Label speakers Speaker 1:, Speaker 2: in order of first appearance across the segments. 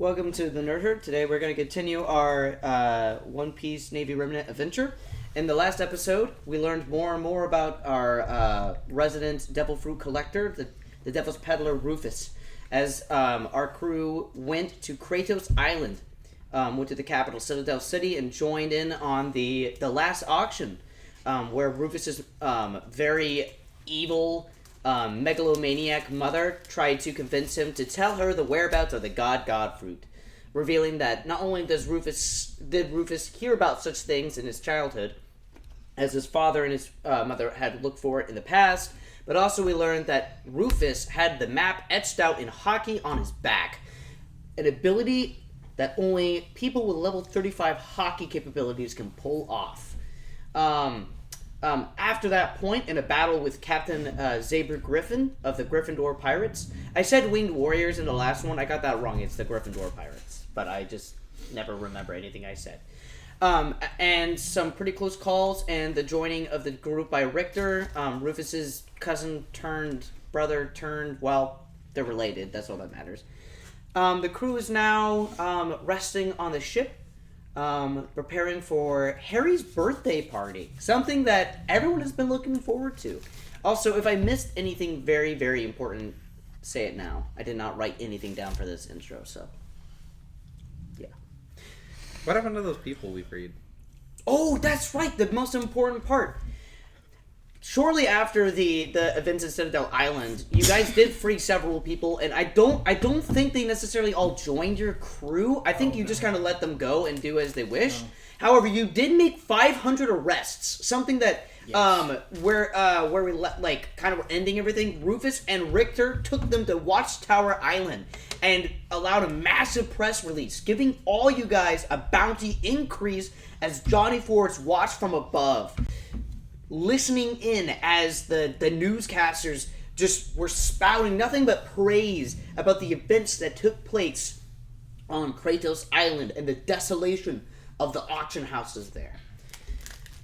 Speaker 1: Welcome to the Nerd Herd. Today we're going to continue our One Piece Navy Remnant adventure. In the last episode, we learned more and more about our resident devil fruit collector, the Devil's Peddler Rufus, as our crew went to Kratos Island, went to the capital, Citadel City, and joined in on the last auction, where Rufus's very evil megalomaniac mother tried to convince him to tell her the whereabouts of the god fruit, revealing that not only did Rufus hear about such things in his childhood, as his father and his mother had looked for it in the past, but also we learned that Rufus had the map etched out in hockey on his back, an ability that only people with level 35 hockey capabilities can pull off. After that point, in a battle with Captain Zaber Griffin of the Gryffindor Pirates, I said Winged Warriors in the last one. I got that wrong. It's the Gryffindor Pirates, but I just never remember anything I said. And some pretty close calls, and the joining of the group by Richter, Rufus's cousin turned brother turned, well, they're related. That's all that matters. The crew is now resting on the ship, preparing for Harry's birthday party, something that everyone has been looking forward to. Also, if I missed anything very, very important, say it now. I did not write anything down for this intro, so yeah.
Speaker 2: What happened to those people we freed?
Speaker 1: Oh, that's right, the most important part. Shortly after the events at Citadel Island, you guys did free several people, and I don't think they necessarily all joined your crew. I think you just kind of let them go and do as they wish. However, you did make 500 arrests, something that where we kind of were ending everything. Rufus and Richter took them to Watchtower Island and allowed a massive press release, giving all you guys a bounty increase as Johnny Fords watched from above, listening in as the newscasters just were spouting nothing but praise about the events that took place on Kratos Island and the desolation of the auction houses there.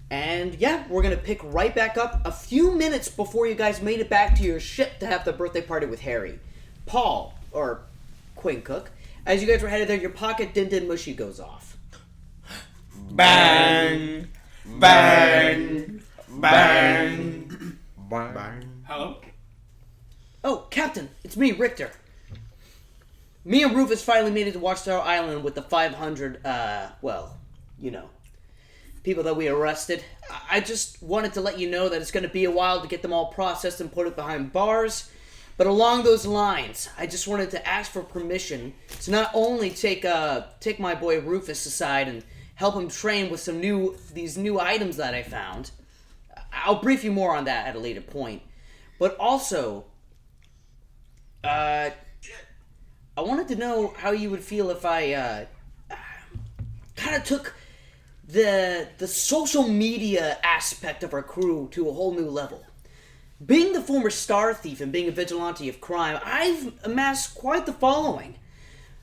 Speaker 1: And yeah, we're going to pick right back up a few minutes before you guys made it back to your ship to have the birthday party with Harry. Paul, or Quinn Cook, as you guys were headed there, your pocket Din Mushy goes off.
Speaker 3: Bang! Bang! Bang!
Speaker 2: Bang.
Speaker 3: Hello?
Speaker 1: Oh, Captain, it's me, Richter. Me and Rufus finally made it to Watchtower Island with the 500, people that we arrested. I just wanted to let you know that it's going to be a while to get them all processed and put it behind bars. But along those lines, I just wanted to ask for permission to not only take my boy Rufus aside and help him train with these new items that I found. I'll brief you more on that at a later point. But also, I wanted to know how you would feel if I kind of took the social media aspect of our crew to a whole new level. Being the former star thief and being a vigilante of crime, I've amassed quite the following.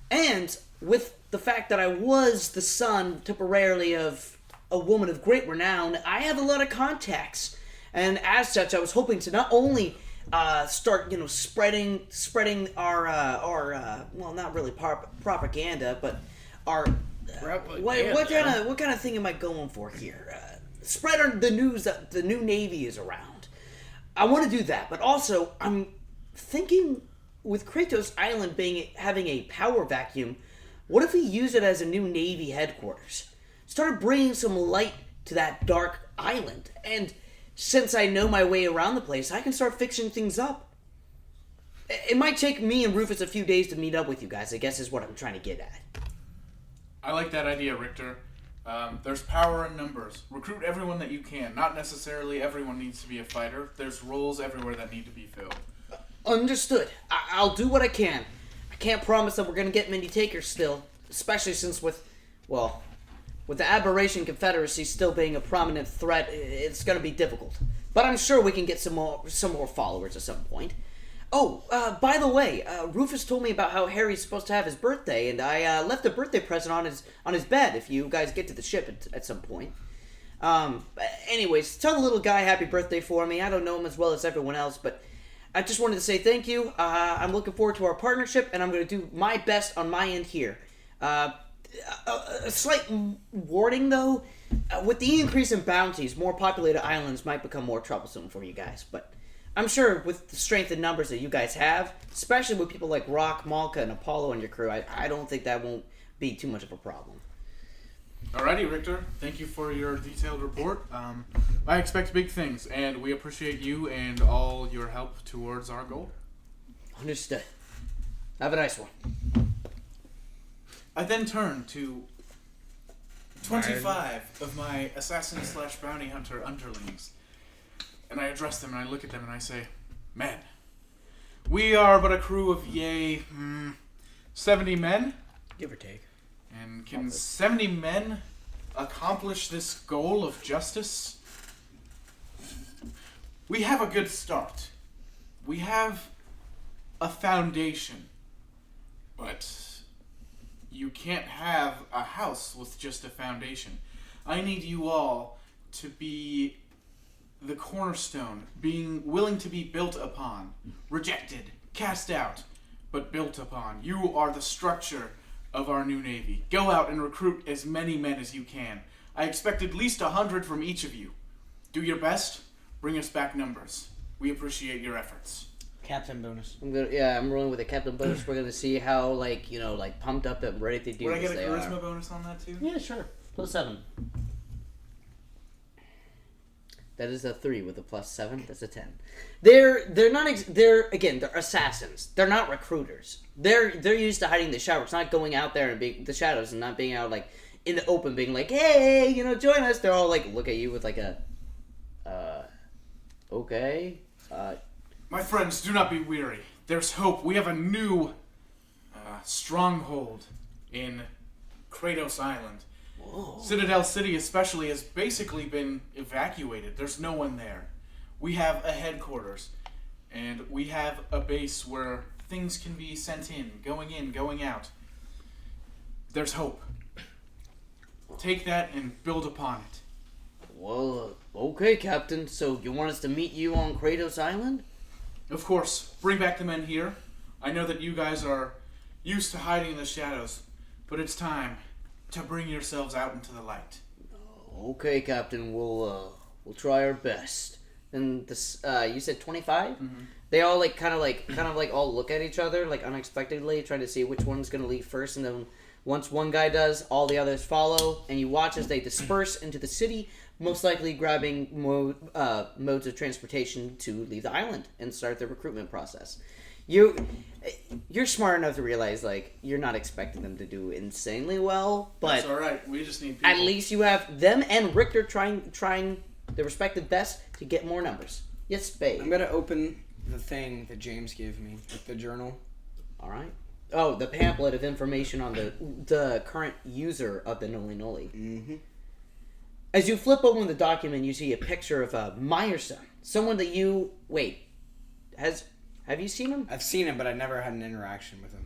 Speaker 1: And with the fact that I was the son, temporarily, of a woman of great renown, I have a lot of contacts. And as such, I was hoping to not only start, spreading our not really propaganda, but our what kind of thing am I going for here? Spread the news that the new Navy is around. I want to do that, but also I'm thinking with Kratos Island having a power vacuum, what if we use it as a new Navy headquarters? Started bringing some light to that dark island, and since I know my way around the place, I can start fixing things up. It might take me and Rufus a few days to meet up with you guys, I guess is what I'm trying to get at.
Speaker 3: I like that idea, Richter. There's power in numbers. Recruit everyone that you can. Not necessarily everyone needs to be a fighter. There's roles everywhere that need to be filled.
Speaker 1: Understood. I'll do what I can. I can't promise that we're going to get many takers still, especially since with the Aberration Confederacy still being a prominent threat, it's going to be difficult. But I'm sure we can get some more followers at some point. Oh, by the way, Rufus told me about how Harry's supposed to have his birthday, and I left a birthday present on his bed if you guys get to the ship at some point. Anyways, tell the little guy happy birthday for me. I don't know him as well as everyone else, but I just wanted to say thank you. I'm looking forward to our partnership, and I'm going to do my best on my end here. A slight warning, though. With the increase in bounties, more populated islands might become more troublesome for you guys. But I'm sure with the strength and numbers that you guys have, especially with people like Rock, Malka, and Apollo on your crew, I don't think that won't be too much of a problem.
Speaker 3: Alrighty, Richter. Thank you for your detailed report. I expect big things, and we appreciate you and all your help towards our goal.
Speaker 1: Understood. Have a nice one.
Speaker 3: I then turn to 25 of my assassin/bounty hunter underlings, and I address them, and I look at them, and I say, "Men, we are but a crew of 70 men?
Speaker 4: Give or take.
Speaker 3: And can 70 men accomplish this goal of justice? We have a good start. We have a foundation. But you can't have a house with just a foundation. I need you all to be the cornerstone, being willing to be built upon, rejected, cast out, but built upon. You are the structure of our new Navy. Go out and recruit as many men as you can. I expect at least 100 from each of you. Do your best. Bring us back numbers. We appreciate your efforts."
Speaker 4: Captain bonus.
Speaker 1: I'm rolling with a captain bonus. We're gonna see how pumped up and ready to do
Speaker 3: Would I
Speaker 1: this
Speaker 3: get a
Speaker 1: they
Speaker 3: charisma
Speaker 1: are.
Speaker 3: bonus on that too?
Speaker 1: Yeah, sure. +7. That is a 3 with a +7. That's a 10. They're assassins. They're not recruiters. They're used to hiding in the shadows, not going out there and being the shadows and not being out like in the open, being like, hey, join us. They're all like look at you with like a, okay.
Speaker 3: My friends, do not be weary. There's hope. We have a new stronghold in Kratos Island.
Speaker 1: Whoa.
Speaker 3: Citadel City especially has basically been evacuated. There's no one there. We have a headquarters, and we have a base where things can be sent in, going out. There's hope. Take that and build upon it.
Speaker 1: Well, okay, Captain. So you want us to meet you on Kratos Island?
Speaker 3: Of course, bring back the men here. I know that you guys are used to hiding in the shadows, but it's time to bring yourselves out into the light.
Speaker 1: Okay, Captain. We'll try our best. And this, you said 25?
Speaker 3: Mm-hmm.
Speaker 1: They all kind of all look at each other like unexpectedly, trying to see which one's gonna leave first, and then once one guy does, all the others follow, and you watch as they disperse into the city, most likely grabbing modes of transportation to leave the island and start the recruitment process. You're smart enough to realize you're not expecting them to do insanely well, but
Speaker 3: That's all right. We just need people.
Speaker 1: at least you have them and Richter trying their respective best to get more numbers. Yes, babe.
Speaker 4: I'm gonna open the thing that James gave me, like the journal.
Speaker 1: All right. Oh, the pamphlet of information on the current user of the Noli Noli.
Speaker 4: Mm-hmm.
Speaker 1: As you flip open the document, you see a picture of Meyerson, someone that you have you seen him?
Speaker 4: I've seen him, but I never had an interaction with him.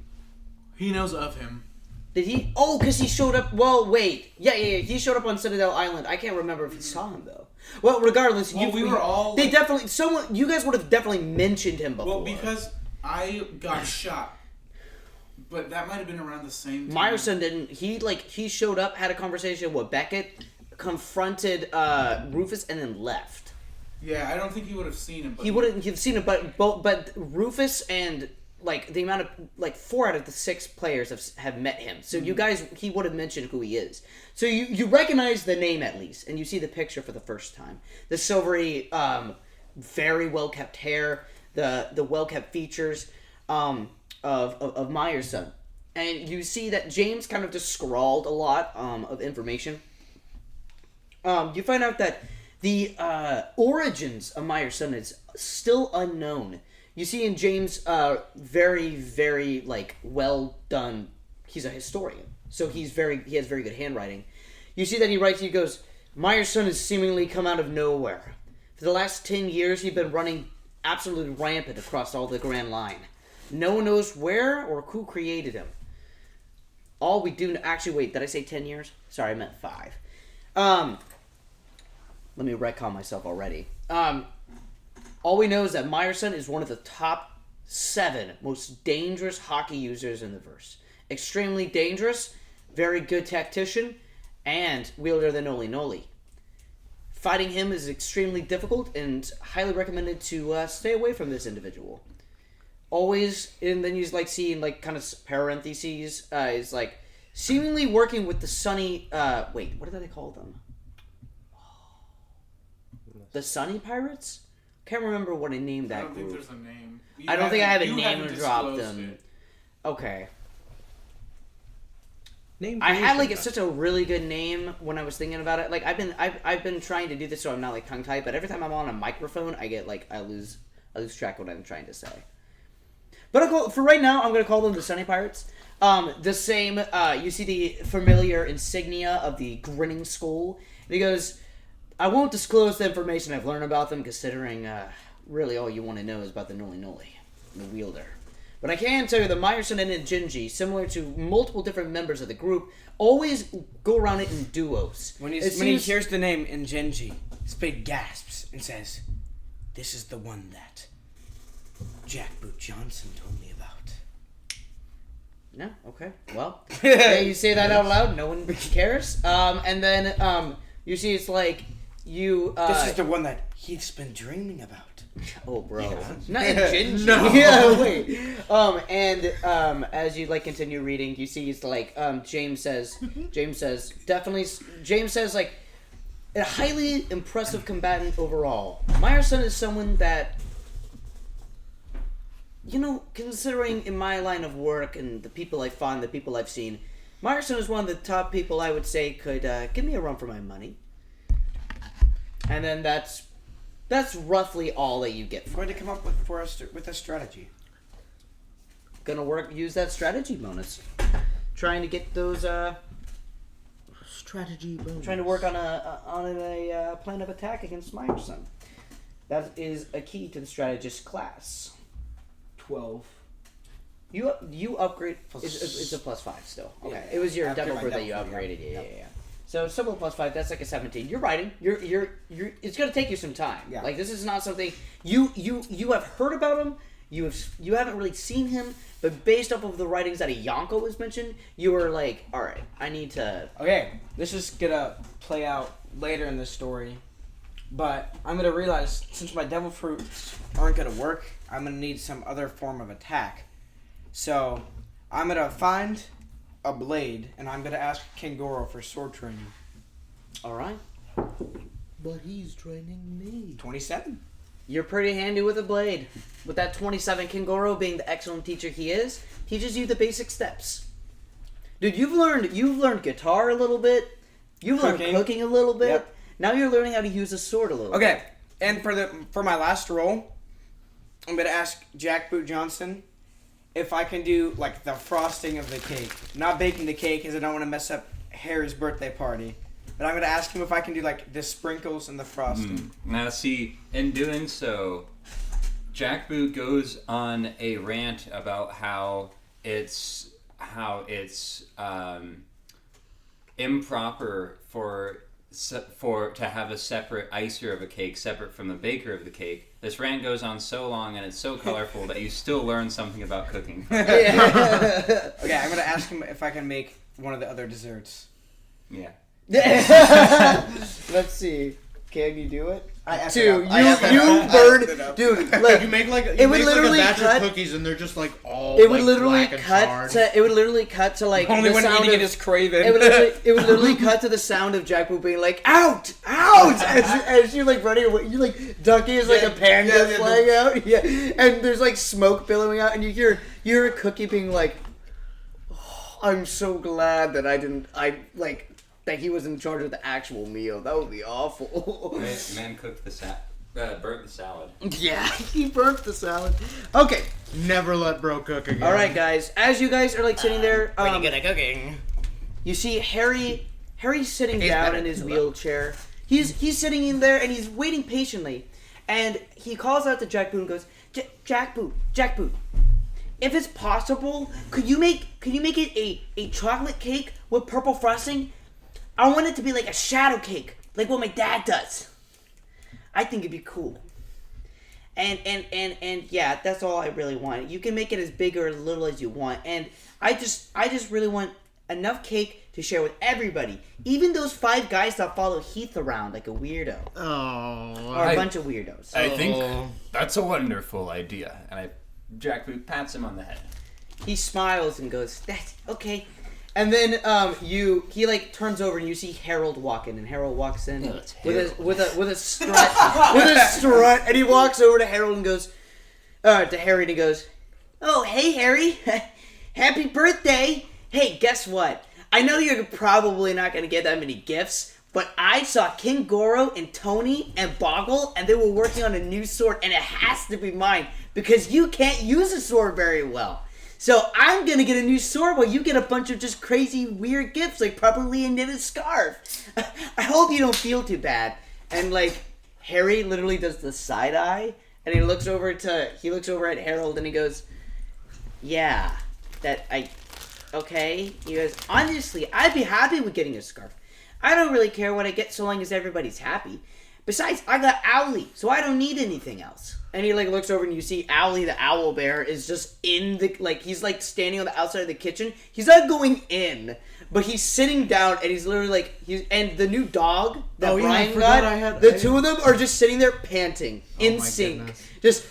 Speaker 3: He knows of him.
Speaker 1: Did he? Oh, because he showed up. Well, wait. Yeah. He showed up on Citadel Island. I can't remember if he saw him though. Well, regardless,
Speaker 3: we were all.
Speaker 1: They definitely. You guys would have definitely mentioned him before.
Speaker 3: Well, because I got shot. But that might have been around the same time.
Speaker 1: Meyerson didn't. He showed up, had a conversation with Beckett, confronted Rufus, and then left.
Speaker 3: Yeah, I don't think he would have seen him. But
Speaker 1: He wouldn't have seen him, but Rufus and the amount of 4 out of the 6 players have met him. So you guys, he would have mentioned who he is. So you recognize the name at least, and you see the picture for the first time. The silvery, very well kept hair, the well kept features. Of Meyerson. And you see that James kind of just scrawled a lot of information. You find out that the origins of Meyerson is still unknown. You see in James very, very well done. He's a historian, so he has very good handwriting. You see that he goes, Meyerson has seemingly come out of nowhere. For the last 10 years, he's been running absolutely rampant across all the Grand Line. No one knows where or who created him. All we do... Actually, wait. Did I say 10 years? Sorry, I meant 5. Let me retcon myself already. All All we know is that Meyerson is one of the top 7 most dangerous hockey users in the verse. Extremely dangerous, very good tactician, and wielder the Noli. Fighting him is extremely difficult and highly recommended to stay away from this individual. Always, and then you like seeing like kind of parentheses, is like seemingly working with the Sunny. Wait, what did they call them? The Sunny Pirates? Can't remember what I named that group.
Speaker 3: I don't think there's a name.
Speaker 1: I don't think I have a
Speaker 3: You
Speaker 1: name
Speaker 3: haven't
Speaker 1: to drop
Speaker 3: disclosed
Speaker 1: them.
Speaker 3: it.
Speaker 1: Okay.
Speaker 2: Name
Speaker 1: I had like
Speaker 2: creation.
Speaker 1: such a really good name when I was thinking about it. Like I've been trying to do this so I'm not like tongue tied, but every time I'm on a microphone, I get like I lose track of what I'm trying to say. But for right now, I'm gonna call them the Sunny Pirates. The same. You see the familiar insignia of the grinning skull. And he goes, "I won't disclose the information I've learned about them, considering really all you want to know is about the Noli, the wielder. But I can tell you that Meyerson and Jinji, similar to multiple different members of the group, always go around it in duos.
Speaker 4: When he hears the name Ingenji, Spade gasps and says, "This is the one that Jackboot Johnson told me about."
Speaker 1: No, okay. Well, yeah, you say that out loud, no one cares. And then you see it's like you.
Speaker 4: This is the one that he's been dreaming about.
Speaker 1: Oh, bro.
Speaker 2: Yeah.
Speaker 1: Not in Jinji.
Speaker 3: No.
Speaker 1: Yeah, wait. And as you like continue reading, you see it's like James says like a highly impressive combatant overall. Meyerson is someone that, you know, considering in my line of work and the people I find, the people I've seen, Meyerson is one of the top people I would say could give me a run for my money. And then that's roughly all that you get.
Speaker 4: I'm going to come up with a strategy.
Speaker 1: Gonna use that strategy bonus. Trying to get those
Speaker 2: Strategy bonus.
Speaker 1: trying to work on a plan of attack against Meyerson. That is a key to the strategist class.
Speaker 4: 12.
Speaker 1: You upgrade. It's a +5 still. Okay,
Speaker 4: Yeah,
Speaker 1: it was your
Speaker 4: after
Speaker 1: devil
Speaker 4: my
Speaker 1: fruit that you
Speaker 4: devil fruit,
Speaker 1: upgraded.
Speaker 4: yeah.
Speaker 1: Yeah. So simple +5. That's like a 17. You're writing. You're. It's gonna take you some time.
Speaker 4: Yeah.
Speaker 1: Like this is not something you have heard about him. You haven't really seen him, but based off of the writings that Yonko was mentioned, you were like, all right, I need to.
Speaker 4: Okay, this is gonna play out later in this story, but I'm gonna realize since my devil fruits aren't gonna work, I'm gonna need some other form of attack. So I'm gonna find a blade, and I'm gonna ask Kengoro for sword training.
Speaker 1: All right.
Speaker 2: But he's training me.
Speaker 4: 27.
Speaker 1: You're pretty handy with a blade. With that 27, Kengoro, being the excellent teacher he is, teaches you the basic steps. Dude, you've learned guitar a little bit. You've learned cooking a little bit.
Speaker 4: Yep.
Speaker 1: Now you're learning how to use a sword a little bit.
Speaker 4: Okay, and for my last roll, I'm gonna ask Jackboot Johnson if I can do like the frosting of the cake. Not baking the cake, because I don't want to mess up Harry's birthday party. But I'm gonna ask him if I can do like the sprinkles and the frosting.
Speaker 5: Now, see, in doing so, Jackboot goes on a rant about how it's improper to have a separate icer of a cake separate from the baker of the cake. This rant goes on so long and it's so colorful that you still learn something about cooking.
Speaker 4: Okay, I'm gonna ask him if I can make one of the other desserts.
Speaker 5: Yeah.
Speaker 1: Let's see. Can you do it? Dude, you burn, dude. Like
Speaker 2: You make like
Speaker 1: it would literally
Speaker 2: a batch
Speaker 1: cut.
Speaker 2: of cookies and they're just like all.
Speaker 1: It would
Speaker 2: like,
Speaker 1: literally
Speaker 2: black and
Speaker 1: cut
Speaker 2: charred.
Speaker 1: to. It would literally cut to like
Speaker 4: Only
Speaker 1: the
Speaker 4: when
Speaker 1: sound
Speaker 4: eating
Speaker 1: of,
Speaker 4: it is craven.
Speaker 1: It would literally cut to the sound of Jackboot being like, "Out, out!" as you're like running away. You like ducking as like a panda flying out. Yeah, and there's like smoke billowing out, and you hear a cookie being like, oh, "I'm so glad that that he was in charge of the actual meal. That would be awful."
Speaker 5: Man cooked burnt the salad.
Speaker 1: Yeah, he burnt the salad. Okay.
Speaker 2: Never let bro cook again.
Speaker 1: All right, guys. As you guys are like sitting there,
Speaker 4: Pretty good at cooking.
Speaker 1: you see Harry sitting down in his wheelchair. He's sitting in there and he's waiting patiently, and he calls out to Jackboot and goes, Jackboot, if it's possible, could you make it a chocolate cake with purple frosting? I want it to be like a shadow cake, like what my dad does. I think it'd be cool. And yeah, that's all I really want. You can make it as big or as little as you want, and I just really want enough cake to share with everybody, even those 5 guys that follow Heath around like a weirdo, or a bunch of weirdos.
Speaker 5: I think that's a wonderful idea. And Jackboot pats him on the head.
Speaker 1: He smiles and goes, "That's okay." And then he like turns over and you see Harold walk in, and Harold walks in with a strut, and he walks over to Harold and goes to Harry and he goes, "Oh, hey Harry, happy birthday! Hey, guess what? I know you're probably not gonna get that many gifts, but I saw King Goro and Tony and Boggle, and they were working on a new sword, and it has to be mine because you can't use a sword very well. So I'm gonna get a new sword while you get a bunch of just crazy weird gifts like probably a knitted scarf. I hope you don't feel too bad." And like Harry literally does the side eye, and he looks over at Harold and he goes, "Yeah, okay." He goes, "Honestly, I'd be happy with getting a scarf. I don't really care what I get so long as everybody's happy. Besides, I got Owly, so I don't need anything else." And he like looks over and you see Owly the owl bear is just in the he's like standing on the outside of the kitchen. He's not going in, but he's sitting down and he's literally like and the new dog that Brian got. The two of them are just sitting there panting in sync, goodness.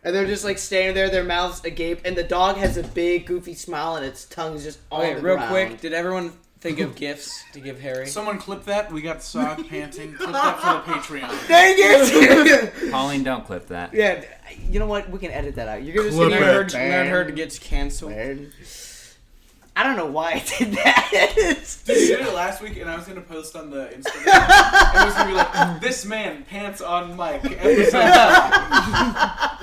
Speaker 1: And they're just like standing there, their mouths agape, and the dog has a big goofy smile and its tongue's just on the
Speaker 4: real
Speaker 1: ground.
Speaker 4: Quick, did everyone think of gifts to give Harry?
Speaker 3: Someone clip that. We got Sog panting. Clip that for the Patreon.
Speaker 1: Dang it!
Speaker 5: Pauline, don't clip that.
Speaker 1: Yeah, you know what? We can edit that out. You're gonna see
Speaker 4: Nerd gets canceled.
Speaker 1: I don't know why I did that.
Speaker 3: Dude, you did it last week, and I was gonna post on the Instagram. It was gonna be like, "This man pants on mic." Episode.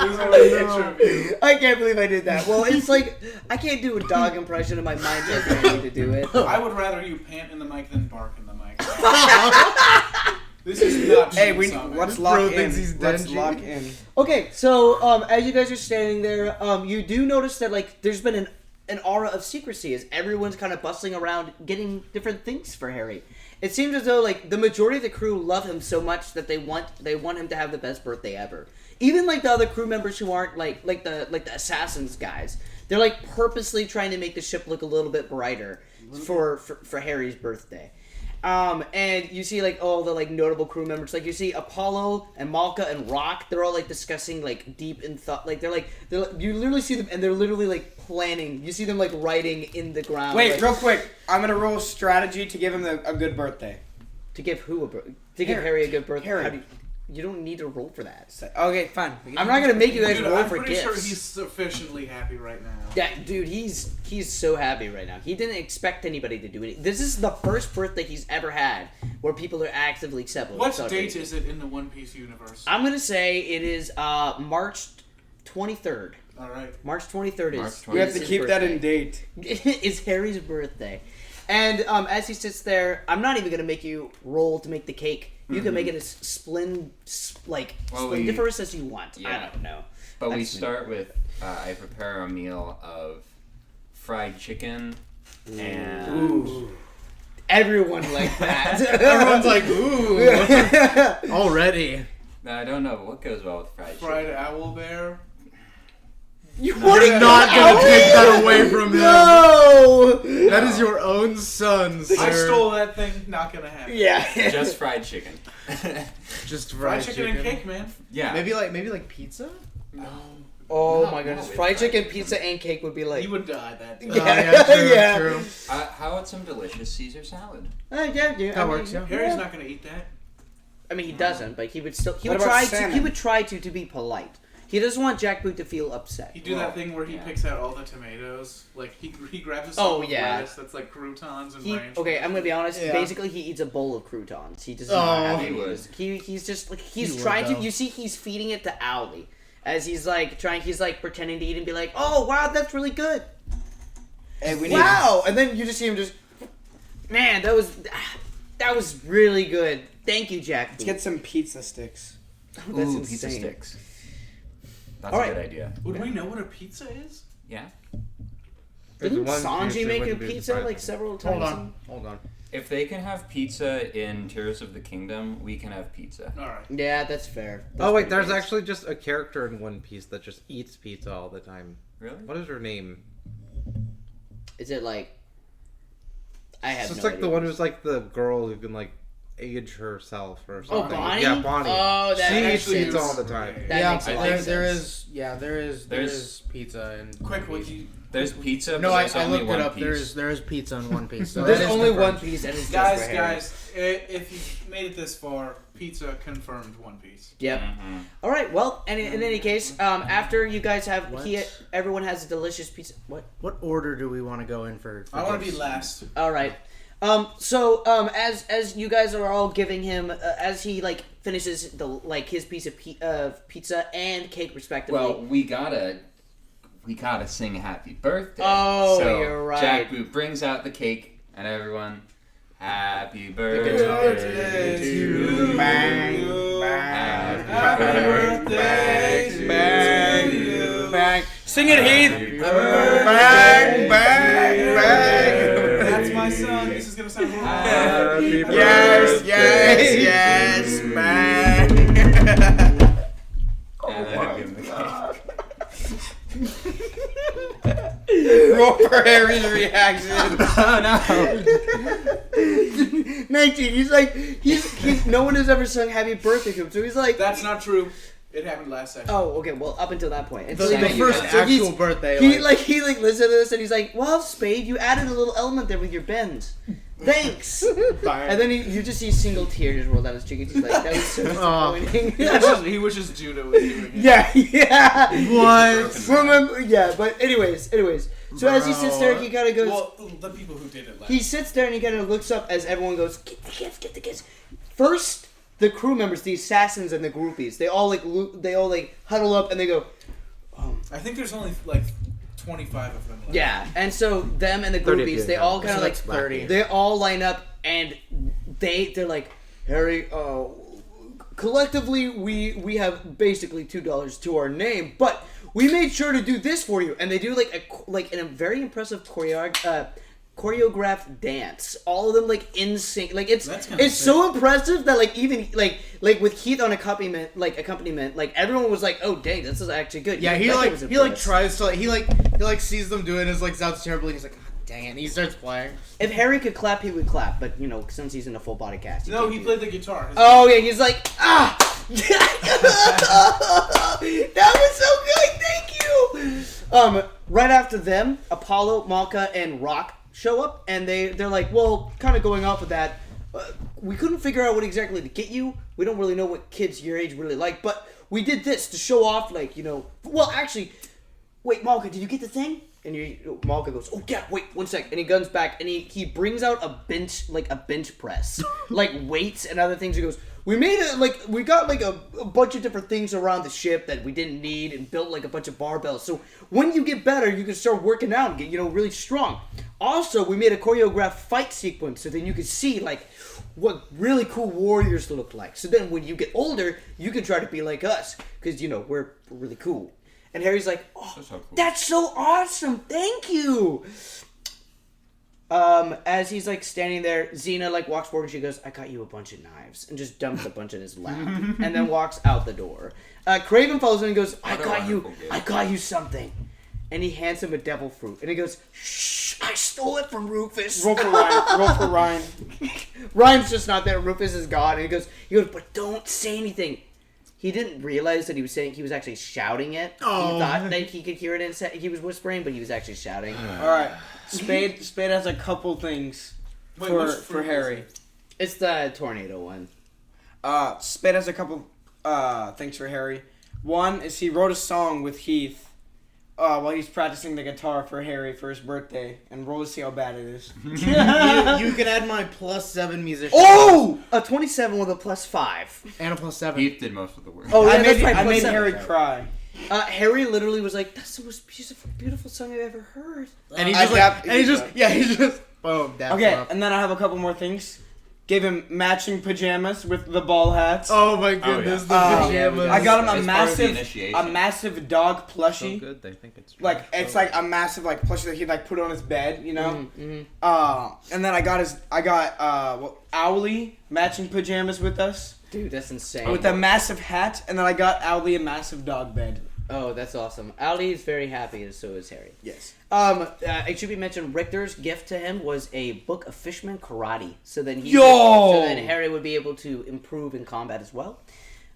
Speaker 3: It was gonna be a picture of you.
Speaker 1: I can't believe I did that. Well, it's like I can't do a dog impression in my mind. Just for me to do it.
Speaker 3: I would rather you pant in the mic than bark in the mic. This is not.
Speaker 4: Hey, let's lock in. Let's lock in.
Speaker 1: Okay, so as you guys are standing there, you do notice that like there's been an aura of secrecy as everyone's kind of bustling around getting different things for Harry. It seems as though like the majority of the crew love him so much that they want him to have the best birthday ever. Even like the other crew members who aren't like the assassins guys, they're like purposely trying to make the ship look a little bit brighter for Harry's birthday. And you see like all the like notable crew members, like you see Apollo and Malka and Rock. They're all like discussing like deep in thought. Like they're you literally see them and they're literally like planning. You see them like writing in the ground.
Speaker 4: Wait,
Speaker 1: like,
Speaker 4: real quick. I'm gonna roll strategy to give him a good birthday.
Speaker 1: To give give Harry a good birthday.
Speaker 4: Harry.
Speaker 1: You don't need to roll for that.
Speaker 4: Okay, fine.
Speaker 1: I'm not gonna make you guys roll
Speaker 3: I'm
Speaker 1: for
Speaker 3: pretty
Speaker 1: gifts.
Speaker 3: sure he's sufficiently happy right now.
Speaker 1: Yeah, dude, he's so happy right now. He didn't expect anybody to do anything. This is the first birthday he's ever had where people are actively accepting.
Speaker 3: What date is it in the One Piece universe?
Speaker 1: I'm gonna say it is March 23rd.
Speaker 3: All right.
Speaker 1: March 23rd
Speaker 5: March
Speaker 1: is.
Speaker 5: 23rd.
Speaker 4: We have to keep that in date.
Speaker 1: It's Harry's birthday, and as he sits there, I'm not even gonna make you roll to make the cake. You can make it as splendiferous as you want.
Speaker 5: Yeah.
Speaker 1: I don't know.
Speaker 5: But we start with I prepare a meal of fried chicken and
Speaker 1: Ooh. Everyone like that.
Speaker 2: Everyone's like, ooh. Already.
Speaker 5: I don't know what goes well with fried
Speaker 3: Fried
Speaker 5: chicken.
Speaker 3: owl bear.
Speaker 1: You
Speaker 2: You're not gonna take that away from him.
Speaker 1: No!
Speaker 2: That is your own son, sir.
Speaker 3: I stole that thing. Not gonna happen.
Speaker 1: Yeah.
Speaker 5: Just fried chicken.
Speaker 2: Just
Speaker 3: Fried chicken and cake, man.
Speaker 5: Yeah.
Speaker 2: Maybe like pizza?
Speaker 3: No.
Speaker 1: Oh
Speaker 5: No,
Speaker 1: my goodness.
Speaker 5: no,
Speaker 1: Fried
Speaker 5: it's
Speaker 1: chicken, pizza, and cake would be like...
Speaker 3: You would die that day.
Speaker 1: Yeah.
Speaker 2: True.
Speaker 5: How about some delicious Caesar salad?
Speaker 1: Yeah.
Speaker 2: That works, yeah.
Speaker 3: Harry's not gonna eat that.
Speaker 1: I mean, he doesn't, but he would still... He
Speaker 4: What
Speaker 1: would
Speaker 4: about
Speaker 1: try
Speaker 4: salmon?
Speaker 1: to. He would try to be polite. He doesn't want Jackboot to feel upset.
Speaker 3: He do that thing where he
Speaker 5: yeah.
Speaker 3: picks out all the tomatoes. Like he grabs a
Speaker 1: Oh,
Speaker 3: scoop of
Speaker 1: yeah.
Speaker 3: lettuce that's like croutons and ranch.
Speaker 1: Okay, I'm gonna be honest.
Speaker 2: Yeah.
Speaker 1: Basically, he eats a bowl of croutons. He does
Speaker 2: Oh.
Speaker 1: not have
Speaker 5: He
Speaker 1: any.
Speaker 5: would.
Speaker 1: He's just like
Speaker 2: He
Speaker 1: he's
Speaker 2: would,
Speaker 1: trying to.
Speaker 2: though.
Speaker 1: You see, he's feeding it to Owly as he's like trying. He's like pretending to eat and be like, "Oh wow, that's really good."
Speaker 4: Hey, we need
Speaker 1: Wow, and then you just see him just. Man, that was really good. Thank you, Jack.
Speaker 4: Let's get some pizza sticks.
Speaker 1: That's
Speaker 5: Ooh,
Speaker 1: insane.
Speaker 5: pizza sticks. That's
Speaker 1: All
Speaker 5: a
Speaker 1: right.
Speaker 5: good idea.
Speaker 3: Would we know what a pizza is?
Speaker 5: Yeah.
Speaker 1: Didn't
Speaker 2: One
Speaker 1: Sanji
Speaker 2: pizza
Speaker 1: make a
Speaker 2: wouldn't be
Speaker 1: pizza
Speaker 2: surprising.
Speaker 1: like several times?
Speaker 2: Hold on.
Speaker 5: If they can have pizza in Tears of the Kingdom, we can have pizza.
Speaker 3: All right.
Speaker 1: Yeah, that's fair. That's
Speaker 2: Oh wait,
Speaker 1: pretty
Speaker 2: there's
Speaker 1: nice.
Speaker 2: actually just a character in One Piece that just eats pizza all the time.
Speaker 5: Really?
Speaker 2: What is her name?
Speaker 1: Is it like? I have
Speaker 2: So it's
Speaker 1: no
Speaker 2: like
Speaker 1: idea.
Speaker 2: the one who's like the girl who can like age herself or
Speaker 1: Oh,
Speaker 2: something.
Speaker 1: Bonnie?
Speaker 2: Yeah, Bonnie.
Speaker 1: Oh, that
Speaker 2: she
Speaker 1: makes
Speaker 2: eats pizza
Speaker 1: sense.
Speaker 2: all the time.
Speaker 1: That makes a lot of
Speaker 6: there
Speaker 1: sense.
Speaker 6: is there
Speaker 5: There's-
Speaker 6: is pizza and
Speaker 3: Quick, wiki.
Speaker 5: There's pizza, but
Speaker 6: No, I
Speaker 5: there's only
Speaker 6: looked
Speaker 5: one
Speaker 6: it up.
Speaker 5: piece.
Speaker 6: There is pizza in One Piece. So
Speaker 1: There's
Speaker 6: that is
Speaker 1: only
Speaker 6: confirmed.
Speaker 1: one piece, and it's
Speaker 3: Guys,
Speaker 1: just for Harry.
Speaker 3: if you've made it this far, pizza confirmed One Piece.
Speaker 1: Yep.
Speaker 5: Mhm.
Speaker 1: All right. Well, in any case, after you guys have, everyone has a delicious pizza. What?
Speaker 6: What order do we want to go in for
Speaker 3: I want to be
Speaker 6: gifts?
Speaker 3: last.
Speaker 1: All right. As you guys are all giving him, as he like finishes his piece of pizza and cake respectively.
Speaker 5: Well, we gotta sing happy birthday.
Speaker 1: Oh,
Speaker 5: so
Speaker 1: you're right.
Speaker 5: Jackboot brings out the cake, and everyone, happy birthday
Speaker 3: birthday
Speaker 5: to
Speaker 3: to
Speaker 5: you.
Speaker 6: Bang,
Speaker 5: Happy
Speaker 3: birthday
Speaker 5: to
Speaker 6: bang,
Speaker 5: you.
Speaker 6: bang. Sing it, Heath.
Speaker 5: Happy
Speaker 6: Bang, bang, bang.
Speaker 3: That's my son. This is gonna sound horrible.
Speaker 5: Happy
Speaker 6: Yes,
Speaker 5: birthday.
Speaker 6: yes, yes, bang.
Speaker 5: And then I give him the cake.
Speaker 6: Roll for Harry's reaction.
Speaker 5: Oh no!
Speaker 1: 19. He's no one has ever sung Happy Birthday to him, so he's like.
Speaker 3: That's not true. It happened last session.
Speaker 1: Oh, okay. Well, up until that point,
Speaker 6: The,
Speaker 5: Thank
Speaker 6: the
Speaker 5: you,
Speaker 6: first
Speaker 5: guys.
Speaker 6: actual birthday.
Speaker 1: He listened to this and he's like, "Well, Spade, you added a little element there with your bends. Thanks." And then you just see single tear just roll down his cheek. And he's like, "That was so disappointing."
Speaker 3: He wishes Judah was doing it.
Speaker 1: yeah.
Speaker 6: What?
Speaker 1: Remember? Yeah, but anyways. So as he sits there, he kind of goes.
Speaker 3: Well, the people who did it last.
Speaker 1: He sits there and he kind of looks up as everyone goes, "Get the kids." First, the crew members, the assassins and the groupies, they all huddle up and they go,
Speaker 3: I think there's only like 25 of them left.
Speaker 1: yeah. And so them and the
Speaker 2: 30
Speaker 1: groupies, they all kind of like
Speaker 6: 30.
Speaker 1: they all line up and they're like, "Harry, collectively we have basically $2 to our name, but we made sure to do this for you." And they do like a very impressive choreographed dance. All of them like in sync. Like it's
Speaker 3: That's kinda
Speaker 1: so impressive that like even like with Heath on accompaniment, like everyone was like, "Oh dang, this is actually good."
Speaker 6: Yeah,
Speaker 1: That
Speaker 6: he
Speaker 1: guy
Speaker 6: like
Speaker 1: was
Speaker 6: he like
Speaker 1: impressed.
Speaker 6: tries to he sees them doing it, like sounds terrible, and he's like, "God dang it!" And he starts playing.
Speaker 1: If Harry could clap, he would clap, but since he's in a full body cast,
Speaker 3: No,
Speaker 1: can't
Speaker 3: he
Speaker 1: do
Speaker 3: played the guitar.
Speaker 1: Oh yeah, he's like, ah! That was so good, thank you! Right after them, Apollo, Malka, and Rock show up, and they're like, well, kind of going off of that, we couldn't figure out what exactly to get you. We don't really know what kids your age really like, but we did this to show off, well, actually, wait, Malka, did you get the thing? And Malka goes, "Oh yeah, wait, 1 sec." And he guns back and he brings out a bench press, like weights and other things. He goes, "We made it we got a bunch of different things around the ship that we didn't need and built like a bunch of barbells. So when you get better, you can start working out and get really strong. Also, we made a choreographed fight sequence so then you can see what really cool warriors look like. So then when you get older, you can try to be like us because we're really cool." And Harry's like, "Oh,
Speaker 5: So cool.
Speaker 1: that's so awesome! Thank you." As he's standing there, Xena walks forward and she goes, "I got you a bunch of knives," and just dumps a bunch in his lap, and then walks out the door. Craven follows in and goes,
Speaker 5: What a wonderful gift.
Speaker 1: I got you something," and he hands him a devil fruit, and he goes, "Shh, I stole it from Rufus."
Speaker 4: Roll for Ryan. Roll for Ryan.
Speaker 1: Ryan's just not there. Rufus is gone, and he goes, "But don't say anything." He didn't realize that he was actually shouting it.
Speaker 6: Oh.
Speaker 1: He thought that he could hear it and he was whispering, but he was actually shouting.
Speaker 4: All right. Spade has a couple things
Speaker 3: Wait, which
Speaker 4: for
Speaker 3: fruit
Speaker 4: Harry.
Speaker 1: It's the tornado one.
Speaker 4: Spade has a couple things for Harry. One is he wrote a song with Heath while he's practicing the guitar for Harry for his birthday, and roll to see how bad it is.
Speaker 6: You can add my +7 musician.
Speaker 1: Oh! A 27 with a +5.
Speaker 6: And a +7.
Speaker 5: Heath did most of the work.
Speaker 1: Oh, yeah,
Speaker 4: I
Speaker 1: that's right.
Speaker 4: made
Speaker 1: +7.
Speaker 4: Harry cry.
Speaker 1: Harry literally was like, "That's the most beautiful song I've ever heard."
Speaker 6: And he's
Speaker 4: I
Speaker 6: just
Speaker 4: dapped-
Speaker 6: boom, dapped
Speaker 4: Okay,
Speaker 6: him up.
Speaker 4: and then I have a couple more things. Gave him matching pajamas with the ball hats.
Speaker 6: Oh my goodness, the pajamas.
Speaker 4: I got him
Speaker 5: It's part of the initiation.
Speaker 4: massive dog
Speaker 2: So
Speaker 4: plushie.
Speaker 2: good, they think it's
Speaker 4: Like
Speaker 2: trash.
Speaker 4: it's like a massive like plushie that he'd like put on his bed, you know.
Speaker 1: Mm-hmm.
Speaker 4: And then I got Owly matching pajamas with us
Speaker 1: Dude, that's insane.
Speaker 4: with a massive hat, and then I got Owly a massive dog bed.
Speaker 1: Oh, that's awesome. Ali is very happy, and so is Harry.
Speaker 4: Yes.
Speaker 1: It should be mentioned Richter's gift to him was a book of Fishman Karate. So then Harry would be able to improve in combat as well.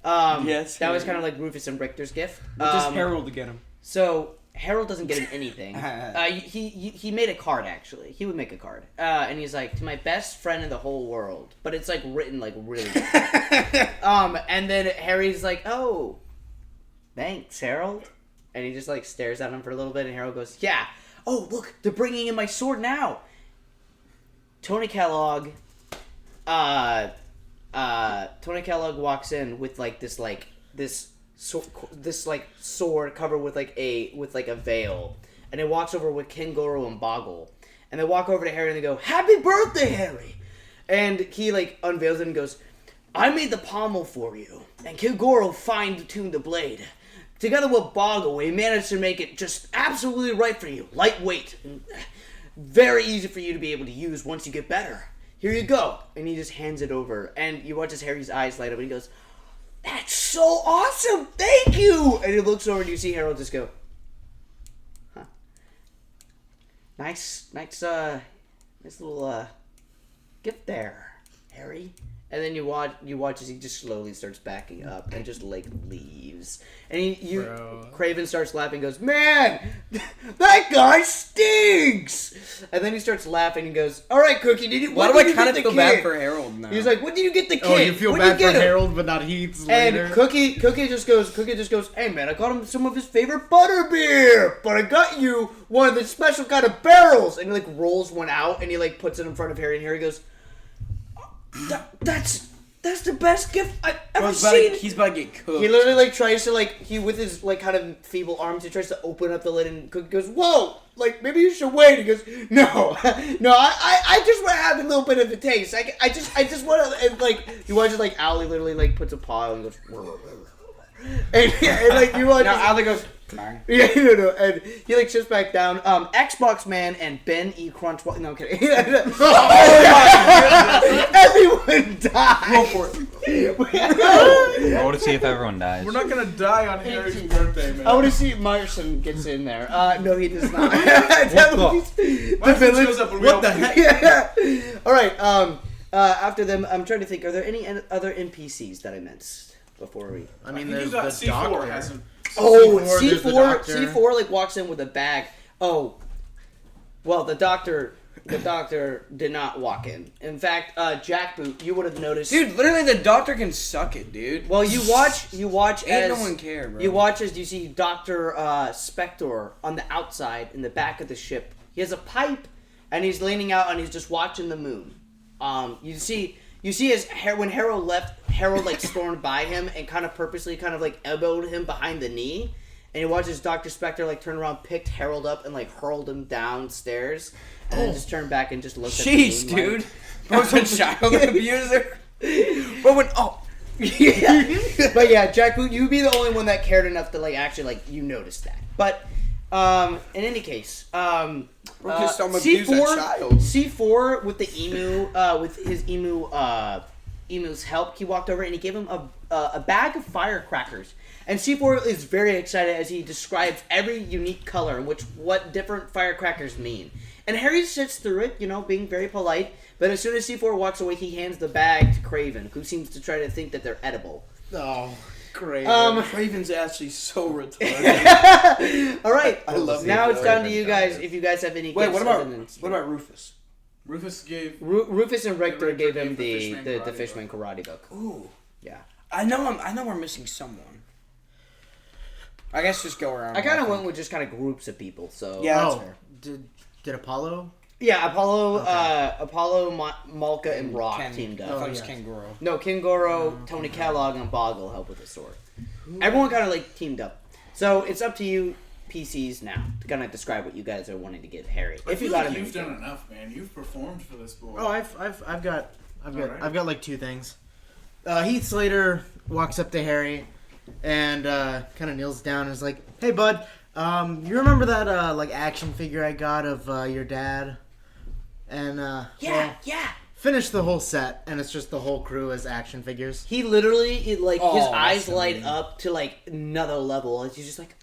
Speaker 4: Yes,
Speaker 1: That was
Speaker 4: Harry.
Speaker 1: kind of like Rufus and Richter's gift.
Speaker 4: What does Harold get him?
Speaker 1: So Harold doesn't get him anything. He made a card actually. He would make a card, and he's like, to my best friend in the whole world. But it's like written like really. And then Harry's like, oh, thanks, Harold. And he just like stares at him for a little bit, and Harold goes, yeah. Oh, look, they're bringing in my sword now. Tony Kellogg walks in with like this sword covered with like a veil, and he walks over with King Goro and Boggle, and they walk over to Harry and they go, "Happy birthday, Harry!" And he like unveils it and goes, "I made the pommel for you, and King Goro fine-tuned the blade. Together with Boggle, we managed to make it just absolutely right for you, lightweight, and very easy for you to be able to use once you get better. Here you go." And he just hands it over, and you watch as Harry's eyes light up, and he goes, "That's so awesome! Thank you!" And he looks over, and you see Harold just go, "Huh? Nice little gift there, Harry." And then you watch as he just slowly starts backing up and just like leaves. And Craven starts laughing and goes, "Man, that guy stinks!" And then he starts laughing and goes, "All right, Cookie,
Speaker 4: Why do I kind of feel bad for Harold now?
Speaker 1: He's like, "What did you get the kid?"
Speaker 6: Oh, you feel
Speaker 1: What'd
Speaker 6: bad
Speaker 1: you
Speaker 6: for
Speaker 1: get him?"
Speaker 6: Harold, but not Heath's
Speaker 1: And
Speaker 6: later.
Speaker 1: Cookie just goes, "Hey man, I got him some of his favorite butterbeer, but I got you one of the special kind of barrels." And he like rolls one out and he like puts it in front of Harry, and Harry goes, That's the best gift I've ever seen.
Speaker 4: He's about to get cooked.
Speaker 1: He literally like tries to with his like kind of feeble arms, he tries to open up the lid, and Cookie goes, "Whoa, like maybe you should wait." He goes, "No, I just want to have a little bit of a taste. I just want to." And like you watch it, like Owly literally like puts a paw and goes, and like you watch.
Speaker 4: Now Owly goes, "Bang."
Speaker 1: Yeah, no, and he like shifts back down. Xbox Man and Ben E. Crunch. No, I'm kidding. Everyone died.
Speaker 4: Go for it.
Speaker 5: Roll to see if everyone dies.
Speaker 3: We're not gonna die on Harry's birthday, man.
Speaker 1: I want to see if Myerson gets in there. No, he does not.
Speaker 3: My friend shows up and we
Speaker 6: What the
Speaker 3: all-
Speaker 6: heck?
Speaker 1: Yeah. All right. After them, I'm trying to think. Are there any other NPCs that I missed before we?
Speaker 6: I mean,
Speaker 3: I think
Speaker 6: there's
Speaker 3: you got
Speaker 6: the
Speaker 3: C4
Speaker 6: doctor.
Speaker 3: hasn't.
Speaker 1: Oh,
Speaker 6: there's the
Speaker 1: C4.
Speaker 6: doctor.
Speaker 1: C4 like walks in with a bag. Oh, well, the doctor did not walk in. In fact, Jackboot, you would have noticed.
Speaker 4: Dude, literally the doctor can suck it, dude.
Speaker 1: Well, you watch
Speaker 4: Ain't
Speaker 1: as
Speaker 4: no one care, bro.
Speaker 1: You watch as you see Dr. Spector on the outside in the back of the ship. He has a pipe, and he's leaning out, and he's just watching the moon. You see as when Harold left, Harold like stormed by him and kind of purposely kind of like elbowed him behind the knee. And he watches Dr. Spector like turn around, picked Harold up, and like hurled him downstairs, and then just turned back and just looked at the
Speaker 4: Jeez,
Speaker 1: moonlight.
Speaker 4: dude. Bro's a child abuser. Bro went, oh.
Speaker 1: Yeah. But yeah, Jackboot, you'd be the only one that cared enough to like actually like you noticed that. But in any case,
Speaker 4: Bro just abuse that child.
Speaker 1: C4 with the emu, with his emu's help, he walked over and he gave him a bag of firecrackers. And C4 is very excited as he describes every unique color and what different firecrackers mean. And Harry sits through it, being very polite. But as soon as C4 walks away, he hands the bag to Craven, who seems to try to think that they're edible.
Speaker 6: Oh, great.
Speaker 4: Craven's actually so retarded.
Speaker 1: All right.
Speaker 4: I love
Speaker 1: now
Speaker 4: it.
Speaker 1: it's down to you guys. If you guys have any.
Speaker 4: Wait,
Speaker 1: gifts
Speaker 4: what
Speaker 1: other than-
Speaker 4: about Rufus?
Speaker 3: Rufus gave.
Speaker 1: Rufus and Richter
Speaker 3: Richter
Speaker 1: gave him
Speaker 3: gave
Speaker 1: the Fishman Karate book.
Speaker 4: Ooh.
Speaker 1: Yeah.
Speaker 4: I know we're missing someone. I guess just go around.
Speaker 1: I kind of went with just kind of groups of people. So
Speaker 4: Yeah, that's
Speaker 6: Oh,
Speaker 4: fair.
Speaker 6: did Apollo?
Speaker 1: yeah, Apollo, Malka, and Rock
Speaker 4: Ken,
Speaker 1: teamed
Speaker 4: I
Speaker 1: up.
Speaker 4: thought it was
Speaker 6: yeah.
Speaker 4: Ken Goro.
Speaker 1: No, King Goro, Tony Kellogg, and Boggle helped with the sword. Everyone kind of like teamed up. So it's up to you, PCs, now to kind of describe what you guys are wanting to give Harry.
Speaker 3: I
Speaker 1: If you
Speaker 3: feel
Speaker 1: got
Speaker 3: like
Speaker 1: him,
Speaker 3: you've done enough, man. You've performed for this boy.
Speaker 6: Oh, I've got I've got like 2 things. Heath Slater walks up to Harry and kind of kneels down and is like, "Hey, bud, you remember that like action figure I got of your dad?" And
Speaker 1: Yeah.
Speaker 6: finish the whole set, and it's just the whole crew as action figures.
Speaker 1: He literally, his
Speaker 4: that's
Speaker 1: eyes
Speaker 4: so
Speaker 1: light
Speaker 4: neat.
Speaker 1: up to like another level, and he's just like,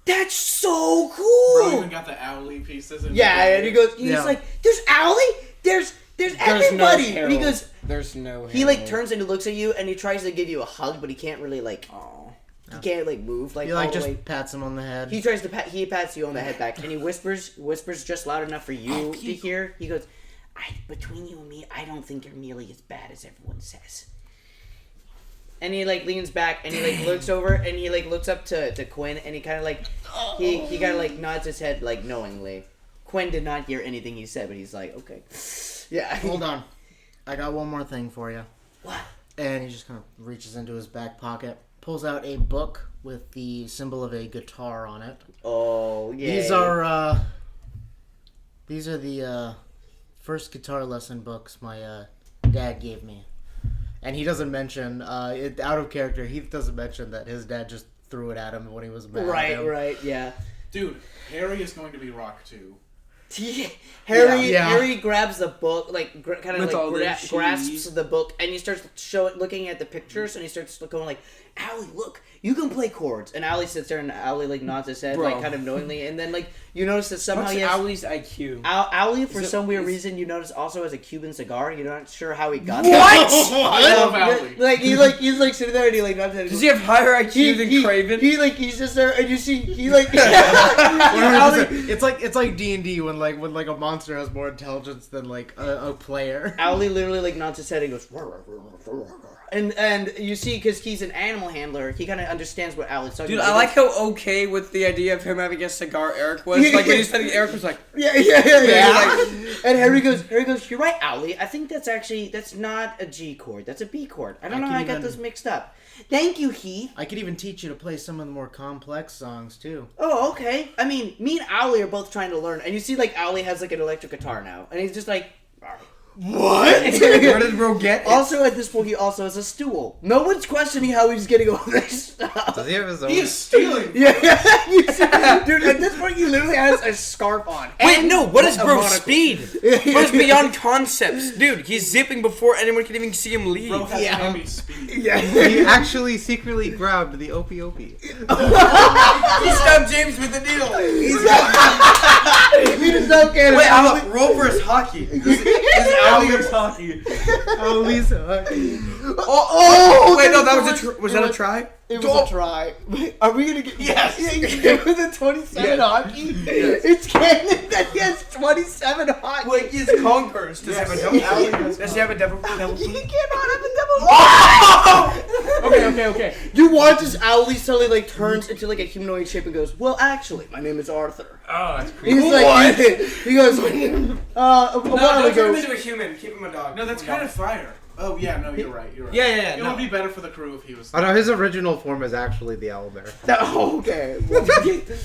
Speaker 1: "That's so
Speaker 3: Bro
Speaker 1: cool!"
Speaker 3: even got the owly pieces. In
Speaker 1: Yeah,
Speaker 3: the
Speaker 1: and he goes, he's
Speaker 6: Yeah.
Speaker 1: like, "There's Owly, there's everybody," and he goes,
Speaker 4: There's no.
Speaker 1: he like
Speaker 4: Harold.
Speaker 1: turns and he looks at you, and he tries to give you a hug, but he can't really like,
Speaker 4: Aw.
Speaker 1: he can't like move like
Speaker 6: He
Speaker 1: all
Speaker 6: like
Speaker 1: the
Speaker 6: just
Speaker 1: way.
Speaker 6: pats him on the head.
Speaker 1: He tries to he pats you on the head back, and he whispers just loud enough for you to hear. He goes, between you and me, I don't think you're nearly as bad as everyone says. And he like leans back and he like looks over and he like looks up to Quinn and he kind of like he kind of like nods his head like knowingly. Quinn did not hear anything he said, but he's like, okay, yeah.
Speaker 6: Hold on, I got one more thing for you.
Speaker 1: What?
Speaker 6: And he just kind of reaches into his back pocket, pulls out a book with the symbol of a guitar on it.
Speaker 1: Oh yeah.
Speaker 6: These are the first guitar lesson books my dad gave me. And he doesn't mention, out of character, he doesn't mention that his dad just threw it at him when he was mad at him.
Speaker 1: Right, yeah.
Speaker 3: Dude, Harry is going to be Rock too.
Speaker 1: Harry grabs the book, like kind of
Speaker 4: With all
Speaker 1: like
Speaker 4: the
Speaker 1: grasps
Speaker 4: cheese.
Speaker 1: the book, and he starts looking at the pictures, and he starts going like, "Allie, look, you can play chords." And Allie sits there, and Allie like nods his head,
Speaker 4: Bro.
Speaker 1: like kind of knowingly, and then like you notice that somehow
Speaker 4: What's
Speaker 1: he has
Speaker 4: Owly's IQ?
Speaker 1: Allie for
Speaker 4: Is it-
Speaker 1: some weird
Speaker 4: is-
Speaker 1: reason you notice also has a Cuban cigar. You're not sure how he got
Speaker 4: What?
Speaker 3: I love Owly.
Speaker 1: Like he's like sitting there, and he like nods his head.
Speaker 4: Does he have higher IQ than Craven?
Speaker 1: He's just there, and you see he like.
Speaker 6: 100%. It's like D&D when like a monster has more intelligence than like a player.
Speaker 1: Owly literally like nods his head and goes, and you see because he's an animal handler, he kind of understands what Owly's talking
Speaker 4: Dude,
Speaker 1: about.
Speaker 4: I like how okay with the idea of him having a cigar Eric was. Like when he said Eric was like,
Speaker 1: Yeah. And Harry goes, "You're right, Owly. I think that's not a G chord. That's a B chord. I don't know
Speaker 6: can
Speaker 1: how I got
Speaker 6: even-
Speaker 1: those mixed up. Thank you, Heath.
Speaker 6: I could even teach you to play some of the more complex songs too.
Speaker 1: Oh, okay. I mean, me and Owly are both trying to learn, and you see like Owly has like an electric guitar now, and he's just like,
Speaker 6: What?
Speaker 4: where did bro get it?
Speaker 1: Also, at this point, he also has a stool. No one's questioning how he's getting all this stuff.
Speaker 2: Does he have his own?
Speaker 3: He is stealing.
Speaker 1: Yeah, you see, dude. At this point, he literally has a scarf on.
Speaker 4: Wait,
Speaker 1: and
Speaker 4: no, what is
Speaker 1: a
Speaker 4: bro's
Speaker 1: monocle.
Speaker 4: speed? Bro's beyond concepts. Dude, he's zipping before anyone can even see him leave.
Speaker 3: Bro has
Speaker 1: Yeah.
Speaker 3: heavy speed.
Speaker 1: Yeah.
Speaker 2: He actually secretly grabbed the OPOP.
Speaker 4: He stabbed James with the needle.
Speaker 1: He just don't care.
Speaker 4: Wait, I'm roll versus hockey. This is Owly versus hockey.
Speaker 6: Always hockey.
Speaker 1: Oh,
Speaker 4: Wait, no, that was that a try?
Speaker 1: It was a try. Are we gonna get?
Speaker 3: Yes.
Speaker 1: With a 27 hockey. It's canon that he has 27 hockey.
Speaker 4: Wait, he's conquers. Does he have a double? Does he have a double?
Speaker 1: He cannot have a double. Okay. You watch as Owly suddenly like turns into like a humanoid shape and goes, "Well, actually, my name is Arthur."
Speaker 5: Oh, that's creepy.
Speaker 1: He's like, he goes, a while
Speaker 4: don't turn him
Speaker 1: ago.
Speaker 4: into a human. Keep him a dog.
Speaker 3: No, that's kind of fire. Oh yeah, no, you're right. You're right.
Speaker 4: Yeah.
Speaker 3: It would be better for the crew if he was.
Speaker 2: Oh no, his original form is actually the owlbear.
Speaker 1: Oh, okay.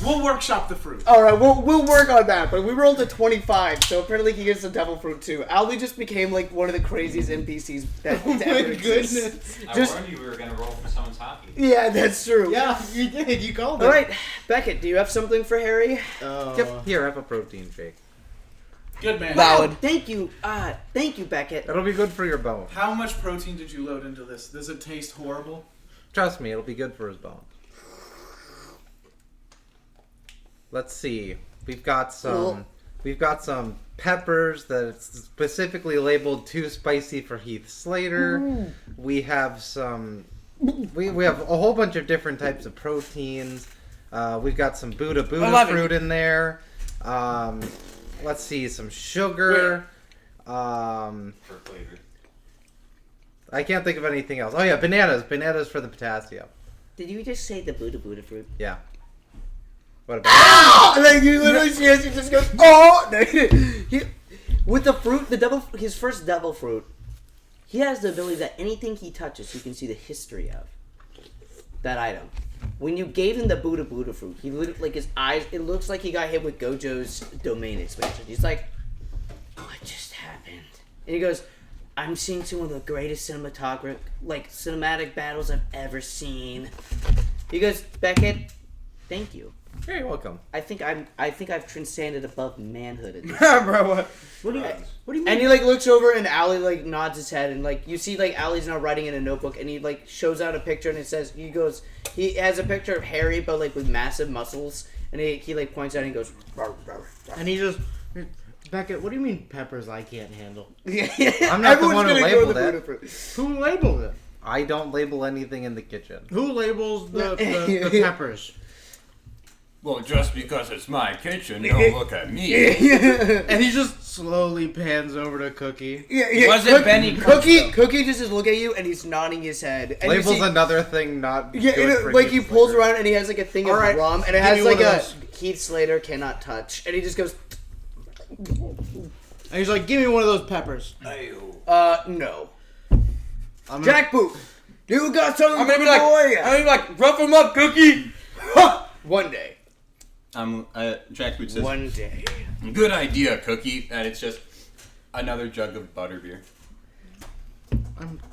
Speaker 3: We'll workshop the fruit.
Speaker 1: All right, we'll work on that. But we rolled a 25, so apparently he gets the devil fruit too. Owly just became like one of the craziest NPCs that ever exists.
Speaker 5: I
Speaker 1: Just
Speaker 5: warned you we were going to roll for someone's hockey.
Speaker 1: yeah, that's true.
Speaker 6: Yeah, you did. You called it.
Speaker 1: All right, Beckett, do you have something for Harry?
Speaker 2: Yep. Here, have a protein shake.
Speaker 3: Good man.
Speaker 4: Valid.
Speaker 1: Wow, thank you, Beckett.
Speaker 2: It'll be good for your bone.
Speaker 3: How much protein did you load into this? Does it taste horrible?
Speaker 2: Trust me, it'll be good for his bone. Let's see. We've got some peppers that's specifically labeled too spicy for Heath Slater. We have some we have a whole bunch of different types of proteins. We've got some Buddha
Speaker 4: 11.
Speaker 2: fruit in there. Let's see, some sugar.
Speaker 5: For flavor.
Speaker 2: I can't think of anything else. Oh yeah, bananas. Bananas for the potassium.
Speaker 1: Did you just say the Buddha fruit?
Speaker 2: Yeah. What about
Speaker 1: Like you literally see us, he just goes, oh! With the fruit, his first devil fruit, he has the ability that anything he touches, you can see the history of that item. When you gave him the Buddha fruit, he literally, like his eyes, it looks like he got hit with Gojo's domain expansion. He's like, what just happened? And he goes, I'm seeing some of the greatest cinematic battles I've ever seen. He goes, Beckett, thank you.
Speaker 2: You're welcome.
Speaker 1: I think I've transcended above manhood at this.
Speaker 4: Bro, what?
Speaker 1: What do you mean? And he looks over and Allie nods his head and you see Allie's now writing in a notebook and he shows out a picture and it says he has a picture of Harry but with massive muscles and he points out and he goes rawr, rawr, rawr.
Speaker 6: And he just Beckett, what do you mean peppers I can't handle?
Speaker 2: I'm not the one who labeled it.
Speaker 6: Who labeled it?
Speaker 2: I don't label anything in the kitchen.
Speaker 6: Who labels the peppers?
Speaker 5: Well, just because it's my kitchen, don't look at me.
Speaker 6: And he just slowly pans over to Cookie.
Speaker 4: Wasn't Benny
Speaker 1: Cookie just look at you and he's nodding his head. And
Speaker 2: Labels another thing not good for
Speaker 1: he
Speaker 2: Heath
Speaker 1: pulls
Speaker 2: Slater.
Speaker 1: around and he has a thing of rum and it has a Heath Slater cannot touch and he just goes.
Speaker 6: And he's like, give me one of those peppers.
Speaker 1: No. Jackboot, you got something
Speaker 4: I'm gonna be like, rough him up, Cookie.
Speaker 1: One day.
Speaker 5: Jackboot says,
Speaker 1: One day.
Speaker 5: good idea, Cookie. And it's just another jug of butterbeer.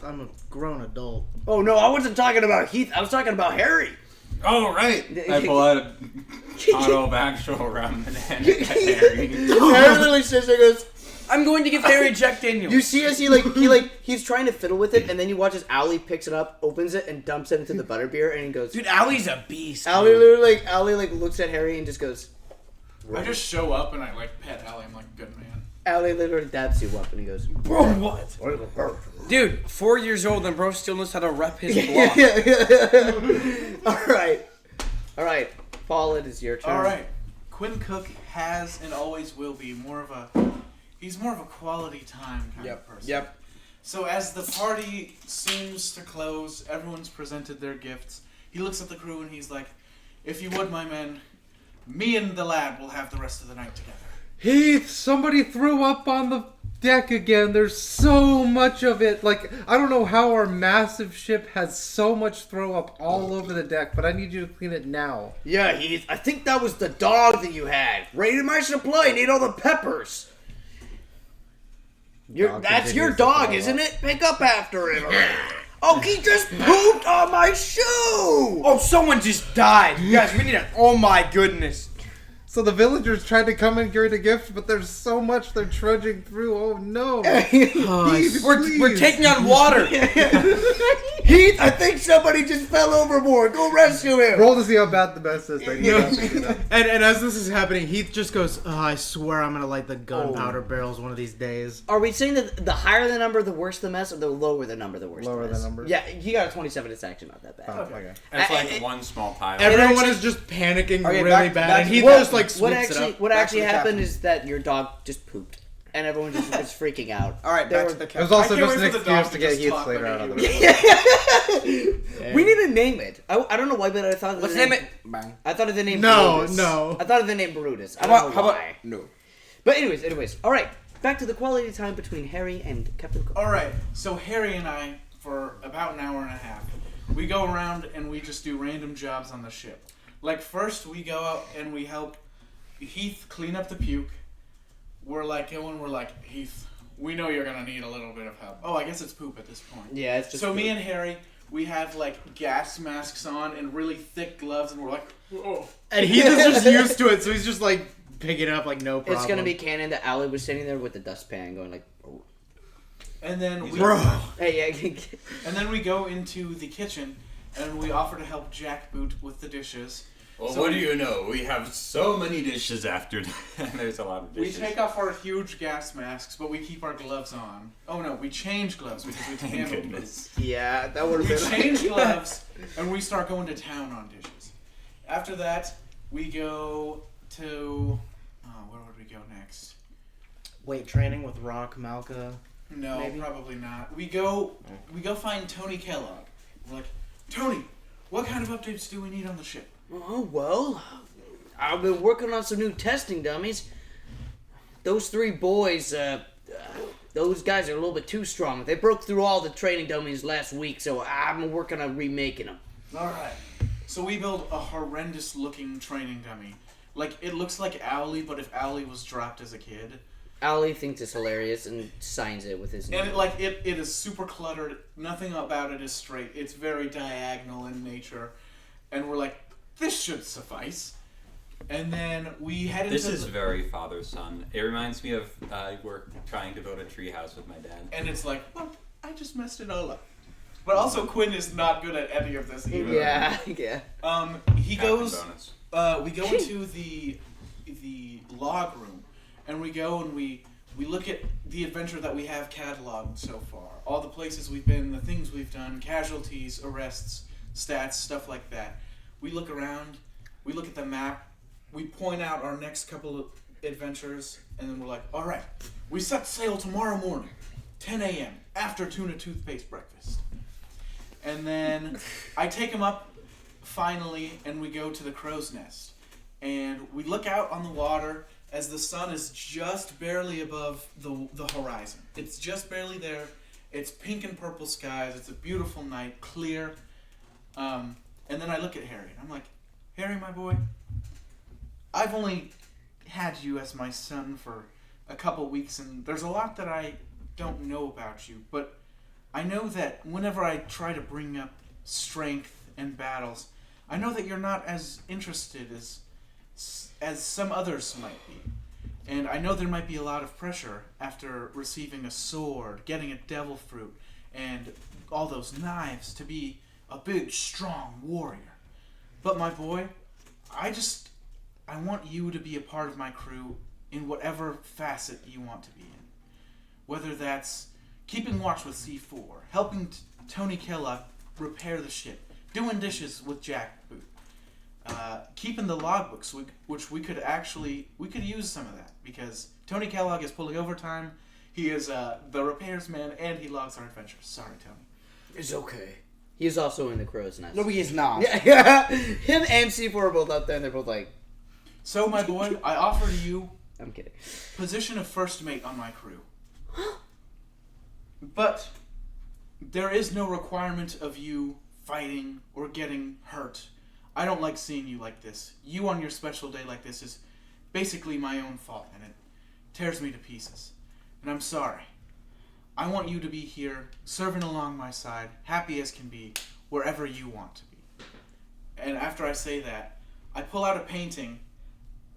Speaker 6: I'm a grown adult.
Speaker 1: Oh no, I wasn't talking about Heath. I was talking about Harry.
Speaker 5: Oh, right. I pull out a bottle of actual rum and hand it to Harry.
Speaker 1: Harry literally sits there and goes,
Speaker 4: I'm going to give Harry Jack Daniels.
Speaker 1: you see as he's trying to fiddle with it and then you watch as Allie picks it up, opens it, and dumps it into the butterbeer and he goes,
Speaker 4: Dude, Allie's a beast.
Speaker 1: Allie literally looks at Harry and just goes,
Speaker 3: I just show up and I pet Allie. I'm like, good man.
Speaker 1: Allie literally dabs you up and he goes,
Speaker 4: Bro, what? Dude, 4 years old and bro still knows how to rep his block.
Speaker 1: Alright. Paul, it is your turn.
Speaker 3: Alright. Quinn Cook has and always will be he's more of a quality time kind of person.
Speaker 4: Yep.
Speaker 3: So as the party seems to close, everyone's presented their gifts. He looks at the crew and he's like, if you would, my men, me and the lad will have the rest of the night together.
Speaker 2: Heath, somebody threw up on the deck again. There's so much of it. I don't know how our massive ship has so much throw up all over the deck, but I need you to clean it now.
Speaker 1: Yeah, Heath, I think that was the dog that you had. Raided my supply, need all the peppers. That's your dog, isn't it? Pick up after him. Oh, he just pooped on my shoe!
Speaker 4: Oh, someone just died. You guys, we need oh my goodness.
Speaker 2: So the villagers tried to come and carry the gift, but there's so much they're trudging through. Oh no! Heath,
Speaker 4: we're taking on water.
Speaker 1: Heath, I think somebody just fell overboard. Go rescue him.
Speaker 2: Roll to see how bad the best is.
Speaker 6: And as this is happening, Heath just goes, I swear I'm gonna light the gunpowder barrels one of these days.
Speaker 1: Are we saying that the higher the number, the worse the mess, or the lower the number, the worse the mess?
Speaker 2: Lower the number.
Speaker 1: Yeah, he got a 27. It's actually not that bad.
Speaker 2: Oh, okay.
Speaker 5: It's one small pile.
Speaker 6: Everyone is just panicking really
Speaker 4: back
Speaker 6: bad, and Heath
Speaker 1: Well,
Speaker 6: just sweeps it up.
Speaker 1: What actually happened is that your dog just pooped, and everyone just was freaking out.
Speaker 4: All right, back to the
Speaker 2: It was
Speaker 4: captain.
Speaker 2: also
Speaker 3: I can't
Speaker 2: just an
Speaker 3: wait for the dog
Speaker 2: excuse to get
Speaker 3: just
Speaker 2: Heath
Speaker 3: talk
Speaker 2: Slater
Speaker 3: like
Speaker 2: out of
Speaker 3: he
Speaker 2: the room.
Speaker 1: We need to name it. I don't know why, but I thought of
Speaker 4: Let's
Speaker 1: the
Speaker 4: name
Speaker 1: name.
Speaker 4: it. Bang.
Speaker 1: I thought of the name.
Speaker 6: No,
Speaker 1: Brutus.
Speaker 6: no.
Speaker 1: I thought of the name Brutus. I don't know why.
Speaker 4: No.
Speaker 1: But anyways. All right. Back to the quality time between Harry and Captain Cook.
Speaker 3: Alright, so Harry and I, for about an hour and a half, we go around and we just do random jobs on the ship. First we go out and we help Heath clean up the puke. We're like, Heath, we know you're gonna need a little bit of help. Oh, I guess it's poop at this point.
Speaker 1: Yeah, it's just.
Speaker 3: So me and Harry, we have gas masks on and really thick gloves, and we're like, oh.
Speaker 6: And Heath is just used to it, so he's just picking it up no problem.
Speaker 1: It's gonna be canon that Allie was sitting there with the dustpan going oh.
Speaker 3: And then
Speaker 1: Hey, yeah.
Speaker 3: and then we go into the kitchen and we offer to help Jackboot with the dishes.
Speaker 5: Well,
Speaker 3: So
Speaker 5: what do you know? We have so many dishes after that. There's a lot of
Speaker 3: We
Speaker 5: dishes.
Speaker 3: take off our huge gas masks, but we keep our gloves on. Oh no, we change gloves because we
Speaker 5: Thank
Speaker 3: can't.
Speaker 5: goodness.
Speaker 1: Yeah, that would
Speaker 3: We
Speaker 1: have been.
Speaker 3: change gloves and we start going to town on dishes. After that, we go to. Where would we go next?
Speaker 6: Weight training with Rock, Malka.
Speaker 3: No,
Speaker 6: Maybe?
Speaker 3: probably not. We go find Tony Kellogg. We're like, Tony, what kind of updates do we need on the ship?
Speaker 1: Oh, well, I've been working on some new testing dummies. Those three boys, those guys are a little bit too strong. They broke through all the training dummies last week, so I'm working on remaking them.
Speaker 3: Alright. So we build a horrendous looking training dummy. It looks like Owlie, but if Owlie was dropped as a kid.
Speaker 1: Ali thinks it's hilarious and signs it with his name.
Speaker 3: And it is super cluttered. Nothing about it is straight. It's very diagonal in nature. And we're like, this should suffice. And then we head into
Speaker 5: This is very father-son. It reminds me of we're trying to build a treehouse with my dad.
Speaker 3: And it's like, well, I just messed it all up. But also Quinn is not good at any of this either.
Speaker 1: Yeah.
Speaker 3: He goes.
Speaker 5: Bonus.
Speaker 3: We go into the log room, and we go and we look at the adventure that we have cataloged so far. All the places we've been, the things we've done, casualties, arrests, stats, stuff like that. We look around, we look at the map, we point out our next couple of adventures, and then we're like, all right, we set sail tomorrow morning, 10 a.m., after tuna toothpaste breakfast. And then I take him up, finally, and we go to the crow's nest. And we look out on the water as the sun is just barely above the horizon. It's just barely there. It's pink and purple skies. It's a beautiful night, clear. And then I look at Harry, and I'm like, Harry, my boy, I've only had you as my son for a couple weeks, and there's a lot that I don't know about you, but I know that whenever I try to bring up strength and battles, I know that you're not as interested as some others might be. And I know there might be a lot of pressure after receiving a sword, getting a devil fruit, and all those knives to be a big, strong warrior. But my boy, I want you to be a part of my crew in whatever facet you want to be in. Whether that's keeping watch with C4, helping Tony Kellogg repair the ship, doing dishes with Jackboot, keeping the logbooks, which we could use some of that, because Tony Kellogg is pulling overtime. He is the repairs man, and he logs our adventures. Sorry, Tony.
Speaker 1: It's okay. He's also in the crow's nest.
Speaker 4: No, he is not.
Speaker 1: Yeah. Him and C4 are both up there, and they're both like...
Speaker 3: So, my boy, I offer to you
Speaker 1: I'm kidding.
Speaker 3: position of first mate on my crew. But there is no requirement of you fighting or getting hurt. I don't like seeing you like this. You on your special day like this is basically my own fault, and it tears me to pieces. And I'm sorry. I want you to be here, serving along my side, happy as can be, wherever you want to be. And after I say that, I pull out a painting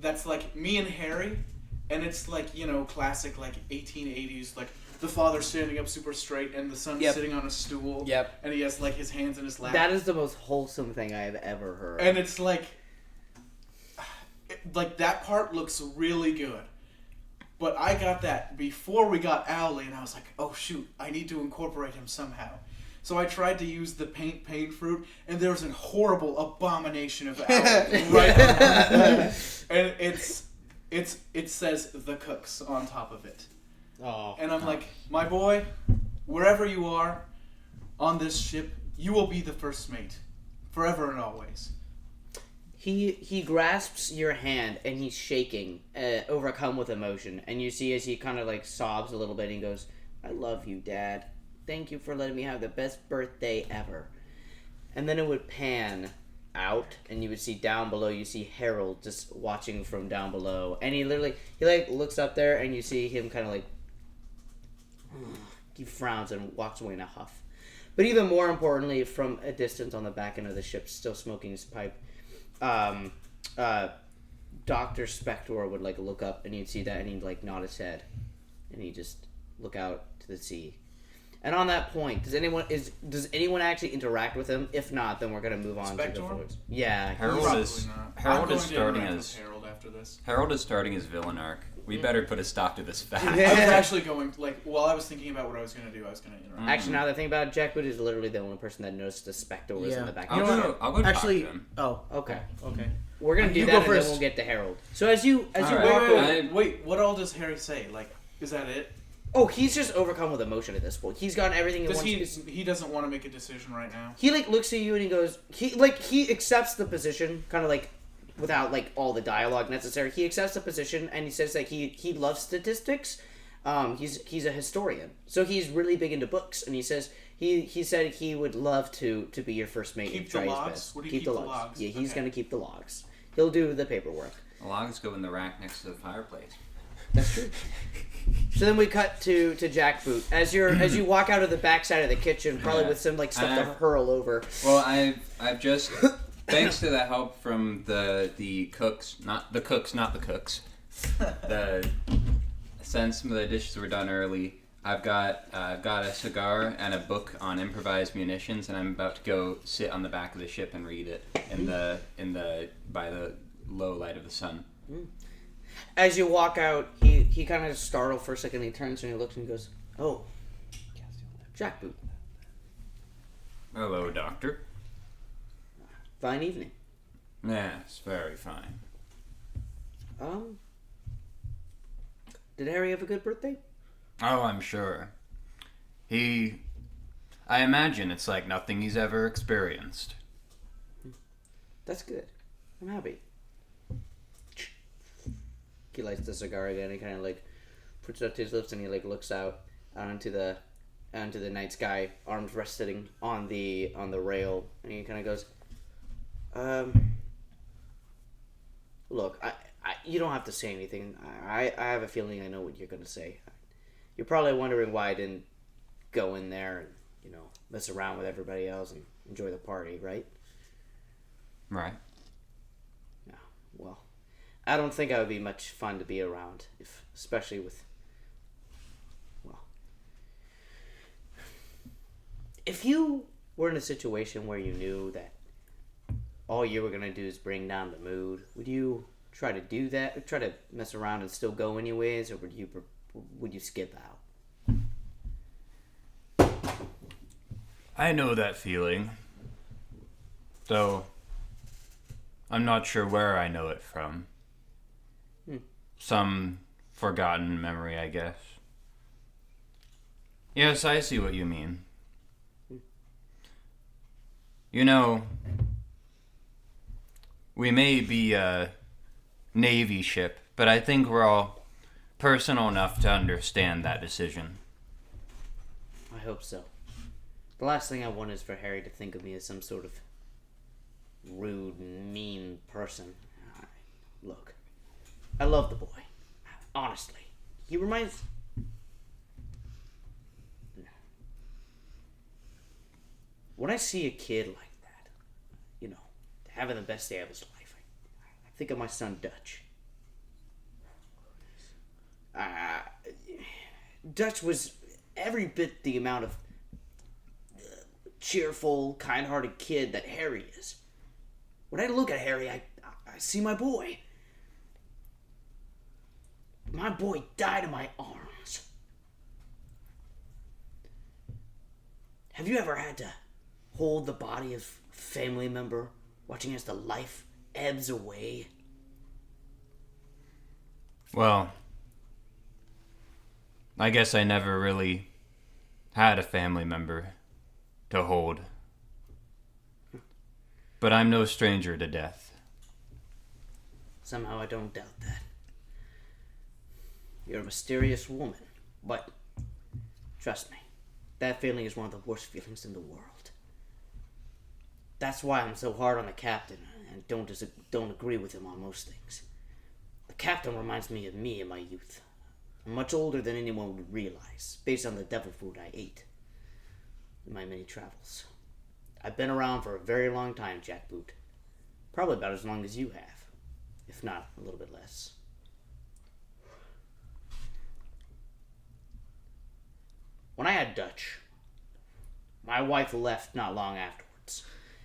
Speaker 3: that's like me and Harry, and it's like, classic like 1880s, like the father standing up super straight and the son sitting on a stool.
Speaker 4: Yep.
Speaker 3: And he has like his hands in his lap.
Speaker 1: That is the most wholesome thing I have ever heard.
Speaker 3: And it's like that part looks really good. But I got that before we got Owly, and I was like, oh shoot, I need to incorporate him somehow. So I tried to use the paint fruit, and there was a horrible abomination of Owly right on and it says the cooks on top of it.
Speaker 6: Oh.
Speaker 3: And I'm like, my boy, wherever you are on this ship, you will be the first mate, forever and always.
Speaker 1: He grasps your hand, and he's shaking, overcome with emotion. And you see as he kind of like sobs a little bit, and he goes, I love you, Dad. Thank you for letting me have the best birthday ever. And then it would pan out, and you would see down below, you see Harold just watching from down below. And he looks up there, and you see him kind of like, he frowns and walks away in a huff. But even more importantly, from a distance on the back end of the ship, still smoking his pipe, Dr. Spector would like look up, and you'd see that, and he'd like nod his head, and he'd just look out to the sea. And on that point, does anyone actually interact with him? If not, then we're gonna move on to the forwards. Yeah,
Speaker 5: Harold is starting
Speaker 3: as Harold after this.
Speaker 5: Harold is starting his villain arc. We better put a stop to this fast.
Speaker 3: I was actually going while I was thinking about what I was gonna do, I was gonna interact.
Speaker 1: Actually, now that I think about it, Jackboot is literally the only person that noticed the Spectre was in the back.
Speaker 5: I'll go
Speaker 6: Actually,
Speaker 5: talk to him.
Speaker 6: oh,
Speaker 1: Okay.
Speaker 6: okay.
Speaker 1: We're gonna do
Speaker 6: You
Speaker 1: that,
Speaker 6: go
Speaker 1: and then
Speaker 6: first.
Speaker 1: we'll get to Harold. So as you
Speaker 5: Alright.
Speaker 1: walk over,
Speaker 3: Wait, what all does Harry say? Like, is that it?
Speaker 1: oh, he's just overcome with emotion at this point. He's gotten everything he wants.
Speaker 3: He doesn't want to make a decision right now?
Speaker 1: He like looks at you and he goes, he accepts the position, kind of like without like all the dialogue necessary. He accepts the position and he says that he loves statistics. He's a historian, so he's really big into books. And he says he said he would love to be your first mate.
Speaker 3: Keep
Speaker 1: and try
Speaker 3: the
Speaker 1: his
Speaker 3: logs?
Speaker 1: best.
Speaker 3: Would he keep the logs?
Speaker 1: Yeah, he's
Speaker 3: Okay.
Speaker 1: gonna keep the logs. He'll do the paperwork.
Speaker 5: The logs go in the rack next to the fireplace.
Speaker 1: That's true. So then we cut to Jackboot as you walk out of the backside of the kitchen, probably with some like stuff to hurl over.
Speaker 5: Well, I've just thanks to the help from the cooks, not the cooks. Since some of the dishes were done early, I've got a cigar and a book on improvised munitions, and I'm about to go sit on the back of the ship and read it by the low light of the sun.
Speaker 1: As you walk out, he kind of startled for a second. He turns and he looks and he goes, "Oh, Jackboot.
Speaker 5: Hello, Doctor.
Speaker 1: Fine evening."
Speaker 5: Yes, very fine.
Speaker 1: Did Harry have a good birthday?
Speaker 5: Oh, I'm sure. I imagine it's like nothing he's ever experienced.
Speaker 1: That's good. I'm happy. He lights the cigar again. He kind of like puts it up to his lips and he like looks out onto the night sky, arms resting on the rail, and he kind of goes, "Look, you don't have to say anything. I have a feeling I know what you're gonna say. You're probably wondering why I didn't go in there and mess around with everybody else and enjoy the party, right?"
Speaker 5: Right.
Speaker 1: Yeah. Well, I don't think I would be much fun to be around, especially if you were in a situation where you knew that all you were gonna do is bring down the mood, would you try to do that? Try to mess around and still go anyways, or would you skip out?
Speaker 5: I know that feeling. Though, I'm not sure where I know it from. Some forgotten memory, I guess. Yes, I see what you mean. We may be a Navy ship, but I think we're all personal enough to understand that decision.
Speaker 1: I hope so. The last thing I want is for Harry to think of me as some sort of rude, mean person. Look, I love the boy. Honestly. He reminds... When I see a kid like that, having the best day of his life, I think of my son Dutch. Dutch was every bit the amount of cheerful, kind-hearted kid that Harry is. When I look at Harry, I see my boy. My boy died in my arms. Have you ever had to hold the body of a family member, watching as the life ebbs away?
Speaker 5: Well, I guess I never really had a family member to hold. But I'm no stranger to death.
Speaker 1: Somehow I don't doubt that. You're a mysterious woman, but trust me, that feeling is one of the worst feelings in the world. That's why I'm so hard on the captain and don't agree with him on most things. The captain reminds me of me in my youth. I'm much older than anyone would realize, based on the devil food I ate in my many travels. I've been around for a very long time, Jackboot. Probably about as long as you have, if not a little bit less. When I had Dutch, my wife left not long afterwards,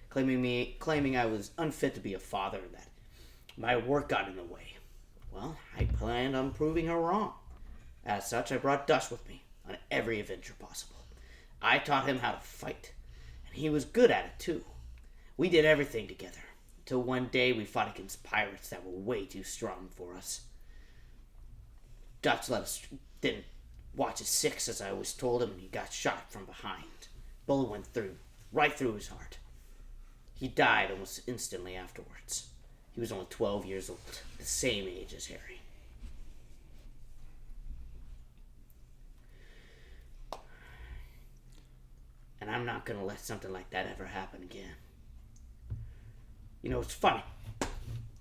Speaker 1: claiming I was unfit to be a father and that my work got in the way. Well, I planned on proving her wrong. As such, I brought Dutch with me on every adventure possible. I taught him how to fight, and he was good at it too. We did everything together, until one day we fought against pirates that were way too strong for us. Dutch didn't watch his six as I always told him, and he got shot from behind. Bullet went right through his heart. He died almost instantly afterwards. He was only 12 years old, the same age as Harry. And I'm not gonna let something like that ever happen again. It's funny.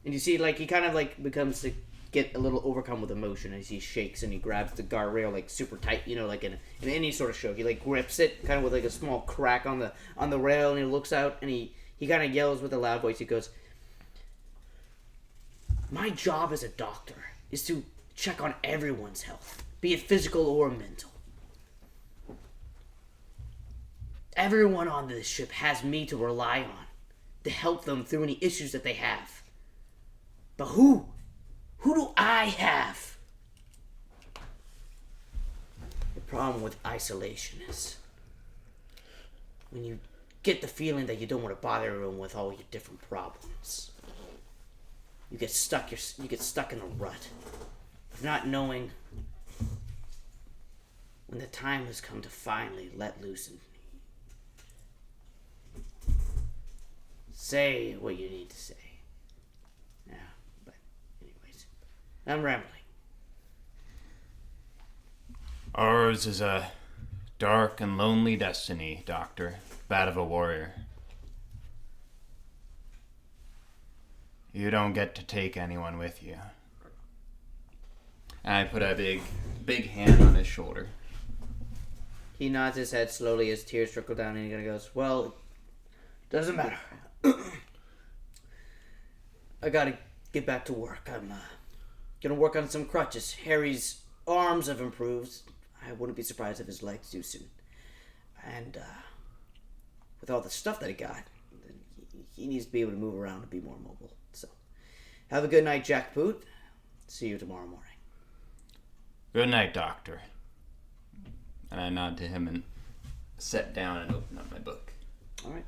Speaker 1: And you see, he kind of becomes get a little overcome with emotion as he shakes and he grabs the guardrail like super tight, like in any sort of show. He like grips it kind of with like a small crack on the rail, and he looks out and he kind of yells with a loud voice. He goes, "My job as a doctor is to check on everyone's health, be it physical or mental. Everyone on this ship has me to rely on to help them through any issues that they have. But who? Who do I have?" The problem with isolation is when you get the feeling that you don't want to bother everyone with all your different problems. You get stuck in a rut of not knowing when the time has come to finally let loose and say what you need to say. Yeah, but anyways, I'm rambling.
Speaker 5: Ours is a dark and lonely destiny, Doctor. That of a warrior. You don't get to take anyone with you. And I put a big hand on his shoulder.
Speaker 1: He nods his head slowly as tears trickle down, and he goes, "Well, doesn't matter. I gotta get back to work. I'm gonna work on some crutches. Harry's arms have improved. I wouldn't be surprised if his legs do soon. And with all the stuff that he got, he needs to be able to move around and be more mobile. So, have a good night, Jackboot. See you tomorrow morning."
Speaker 5: Good night, Doctor. And I nod to him and sit down and open up my book.
Speaker 1: All right.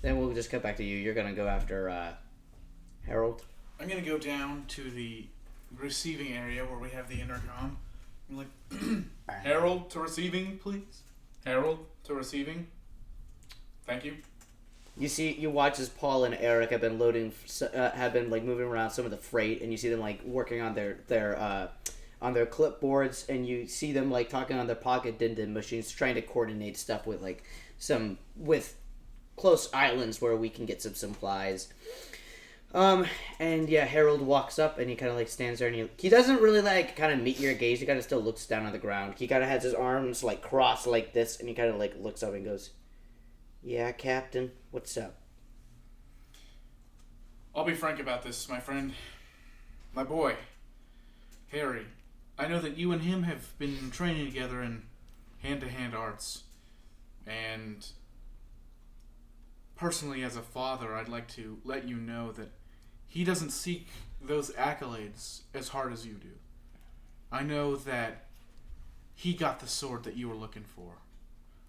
Speaker 1: Then we'll just cut back to you. You're gonna go after Harold.
Speaker 3: I'm gonna go down to the receiving area where we have the intercom. I'm like, "Harold to receiving, please. Harold to receiving. Thank you."
Speaker 1: You watch as Paul and Eric have been moving around some of the freight, and you see them like working on their clipboards, and you see them like talking on their pocket din machines, trying to coordinate stuff with with close islands where we can get some supplies. And yeah, Harold walks up and he kind of like stands there, and he doesn't really like kind of meet your gaze. He kind of still looks down on the ground. He kind of has his arms like crossed like this, and he kind of like looks up and goes, "Yeah, Captain, what's up?"
Speaker 3: I'll be frank about this, my friend. My boy, Harry. I know that you and him have been training together in hand-to-hand arts. And personally, as a father, I'd like to let you know that he doesn't seek those accolades as hard as you do. I know that he got the sword that you were looking for.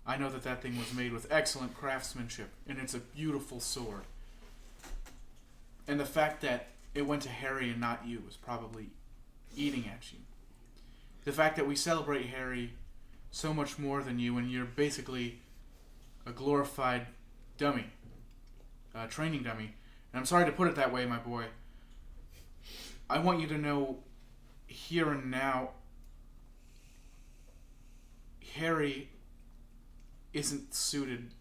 Speaker 3: I know that that thing was made with excellent craftsmanship, and it's a beautiful sword. And the fact that it went to Harry and not you is probably eating at you. The fact that we celebrate Harry so much more than you, and you're basically a glorified dummy, a training dummy. And I'm sorry to put it that way, my boy. I want you to know here and now, Harry isn't suited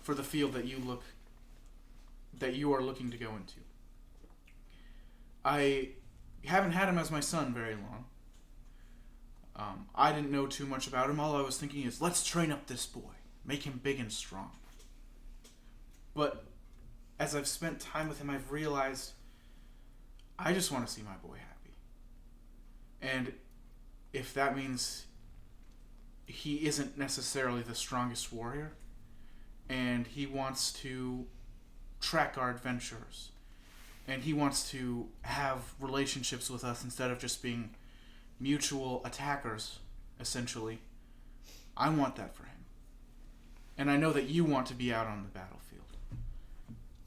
Speaker 3: for the field that you are looking to go into. I haven't had him as my son very long. I didn't know too much about him. All I was thinking is, let's train up this boy, make him big and strong. But as I've spent time with him, I've realized I just want to see my boy happy. And if that means he isn't necessarily the strongest warrior, and he wants to track our adventures, and he wants to have relationships with us instead of just being mutual attackers, essentially, I want that for him. And I know that you want to be out on the battlefield.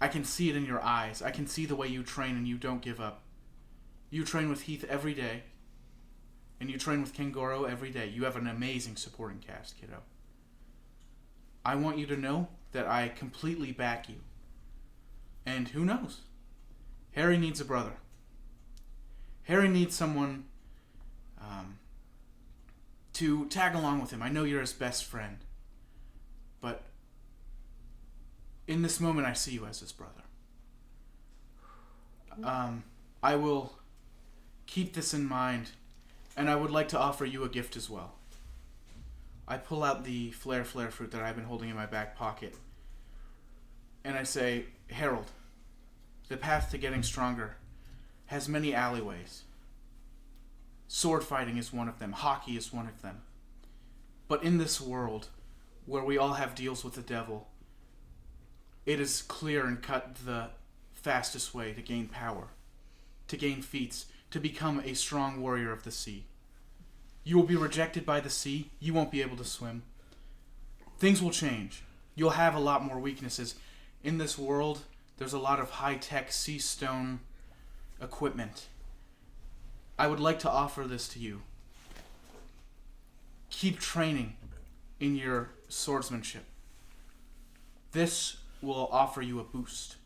Speaker 3: I can see it in your eyes. I can see the way you train and you don't give up. You train with Heath every day, and you train with Kangoro every day. You have an amazing supporting cast, kiddo. I want you to know that I completely back you. And who knows? Harry needs a brother. Harry needs someone to tag along with him. I know you're his best friend, but in this moment I see you as his brother. I will Keep this in mind, and I would like to offer you a gift as well. I pull out the flare fruit that I've been holding in my back pocket, and I say, Harold, the path to getting stronger has many alleyways. Sword fighting is one of them. Hockey is one of them. But in this world, where we all have deals with the devil, it is clear and cut the fastest way to gain power, to gain feats, to become a strong warrior of the sea. You will be rejected by the sea. You won't be able to swim. Things will change. You'll have a lot more weaknesses. In this world, there's a lot of high-tech sea stone equipment. I would like to offer this to you. Keep training in your swordsmanship. This will offer you a boost.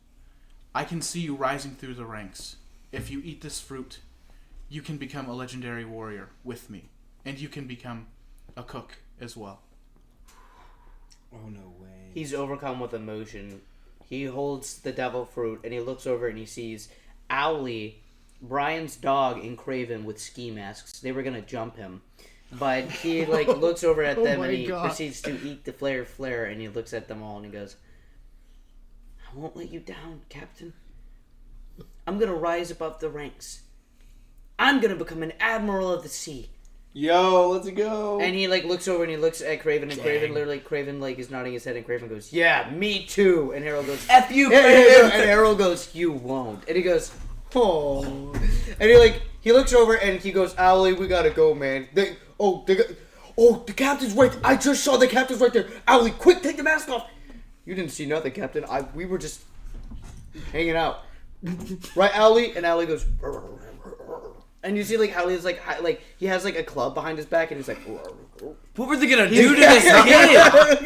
Speaker 3: I can see you rising through the ranks. If you eat this fruit, you can become a legendary warrior with me. And you can become a cook as well.
Speaker 4: Oh, no way.
Speaker 1: He's overcome with emotion. He holds the devil fruit, and he looks over and he sees Owly, Brian's dog, and Craven with ski masks. They were going to jump him. But he looks over at them and he proceeds to eat the flare, and he looks at them all and he goes, I won't let you down, Captain. I'm going to rise above the ranks. I'm going to become an admiral of the sea.
Speaker 4: Yo, let's go.
Speaker 1: And he looks over and he looks at Craven, and Craven is nodding his head, and Craven goes, yeah, me too. And Harold goes, F you, Craven. And Harold goes, you won't. And he goes, oh. And he looks over and he goes, Owly, we gotta go, man. The captain's right. I just saw the captain's right there. Owly, quick, take the mask off. You didn't see nothing, Captain. We were just hanging out. Right, Owly? And Owly goes, and you see Owly's he has a club behind his back, and he's like,
Speaker 4: what were they gonna do to this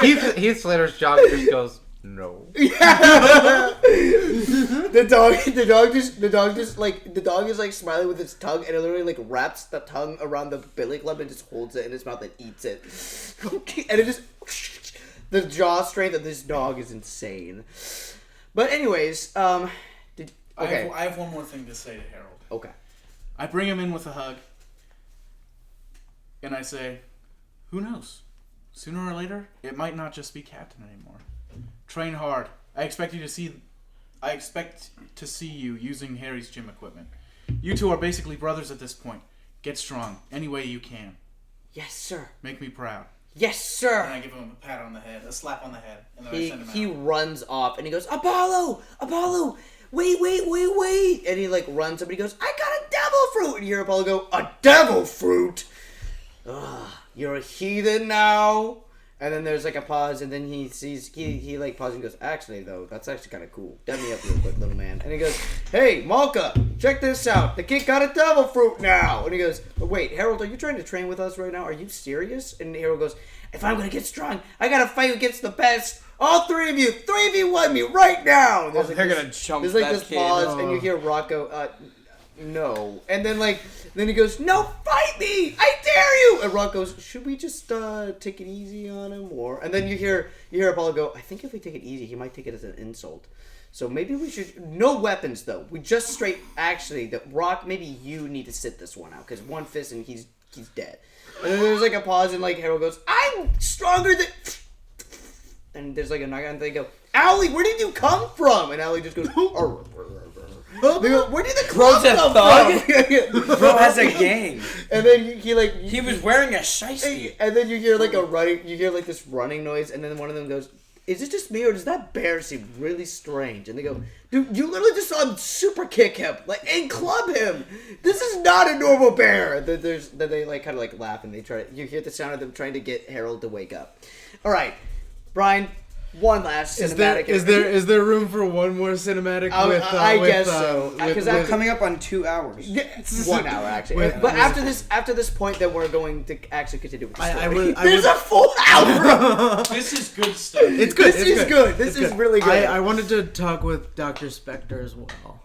Speaker 4: kid?
Speaker 2: Heath Slater's job just goes, no.
Speaker 1: The dog is smiling with its tongue, and it literally wraps the tongue around the billy club and just holds it in its mouth and eats it. And it just, the jaw strength of this dog is insane. But anyways,
Speaker 3: I have one more thing to say to Harold.
Speaker 1: Okay.
Speaker 3: I bring him in with a hug, and I say, who knows? Sooner or later, it might not just be Captain anymore. Train hard. I expect to see you using Harry's gym equipment. You two are basically brothers at this point. Get strong, any way you can.
Speaker 1: Yes, sir.
Speaker 3: Make me proud.
Speaker 1: Yes, sir.
Speaker 3: And I give him a pat on the head, a slap on the head, and then I send him out.
Speaker 1: He runs off, and he goes, Apollo! Wait. And he runs up and he goes, I got a devil fruit. And you hear Apollo go, a devil fruit? Ugh, you're a heathen now. And then there's a pause, and then he pauses and goes, actually though, that's actually kind of cool. Dab me up real quick, little man. And he goes, hey, Malka, check this out. The kid got a devil fruit now. And he goes, wait, Harold, are you trying to train with us right now? Are you serious? And Harold goes, if I'm going to get strong, I got to fight against the best. All three of you 3v1 me right now.
Speaker 4: They're gonna jump.
Speaker 1: There's
Speaker 4: that
Speaker 1: this
Speaker 4: kid.
Speaker 1: pause, and you hear Rocco, no. And then then he goes, no, fight me! I dare you! And Rocco goes, should we just take it easy on him, or? And then you hear Apollo go, I think if we take it easy, he might take it as an insult. So maybe we should. No weapons though. We just straight. Actually, Rock. Maybe you need to sit this one out because one fist and he's dead. And then there's a pause, and Harold goes, I'm stronger than. And there's a knock on, and they go, Owly, where did you come from? And Owly just goes, they go, where did the club come from?
Speaker 4: Bro has a gang.
Speaker 1: And then
Speaker 4: he was wearing a shiesty.
Speaker 1: And then you hear this running noise, and then one of them goes, is it just me, or does that bear seem really strange? And they go, dude, you literally just saw him super kick him, and club him. This is not a normal bear. Then they kind of laugh, and you hear the sound of them trying to get Harold to wake up. All right. Brian, one last cinematic.
Speaker 6: Is there room for one more cinematic?
Speaker 1: I guess so.
Speaker 4: Because I'm coming up on 2 hours.
Speaker 1: Yeah, 1 hour actually. But after this point, then we're going to actually continue with the story. There's a full hour.
Speaker 3: This is good stuff.
Speaker 6: It's good.
Speaker 1: This is good. This is really good.
Speaker 6: I wanted to talk with Dr. Spectre as well.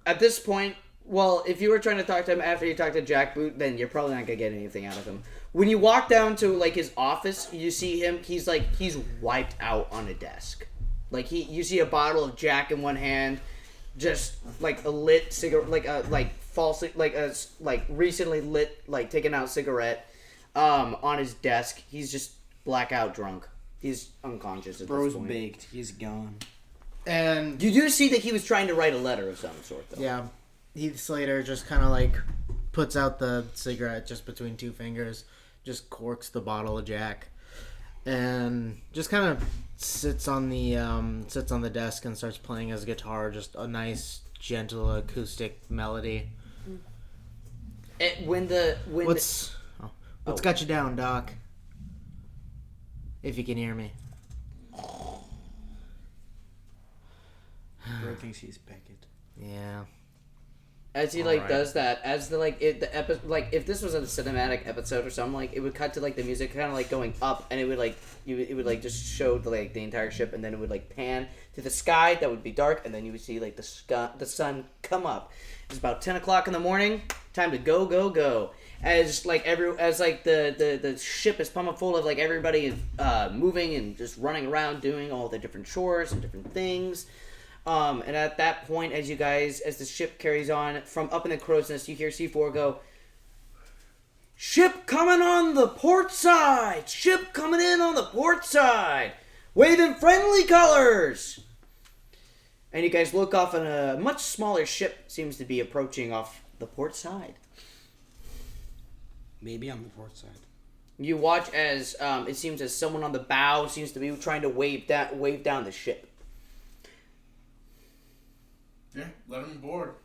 Speaker 1: At this point, well, if you were trying to talk to him after you talked to Jackboot, then you're probably not gonna get anything out of him. When you walk down to his office, you see him. He's wiped out on a desk. You see a bottle of Jack in one hand, just a lit cigarette, falsely recently lit, like taken out cigarette on his desk. He's just blackout drunk. He's unconscious at
Speaker 4: Bro's
Speaker 1: this point.
Speaker 4: baked. He's gone.
Speaker 6: And
Speaker 1: You do see that he was trying to write a letter of some sort, though.
Speaker 6: yeah, Heath Slater just kind of like puts out the cigarette just between two fingers, just corks the bottle of Jack, and just kind of sits on the desk and starts playing his guitar, just a nice gentle acoustic melody. What's got you down, Doc? If you can hear me.
Speaker 4: Bro thinks he's Beckett.
Speaker 6: Yeah.
Speaker 1: As he does that, as if this was a cinematic episode or something, it would cut to the music kind of going up, and it would just show the entire ship, and then it would pan to the sky that would be dark, and then you would see the sun come up. It's about 10 o'clock in the morning. Time to go. As the ship is pumping full of everybody is moving and just running around doing all the different chores and different things. And at that point, as the ship carries on, from up in the crow's nest, you hear C4 go, "Ship coming on the port side! Ship coming in on the port side! Waving friendly colors!" And you guys look off, and a much smaller ship seems to be approaching off the port side.
Speaker 4: Maybe on the port side.
Speaker 1: You watch as it seems as someone on the bow seems to be trying to wave down the ship.
Speaker 3: Yeah, let him aboard.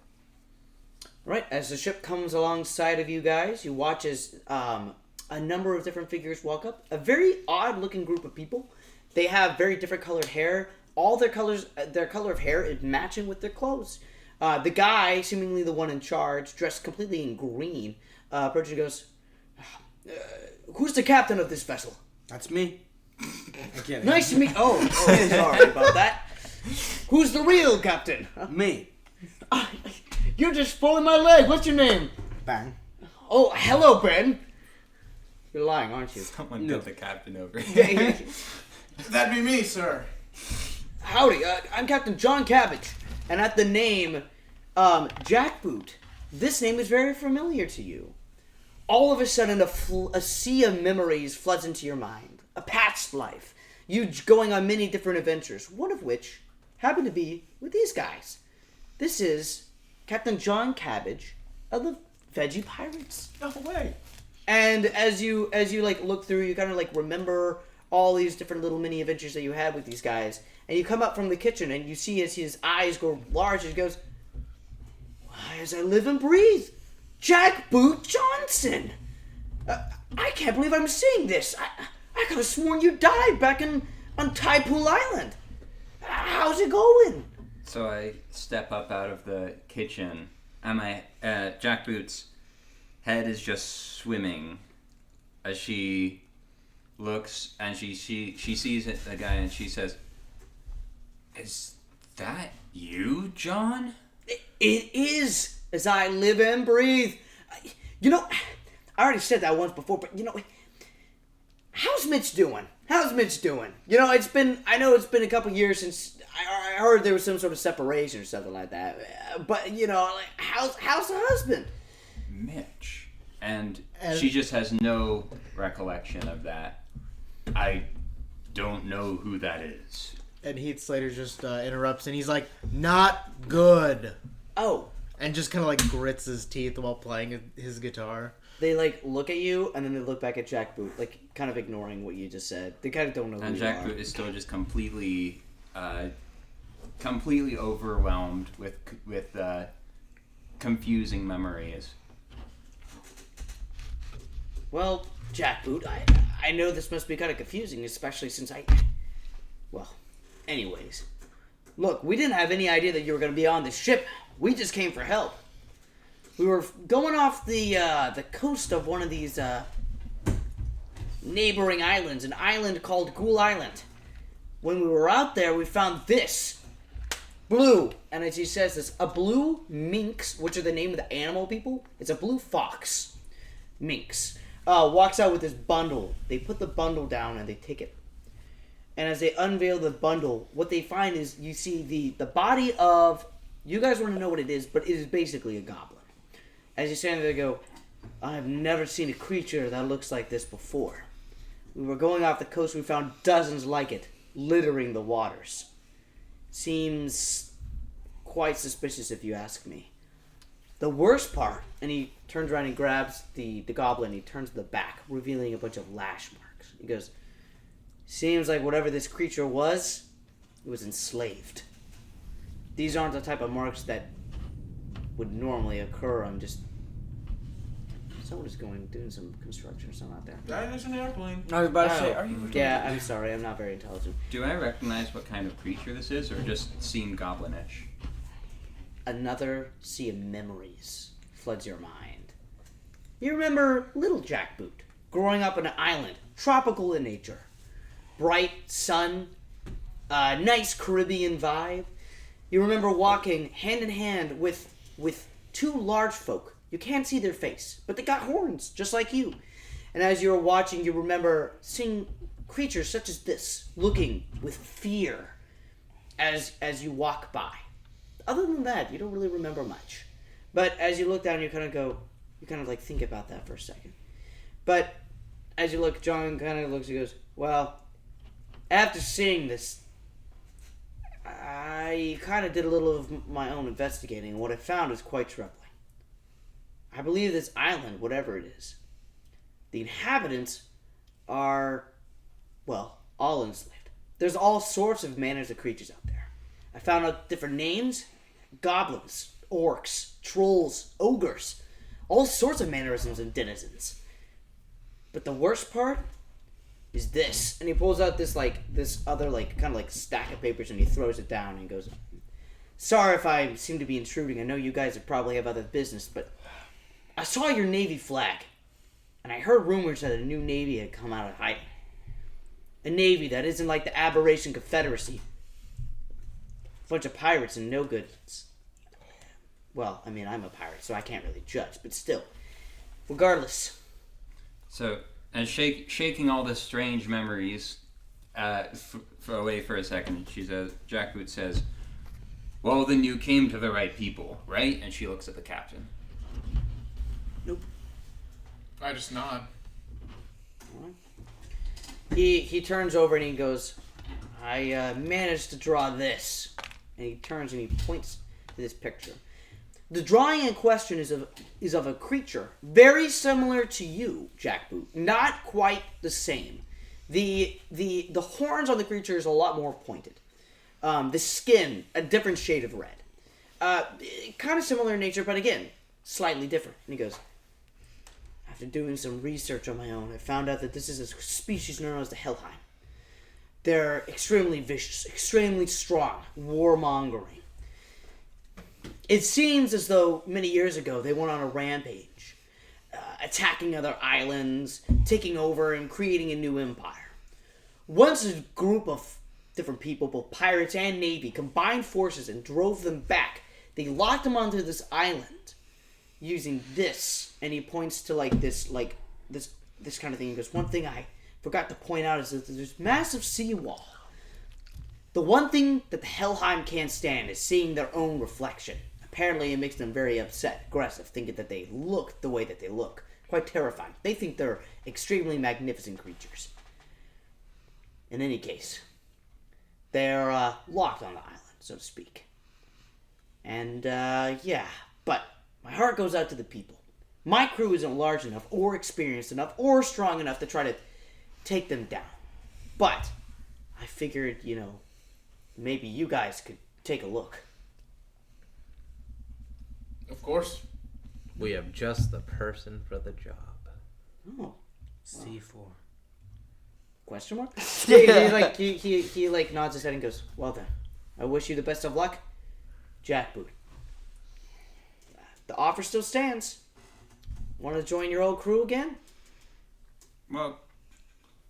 Speaker 1: Right, as the ship comes alongside of you guys, you watch as a number of different figures walk up. A very odd-looking group of people. They have very different colored hair. All their color of hair is matching with their clothes. The guy, seemingly the one in charge, dressed completely in green, approaches and goes, "Who's the captain of this vessel?"
Speaker 4: That's me.
Speaker 1: Nice to meet. Oh, sorry about that. Who's the real captain?
Speaker 4: Me.
Speaker 1: You're just pulling my leg. What's your name?
Speaker 4: Bang.
Speaker 1: Oh, hello, Ben. You're lying, aren't you?
Speaker 5: Someone get the captain over.
Speaker 3: That'd be me, sir.
Speaker 1: Howdy, I'm Captain John Cabbage. And at the name, Jackboot, this name is very familiar to you. All of a sudden, a sea of memories floods into your mind. A past life. You going on many different adventures, one of which happened to be with these guys. This is Captain John Cabbage of the Veggie Pirates.
Speaker 4: No way.
Speaker 1: And as you look through, you kind of remember all these different little mini adventures that you had with these guys. And you come up from the kitchen and you see as his eyes go large, he goes, "Why, as I live and breathe, Jackboot Johnson! I can't believe I'm seeing this. I could have sworn you died back on Ghoul Island. How's it going?"
Speaker 5: So I step up out of the kitchen, and my Jackboot's head is just swimming as she looks, and she sees the guy, and she says, "Is that you, John?"
Speaker 1: It is, as I live and breathe. I already said that once before, but how's Mitch doing? I know it's been a couple years since I heard there was some sort of separation or something like that. But, how's the husband?
Speaker 5: Mitch. And she just has no recollection of that. I don't know who that is.
Speaker 6: And Heath Slater just interrupts, and he's like, "Not good."
Speaker 1: Oh.
Speaker 6: And just kind of grits his teeth while playing his guitar.
Speaker 1: They look at you, and then they look back at Jackboot, kind of ignoring what you just said. They kind of don't know who
Speaker 5: and
Speaker 1: you are.
Speaker 5: And Jackboot is still just completely overwhelmed with confusing memories.
Speaker 1: Well, Jackboot, I know this must be kind of confusing, especially since anyways. Look, we didn't have any idea that you were going to be on this ship. We just came for help. We were going off the coast of one of these neighboring islands, an island called Ghoul Island. When we were out there, we found this. Blue. And as he says this, a blue minx, which are the name of the animal people. It's a blue fox. Minx. Walks out with this bundle. They put the bundle down and they take it. And as they unveil the bundle, what they find is you see the body of... You guys want to know what it is, but it is basically a goblin. As you stand there, go, I've never seen a creature that looks like this before. We were going off the coast, we found dozens like it, littering the waters. Seems quite suspicious if you ask me. The worst part, and he turns around and grabs the goblin, he turns to the back, revealing a bunch of lash marks. He goes, seems like whatever this creature was, it was enslaved. These aren't the type of marks that would normally occur on just... Someone is doing some construction or something out there.
Speaker 3: That is an airplane.
Speaker 4: I was about to say, are you?
Speaker 1: Yeah, I'm sorry, I'm not very intelligent.
Speaker 5: Do I recognize what kind of creature this is, or just seem goblinish?
Speaker 1: Another sea of memories floods your mind. You remember little Jackboot, growing up on an island, tropical in nature. Bright sun, nice Caribbean vibe. You remember walking hand in hand with two large folk. You can't see their face, but they got horns, just like you. And as you were watching, you remember seeing creatures such as this, looking with fear as you walk by. Other than that, you don't really remember much. But as you look down, you kind of like think about that for a second. But as you look, John kind of looks and goes, well, after seeing this, I kind of did a little of my own investigating, and what I found is quite troubling. I believe this island, whatever it is, the inhabitants are, well, all enslaved. There's all sorts of manners of creatures out there. I found out different names: goblins, orcs, trolls, ogres, all sorts of mannerisms and denizens. But the worst part is this. And he pulls out this other kind of like stack of papers, and he throws it down and goes, sorry if I seem to be intruding. I know you guys probably have other business, but I saw your Navy flag, and I heard rumors that a new Navy had come out of hiding. A Navy that isn't like the Aberration Confederacy. A bunch of pirates and no-goods. Well, I mean, I'm a pirate, so I can't really judge, but still. Regardless.
Speaker 5: So, and shaking all the strange memories away for a second, Jackboot says, well, then you came to the right people, right? And she looks at the captain.
Speaker 1: Nope.
Speaker 3: I just nod.
Speaker 1: He turns over and he goes, I managed to draw this. And he turns and he points to this picture. The drawing in question is of a creature very similar to you, Jackboot. Not quite the same. The horns on the creature is a lot more pointed. The skin, a different shade of red. Kind of similar in nature, but again, slightly different. And he goes, after doing some research on my own, I found out that this is a species known as the Helheim. They're extremely vicious, extremely strong, warmongering. It seems as though many years ago they went on a rampage, attacking other islands, taking over and creating a new empire. Once a group of different people, both pirates and navy, combined forces and drove them back, they locked them onto this island using this, and he points to this kind of thing. He goes, one thing I forgot to point out is that there's massive seawall. The one thing that the Helheim can't stand is seeing their own reflection. Apparently it makes them very upset, aggressive, thinking that they look the way that they look. Quite terrifying. They think they're extremely magnificent creatures. In any case, they're locked on the island, so to speak. And, yeah, but my heart goes out to the people. My crew isn't large enough, or experienced enough, or strong enough to try to take them down. But I figured, maybe you guys could take a look.
Speaker 3: Of course.
Speaker 2: We have just the person for the job.
Speaker 1: Oh.
Speaker 6: C4.
Speaker 1: Question mark? He nods his head and goes, well then, I wish you the best of luck, Jackboot. The offer still stands. Want to join your old crew again?
Speaker 5: Well,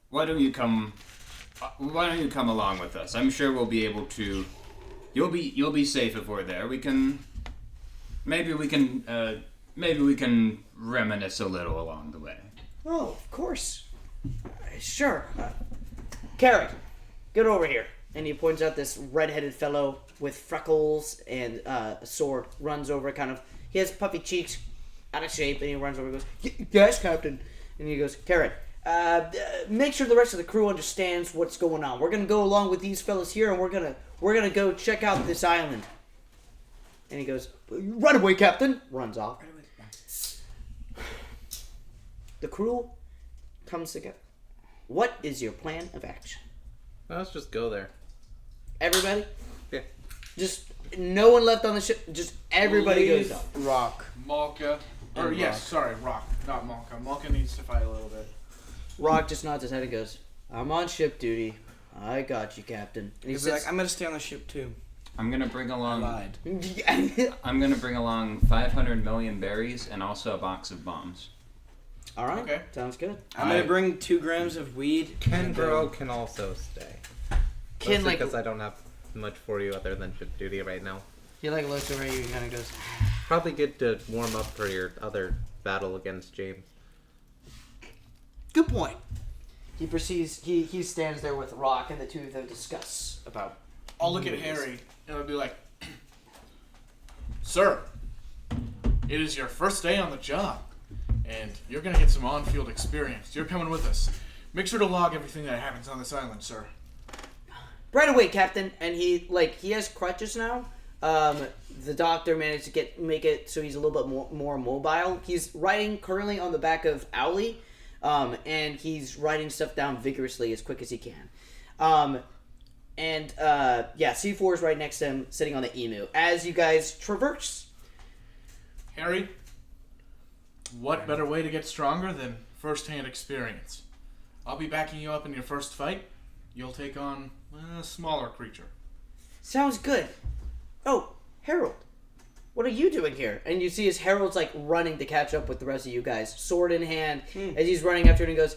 Speaker 5: why don't you come along with us? I'm sure we'll be able to. You'll be safe if we're there. Maybe we can reminisce a little along the way.
Speaker 1: Oh, of course. Sure. Carrot, get over here. And he points out this red-headed fellow with freckles and a sword. Runs over, he has puffy cheeks, out of shape, and he runs over and goes, "Yes, Captain." And he goes, "Karen, make sure the rest of the crew understands what's going on. We're gonna go along with these fellas here, and we're gonna go check out this island." And he goes, "Right away, Captain." Runs off. The crew comes together. What is your plan of action?
Speaker 2: Let's just go there.
Speaker 1: Everybody?
Speaker 2: Yeah.
Speaker 1: Just no one left on the ship. Just everybody goes up.
Speaker 4: Rock.
Speaker 3: Malka. Or yes, sorry, Rock, not Malka. Malka needs to fight a little bit.
Speaker 1: Rock just nods his head and goes, "I'm on ship duty. I got you, Captain." And
Speaker 4: He's like, "I'm gonna stay on the ship too."
Speaker 5: I'm gonna bring along.
Speaker 4: Lied.
Speaker 5: I'm gonna bring along 500 million berries and also a box of bombs.
Speaker 1: All right.
Speaker 3: Okay.
Speaker 1: Sounds good.
Speaker 4: I'm gonna bring 2 grams of weed.
Speaker 2: Kenbro can also stay.
Speaker 1: Ken, like,
Speaker 2: because I don't have much for you other than ship duty right now.
Speaker 1: he like looks over at you and kind of goes,
Speaker 2: Probably good to warm up for your other battle against James.
Speaker 1: "Good point." He proceeds. He stands there with Rock, and the two of them discuss about.
Speaker 3: I'll look at Harry and I'll be like, "Sir, it is your first day on the job, and you're gonna get some on-field experience. You're coming with us. Make sure to log everything that happens on this island, sir."
Speaker 1: "Right away, Captain." And he has crutches now. The doctor managed to make it so he's a little bit more mobile. He's riding currently on the back of Owly, and he's writing stuff down vigorously as quick as he can. C4 is right next to him, sitting on the emu. As you guys traverse,
Speaker 3: Harry, what better way to get stronger than first-hand experience? I'll be backing you up in your first fight. You'll take on a smaller creature.
Speaker 1: sounds good. "Oh, Harold, what are you doing here?" And you see as Harold's like running to catch up with the rest of you guys, sword in hand, as he's running after it, and he goes,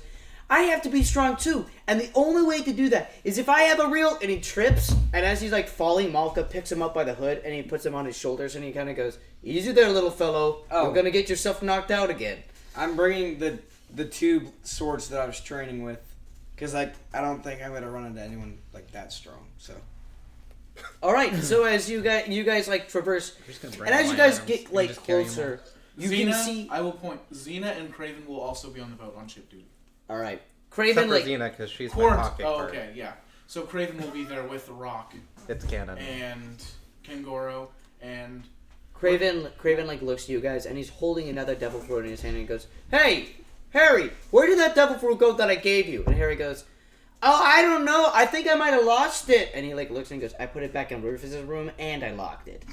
Speaker 1: "I have to be strong too, and the only way to do that is if I have a real..." And he trips, and as he's like falling, Malka picks him up by the hood, and he puts him on his shoulders, and he kind of goes, "Easy there, little fellow.
Speaker 4: Oh.
Speaker 1: You're gonna get yourself knocked out again."
Speaker 4: I'm bringing the 2 swords that I was training with, because I don't think I'm gonna run into anyone like that strong. So.
Speaker 1: All right, so as you guys like traverse, and as you guys get like closer, you
Speaker 3: Xena,
Speaker 1: can see.
Speaker 3: I will point. Xena and Craven will also be on the boat on ship duty.
Speaker 1: All right,
Speaker 2: Except
Speaker 1: Craven
Speaker 2: for
Speaker 1: like
Speaker 2: Xena, because she's my
Speaker 3: Court.
Speaker 2: pocket
Speaker 3: Oh,
Speaker 2: card.
Speaker 3: okay, yeah. So Craven will be there with the Rock
Speaker 2: It's canon.
Speaker 3: and Kengoro and
Speaker 1: Craven like looks at you guys, and he's holding another devil fruit in his hand, and he goes, "Hey, Harry, where did that devil fruit go that I gave you?" And Harry goes, "Oh, I don't know. I think I might have lost it." And he like looks and goes, "I put it back in Rufus's room, and I locked it."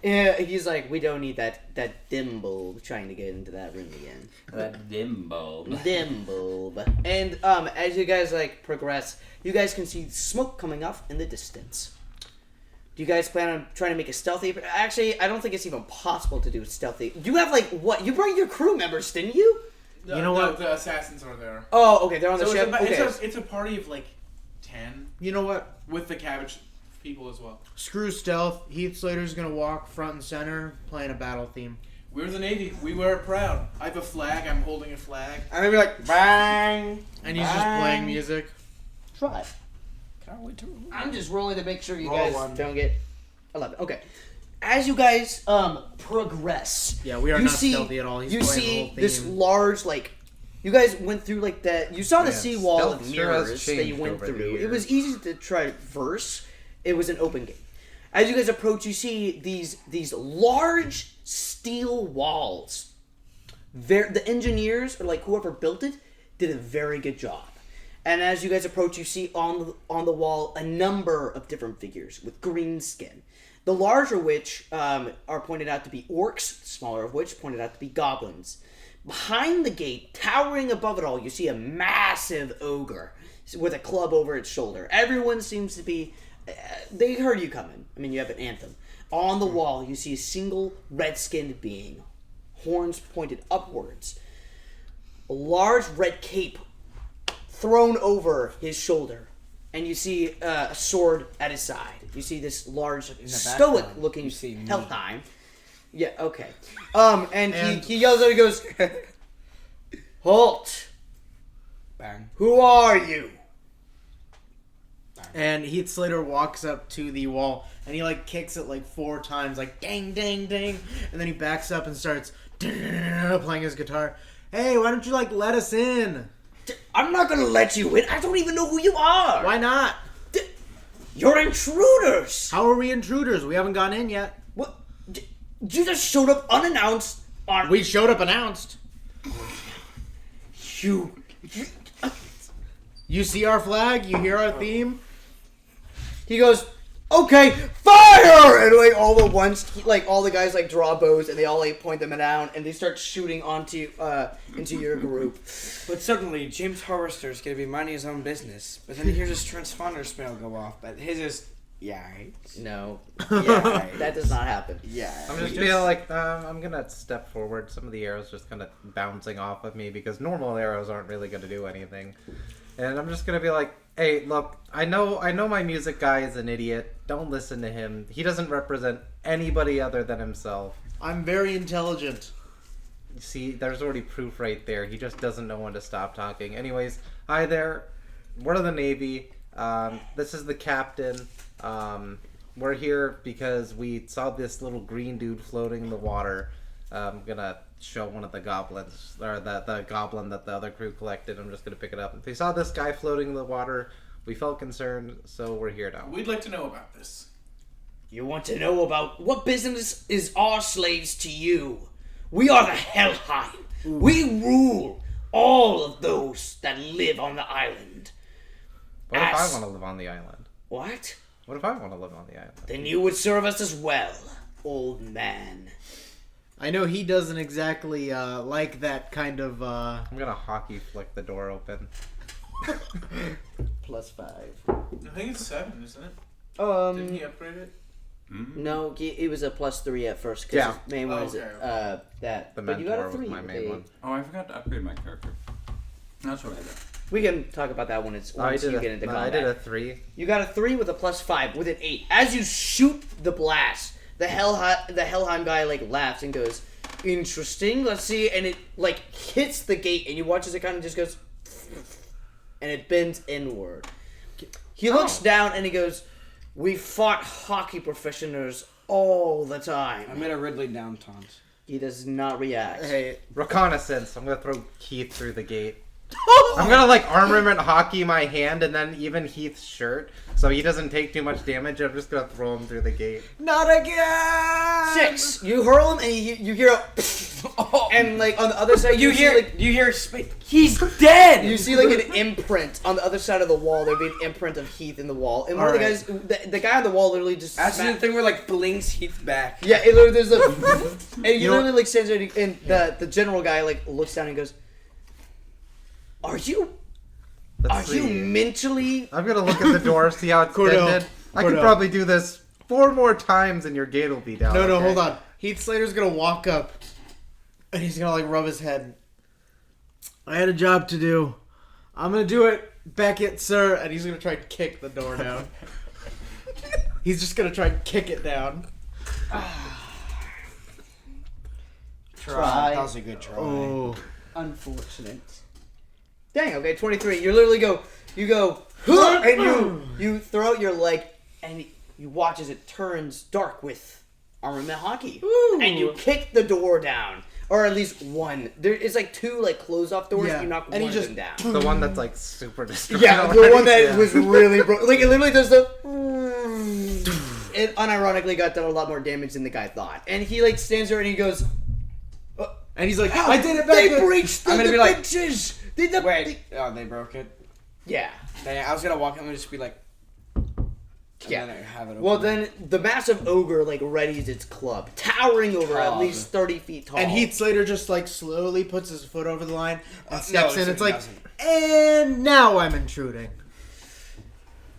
Speaker 1: He's like, "We don't need that dim bulb trying to get into that room again."
Speaker 5: That dim bulb.
Speaker 1: Dim bulb. And as you guys like progress, you guys can see smoke coming off in the distance. Do you guys plan on trying to make a stealthy? Actually, I don't think it's even possible to do stealthy. You have like what? You brought your crew members, didn't you?
Speaker 6: You know what?
Speaker 3: The assassins are there.
Speaker 1: Oh, okay, they're on the
Speaker 3: So
Speaker 1: ship. Okay.
Speaker 3: it's a party of like 10
Speaker 6: You know what?
Speaker 3: with the cabbage people as well.
Speaker 6: Screw stealth. Heath Slater's gonna walk front and center, playing a battle theme.
Speaker 3: We're the Navy. We wear it proud. I have a flag. I'm holding a flag.
Speaker 4: I'm gonna be like, bang!
Speaker 6: And he's just playing music.
Speaker 1: Try.
Speaker 4: Can't wait to.
Speaker 1: I'm just rolling to make sure you
Speaker 4: Roll
Speaker 1: guys
Speaker 4: one.
Speaker 1: don't get 11. Okay. As you guys progress,
Speaker 6: Yeah, we are
Speaker 1: you
Speaker 6: not
Speaker 1: see,
Speaker 6: stealthy at all. He's
Speaker 1: you
Speaker 6: playing the
Speaker 1: see
Speaker 6: whole
Speaker 1: this
Speaker 6: theme.
Speaker 1: large like. You guys went through like that. You saw the
Speaker 2: Man,
Speaker 1: seawall
Speaker 2: stealth
Speaker 1: of
Speaker 2: sure has
Speaker 1: mirrors that you
Speaker 2: changed
Speaker 1: went
Speaker 2: over the
Speaker 1: through. It
Speaker 2: years.
Speaker 1: was easy to traverse. It was an open gate. As you guys approach, you see these large steel walls. The engineers or like whoever built it did a very good job. And as you guys approach, you see on the wall a number of different figures with green skin. The larger of which are pointed out to be orcs, the smaller of which pointed out to be goblins. Behind the gate, towering above it all, you see a massive ogre with a club over its shoulder. Everyone seems to be... they heard you coming. I mean, you have an anthem. On the wall, you see a single red-skinned being, horns pointed upwards. A large red cape thrown over his shoulder. And you see a sword at his side. You see this large, stoic-looking
Speaker 4: you see me.
Speaker 1: Helheim. Yeah, okay. And he yells out, he goes, "Halt!
Speaker 4: Bang.
Speaker 1: Who are you?"
Speaker 6: And Heath Slater walks up to the wall and he like kicks it like 4 times, like dang, dang, dang. And then he backs up and starts, playing his guitar. Hey, why don't you let us in?
Speaker 1: I'm not gonna let you in. I don't even know who you are.
Speaker 6: Why not?
Speaker 1: You're intruders.
Speaker 6: How are we intruders? We haven't gone in yet.
Speaker 1: What? You just showed up unannounced on...
Speaker 6: We showed up announced. You see our flag? You hear our theme?
Speaker 1: He goes, okay, fire! And all the ones, all the guys draw bows and they all point them down and they start shooting onto into your group.
Speaker 4: But suddenly, James Harvester's gonna be minding his own business. But then he hears his transponder spell go off. But his is,
Speaker 1: No. Yeah, that does not happen.
Speaker 2: I'm just feel like I'm gonna step forward. Some of the arrows just kind of bouncing off of me because normal arrows aren't really gonna do anything. And I'm just gonna be like, hey, look, I know my music guy is an idiot. Don't listen to him. He doesn't represent anybody other than himself.
Speaker 6: I'm very intelligent.
Speaker 2: See, there's already proof right there. He just doesn't know when to stop talking. Anyways, hi there. We're the Navy. This is the captain. We're here because we saw this little green dude floating in the water. I'm gonna show one of the goblins, or the goblin that the other crew collected. I'm just gonna pick it up. We saw this guy floating in the water. We felt concerned, so we're here now.
Speaker 3: We'd like to know about this.
Speaker 1: You want to know about what business is our slaves to you? We are the Helheim. We rule all of those that live on the island.
Speaker 2: What if I want to live on the island?
Speaker 1: What?
Speaker 2: What if I want to live on the island?
Speaker 1: Then you would serve us as well, old man.
Speaker 6: I know he doesn't exactly like that kind of...
Speaker 2: I'm gonna hockey flick the door open.
Speaker 1: +5.
Speaker 3: I think it's 7, isn't it? Didn't he upgrade it?
Speaker 1: No, it was a +3 at first. Cause
Speaker 2: Yeah.
Speaker 1: his main one is
Speaker 3: okay.
Speaker 1: that.
Speaker 2: The
Speaker 1: but you got
Speaker 2: mentor
Speaker 1: a 3
Speaker 2: was my main one.
Speaker 5: Oh, I forgot to upgrade my character. That's what I did.
Speaker 1: We can talk about that when it's once you get into combat.
Speaker 2: I did a 3.
Speaker 1: You got a 3 with a +5 with an 8. As you shoot the blast, the Helheim guy laughs and goes, "Interesting. Let's see." And it hits the gate, and you watch as it kind of just goes, and it bends inward. He looks down and he goes, "We fought hockey professionals all the time."
Speaker 4: I made a Ridley down taunt.
Speaker 1: He does not react.
Speaker 6: Hey,
Speaker 2: Reconnaissance. I'm gonna throw Keith through the gate. I'm gonna armament hockey my hand and then even Heath's shirt so he doesn't take too much damage. I'm just gonna throw him through the gate.
Speaker 6: not again!
Speaker 1: 6. You hurl him and you hear a and on the other side
Speaker 4: You hear he's dead.
Speaker 1: you see an imprint on the other side of the wall. There'd be an imprint of Heath in the wall, and one of the guys, the guy on the wall, literally just.
Speaker 4: That's the thing where blings Heath back.
Speaker 1: Yeah, it literally there's a, and you literally stands there, and the general guy looks down and goes, "Are you mentally?"
Speaker 2: I'm gonna look at the door, see how it's bended. I could probably do this 4 more times and your gate will be down.
Speaker 6: No,
Speaker 2: okay?
Speaker 6: hold on. Heath Slater's gonna walk up and he's gonna rub his head. I had a job to do. I'm gonna do it. Beckett, sir. And he's gonna try and kick the door down. He's just gonna try and kick it down.
Speaker 1: Try.
Speaker 4: That was a good try.
Speaker 6: Oh.
Speaker 1: Unfortunate. Dang. Okay, 23. You literally go, huh, and you throw out your leg, and you watch as it turns dark with armament hockey, and you kick the door down. Or at least one. It's 2 closed off doors.
Speaker 6: Yeah.
Speaker 1: You knock
Speaker 6: And
Speaker 1: one
Speaker 6: he
Speaker 1: of them
Speaker 6: just-
Speaker 1: down.
Speaker 2: The one that's super destroyed.
Speaker 1: Yeah, the
Speaker 2: already.
Speaker 1: one that was really broken. It literally does the. It unironically got done a lot more damage than the guy thought. And he stands there and he goes,
Speaker 6: And he's like, I did it back
Speaker 1: "They
Speaker 6: then."
Speaker 1: breached the
Speaker 4: I'm gonna be like,
Speaker 1: defenses!
Speaker 4: Wait. Oh, they broke it.
Speaker 1: Yeah.
Speaker 4: Dang, I was gonna walk in and just be like.
Speaker 1: Yeah.
Speaker 4: And then have it
Speaker 1: Well,
Speaker 4: open.
Speaker 1: then the massive ogre readies its club, towering over at
Speaker 4: Club.
Speaker 1: least 30 feet tall.
Speaker 6: And Heath Slater just slowly puts his foot over the line and
Speaker 4: No,
Speaker 6: steps in.
Speaker 4: he
Speaker 6: It's
Speaker 4: doesn't.
Speaker 6: and now I'm intruding.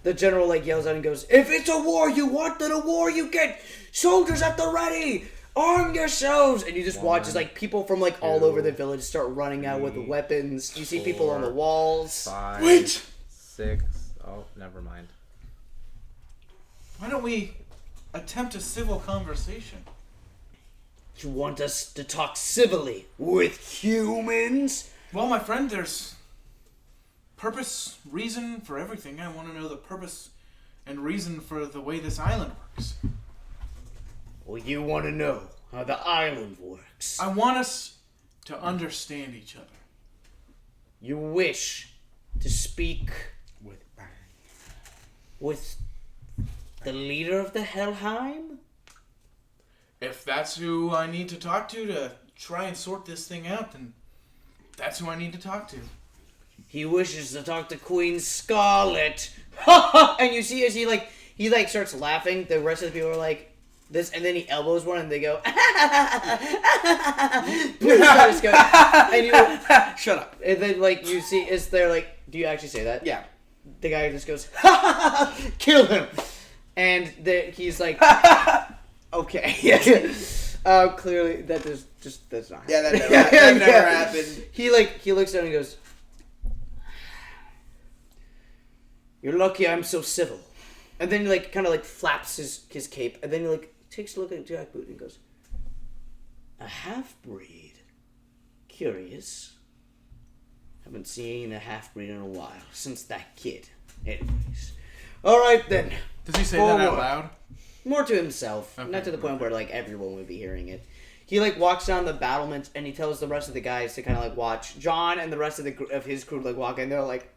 Speaker 1: The general yells out and goes, "If it's a war you want, then a war you get! Soldiers at the ready! Arm yourselves!" And you just watch as people from all over the village start running out with weapons. You see people on the walls.
Speaker 2: 5,
Speaker 3: Wait!
Speaker 2: 6. Oh, never mind.
Speaker 3: Why don't we attempt a civil conversation?
Speaker 1: You want us to talk civilly with humans?
Speaker 3: Well, my friend, there's purpose, reason for everything. I want to know the purpose and reason for the way this island works.
Speaker 1: Well, you want to know how the island works.
Speaker 3: I want us to understand each other.
Speaker 1: You wish to speak with the leader of the Helheim?
Speaker 3: If that's who I need to talk to try and sort this thing out, then that's who I need to talk to.
Speaker 1: He wishes to talk to Queen Scarlet. And you see as he starts laughing, the rest of the people are like this, and then he elbows one and they go and you
Speaker 4: Shut up.
Speaker 1: and then you see is there do you actually say that?
Speaker 4: Yeah.
Speaker 1: The guy just goes kill him, and he's like okay. Clearly that that's not
Speaker 4: Yeah, that never happened.
Speaker 1: He looks down and he goes, "You're lucky I'm so civil." And then he kind of flaps his cape, and then he takes a look at Jackboot and goes, "A half-breed? Curious. Haven't seen a half-breed in a while, since that kid. Anyways. Alright then.
Speaker 3: Does he say that out loud?
Speaker 1: More to himself.
Speaker 3: Okay,
Speaker 1: Not to the point where everyone would be hearing it. He walks down the battlements, and he tells the rest of the guys to kind of watch. John and the rest of his crew walk in, they're like,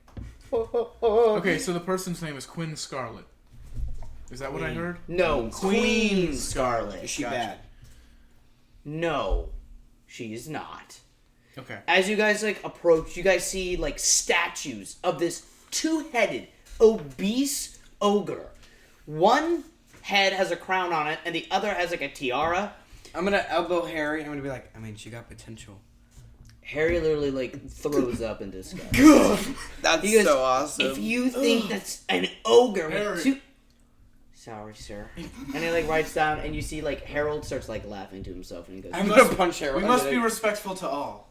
Speaker 3: Okay, so the person's name is Queen Scarlet. Is that what I heard?
Speaker 1: No, Queen Scarlet.
Speaker 4: Is she bad?
Speaker 1: No, she is not.
Speaker 3: Okay.
Speaker 1: As you guys approach, you guys see statues of this two-headed, obese ogre. One head has a crown on it, and the other has a tiara.
Speaker 4: I'm gonna elbow Harry. I'm gonna be like, I mean, she got potential.
Speaker 1: Harry literally throws up in disgust.
Speaker 4: That's
Speaker 1: He goes,
Speaker 4: so awesome.
Speaker 1: If you think that's an ogre
Speaker 3: Harry.
Speaker 1: with two... Sorry, sir. And he writes down, and you see Harold starts laughing to himself, and he goes,
Speaker 4: I'm gonna punch Harold.
Speaker 3: We must be respectful to all.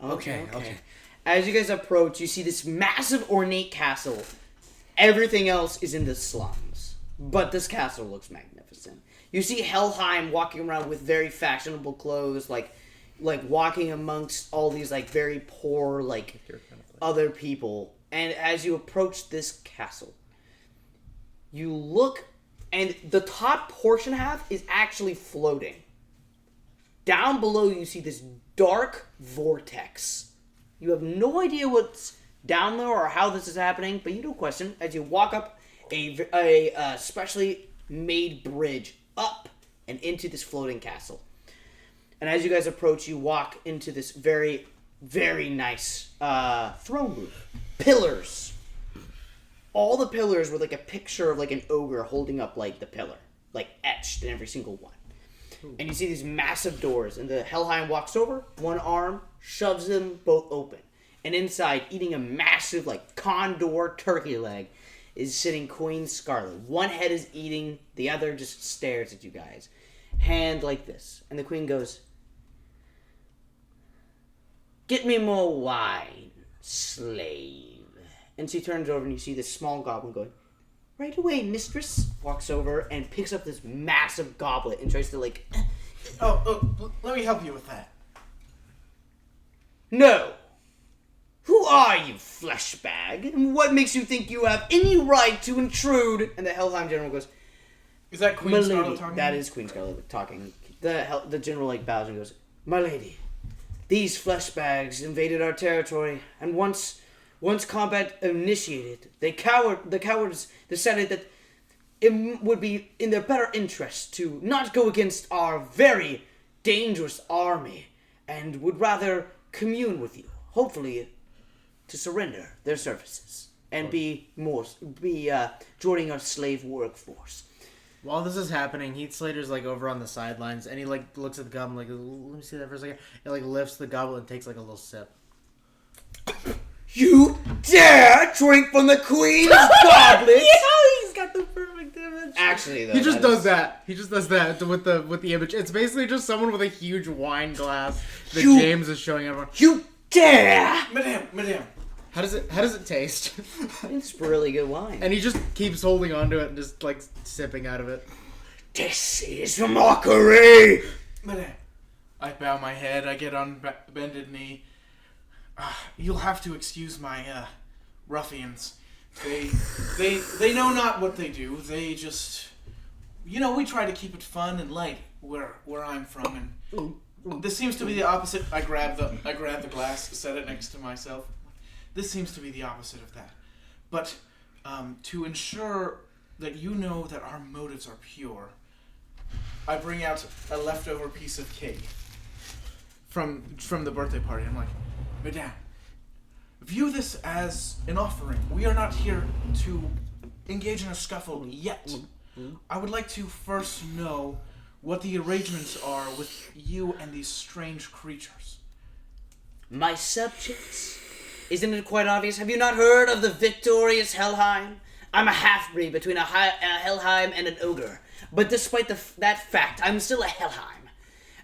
Speaker 1: Okay. As you guys approach, you see this massive ornate castle. Everything else is in the slums. But this castle looks magnificent. You see Helheim walking around with very fashionable clothes, walking amongst all these very poor other people. And as you approach this castle, you look, and the top portion half is actually floating. Down below you see this dark vortex. You have no idea what's down there or how this is happening, but you don't question as you walk up a specially made bridge up and into this floating castle. And as you guys approach, you walk into this very, very nice throne room. Pillars. All the pillars with a picture of an ogre holding up the pillar, etched in every single one. And you see these massive doors, and the Helheim walks over, one arm, shoves them both open. And inside, eating a massive, condor turkey leg, is sitting Queen Scarlet. One head is eating, the other just stares at you guys. Hand like this. And the queen goes, "Get me more wine, slave." And she turns over, and you see this small goblin going, "Right away, mistress." Walks over and picks up this massive goblet and tries to
Speaker 3: Let me help you with that.
Speaker 1: "No. Who are you, flesh bag? And what makes you think you have any right to intrude?" And the Helheim general goes,
Speaker 3: Is that Queen
Speaker 1: "My
Speaker 3: Scarlet
Speaker 1: lady."
Speaker 3: talking?
Speaker 1: That is Queen Scarlet talking. The general bows and goes, "My lady, these flesh bags invaded our territory, and once combat initiated, the cowards decided that it would be in their better interest to not go against our very dangerous army, and would rather commune with you, hopefully to surrender their services and be joining our slave workforce."
Speaker 6: While this is happening, Heath Slater's over on the sidelines, and he looks at the goblet, let me see that for a second. He lifts the goblet and takes a little sip.
Speaker 1: "You dare drink from the queen's goblet?"
Speaker 6: He's got the perfect image.
Speaker 1: Actually, though,
Speaker 6: He just does that. He just does that with the image. It's basically just someone with a huge wine glass that James is showing everyone.
Speaker 1: "You dare!"
Speaker 3: Madame.
Speaker 6: How does it taste?
Speaker 1: It's really good wine.
Speaker 6: And he just keeps holding onto it and just sipping out of it.
Speaker 1: "This is mockery!"
Speaker 3: Madame. I bow my head. I get on bended knee. You'll have to excuse my ruffians. They know not what they do. They just we try to keep it fun and light where I'm from, and this seems to be the opposite. I grab the glass, set it next to myself. This seems to be the opposite of that. But to ensure that you know that our motives are pure, I bring out a leftover piece of cake from the birthday party. I'm like, Madame, view this as an offering. We are not here to engage in a scuffle yet. I would like to first know what the arrangements are with you and these strange creatures.
Speaker 1: My subjects? Isn't it quite obvious? Have you not heard of the victorious Helheim? I'm a half-breed between a Helheim and an ogre. But despite that fact, I'm still a Helheim.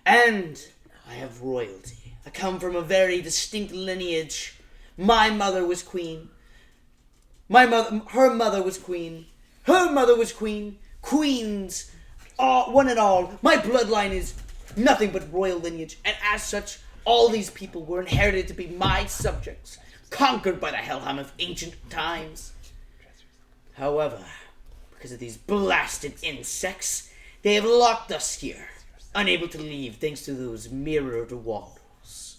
Speaker 1: And I have royalty. I come from a very distinct lineage. My mother was queen. Her mother was queen. Her mother was queen. Queens, one and all. My bloodline is nothing but royal lineage. And as such, all these people were inherited to be my subjects, conquered by the Helheim of ancient times. However, because of these blasted insects, they have locked us here, unable to leave thanks to those mirrored walls.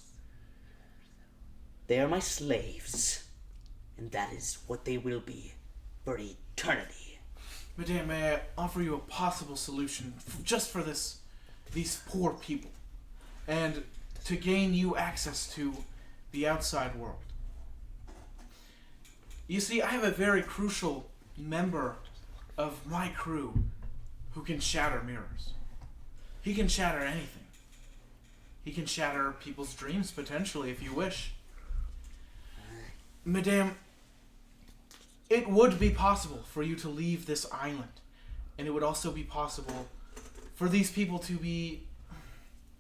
Speaker 1: They are my slaves, and that is what they will be for eternity.
Speaker 3: Madame, may I offer you a possible solution just for these poor people, and to gain you access to the outside world? You see, I have a very crucial member of my crew who can shatter mirrors. He can shatter anything. He can shatter people's dreams, potentially, if you wish. Madame, it would be possible for you to leave this island, and it would also be possible for these people to be,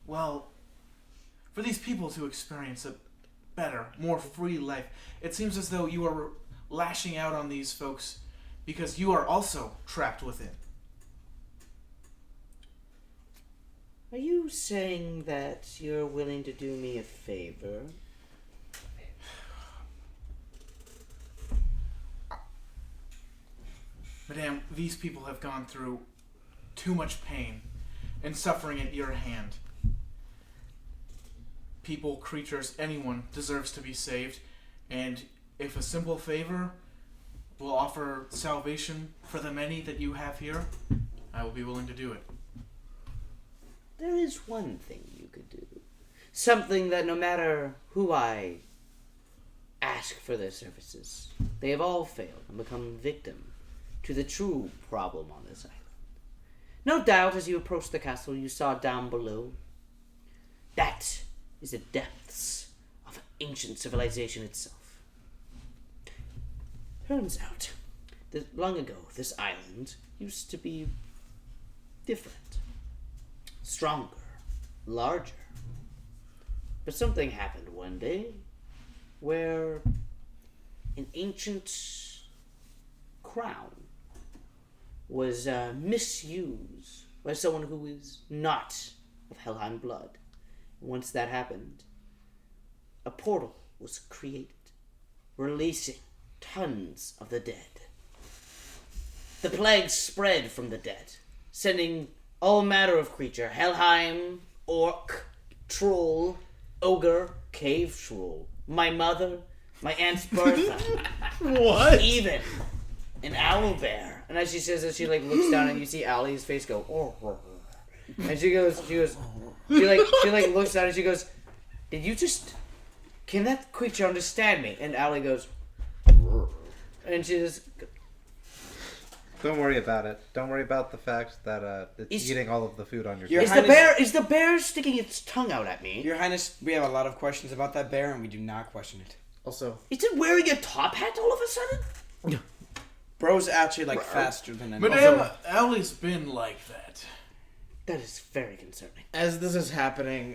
Speaker 3: well, for these people to experience a better, more free life. It seems as though you are lashing out on these folks because you are also trapped within.
Speaker 1: Are you saying that you're willing to do me a favor?
Speaker 3: Madame, these people have gone through too much pain and suffering at your hand. People, creatures, anyone deserves to be saved, and if a simple favor will offer salvation for the many that you have here, I will be willing to do it.
Speaker 1: There is one thing you could do. Something that no matter who I ask for their services, they have all failed and become victim to the true problem on this island. No doubt as you approached the castle you saw down below. That is the depths of ancient civilization itself. Turns out that long ago this island used to be different, stronger, larger. But something happened one day where an ancient crown was misused by someone who is not of Helheim blood. Once that happened, a portal was created, releasing tons of the dead. The plague spread from the dead, sending all manner of creature, Helheim, orc, troll, ogre, cave troll, my mother, my Aunt Bertha.
Speaker 6: What?
Speaker 1: Even an owl bear. And as she says this, she looks down and you see Allie's face go, oh. And she looks down and she goes, can that creature understand me? And Allie goes, and she just...
Speaker 2: Don't worry about it. Don't worry about the fact that it's eating all of the food on your
Speaker 1: table. Is the bear sticking its tongue out at me?
Speaker 4: Your Highness, we have a lot of questions about that bear, and we do not question it.
Speaker 6: Also,
Speaker 1: is it wearing a top hat all of a sudden?
Speaker 4: Bro's actually faster than anyone.
Speaker 3: Madame, Allie's been like that.
Speaker 1: That is very concerning.
Speaker 6: as this is happening,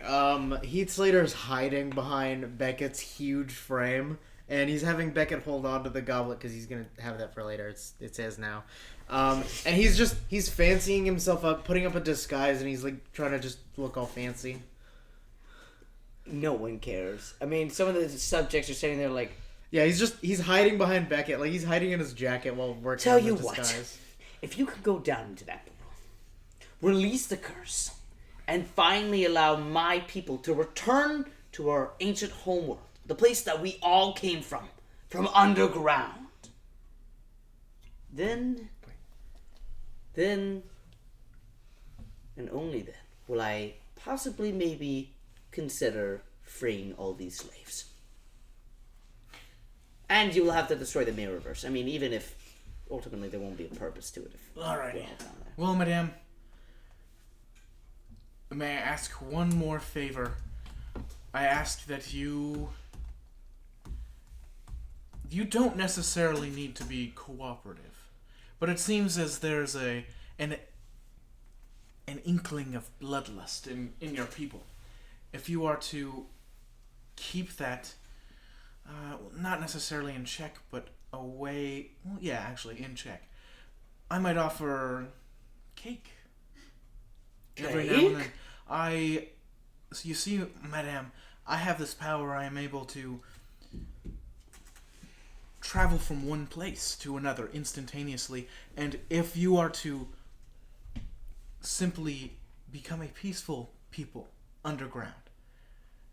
Speaker 6: Heath Slater's hiding behind Beckett's huge frame, and he's having Beckett hold on to the goblet because he's gonna have that for later. It's his now. And he's fancying himself up, putting up a disguise, and he's trying to just look all fancy.
Speaker 1: No one cares. I mean, some of the subjects are sitting there
Speaker 6: yeah, he's hiding behind Beckett, he's hiding in his jacket while working on the disguise.
Speaker 1: What? If you could go down into that portal release the curse, and finally allow my people to return to our ancient homeworld, the place that we all came from underground. Then, and only then, will I possibly maybe consider freeing all these slaves. And you will have to destroy the Mirrorverse. I mean, even if ultimately there won't be a purpose to it.
Speaker 3: Alrighty. Well, madame, may I ask one more favor? I ask that you don't necessarily need to be cooperative, but it seems as there's an inkling of bloodlust in your people. If you are to keep that, not necessarily in check, but away, well, yeah, actually in check, I might offer cake. Every now and then. You see, madame, I have this power. I am able to travel from one place to another instantaneously, and if you are to simply become a peaceful people underground,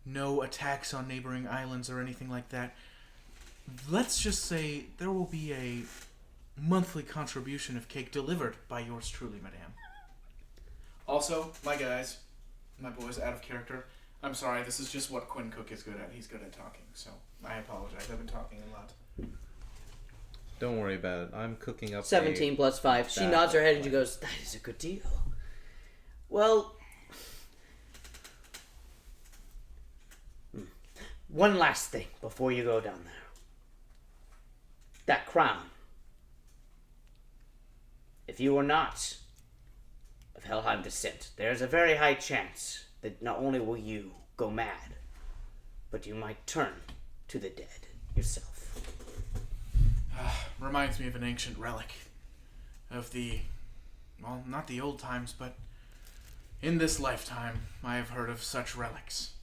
Speaker 3: no attacks on neighboring islands or anything like that, let's just say there will be a monthly contribution of cake delivered by yours truly, madame. Also, my boy's out of character. I'm sorry, this is just what Quinn Cook is good at. He's good at talking, so I apologize. I've been talking a lot.
Speaker 2: Don't worry about it. I'm cooking up
Speaker 1: 17 plus 5. She nods her head and she goes, that is a good deal. Well, one last thing before you go down there. That crown. If you are not of Helheim descent, there's a very high chance that not only will you go mad, but you might turn to the dead yourself.
Speaker 3: Reminds me of an ancient relic of not the old times, but in this lifetime, I have heard of such relics.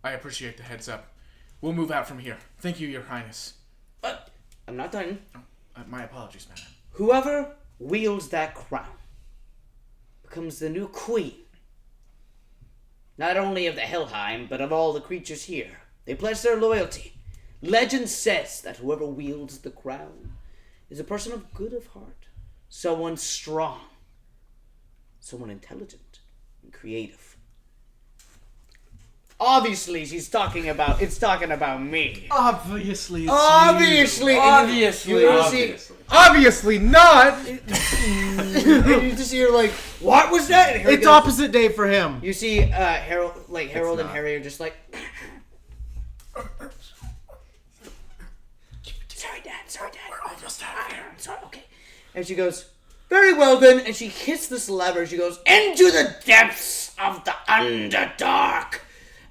Speaker 3: I appreciate the heads up. We'll move out from here. Thank you, Your Highness.
Speaker 1: But I'm not done.
Speaker 3: My apologies, madam.
Speaker 1: Whoever wields that crown becomes the new queen. Not only of the Helheim, but of all the creatures here. They pledge their loyalty. Legend says that whoever wields the crown is a person of good of heart, someone strong, someone intelligent and creative. Obviously, it's talking about me.
Speaker 3: Obviously, it's
Speaker 1: Obviously,
Speaker 2: Obviously not!
Speaker 1: And you just hear like, what was that? And Harry
Speaker 6: It's
Speaker 1: goes,
Speaker 6: opposite day for him.
Speaker 1: You see Harold and
Speaker 2: not.
Speaker 1: Harry are just like, sorry, Dad.
Speaker 3: We're almost out of here.
Speaker 1: I'm sorry, okay. And she goes, very well then, and she hits this lever. She goes, into the depths of the Underdark.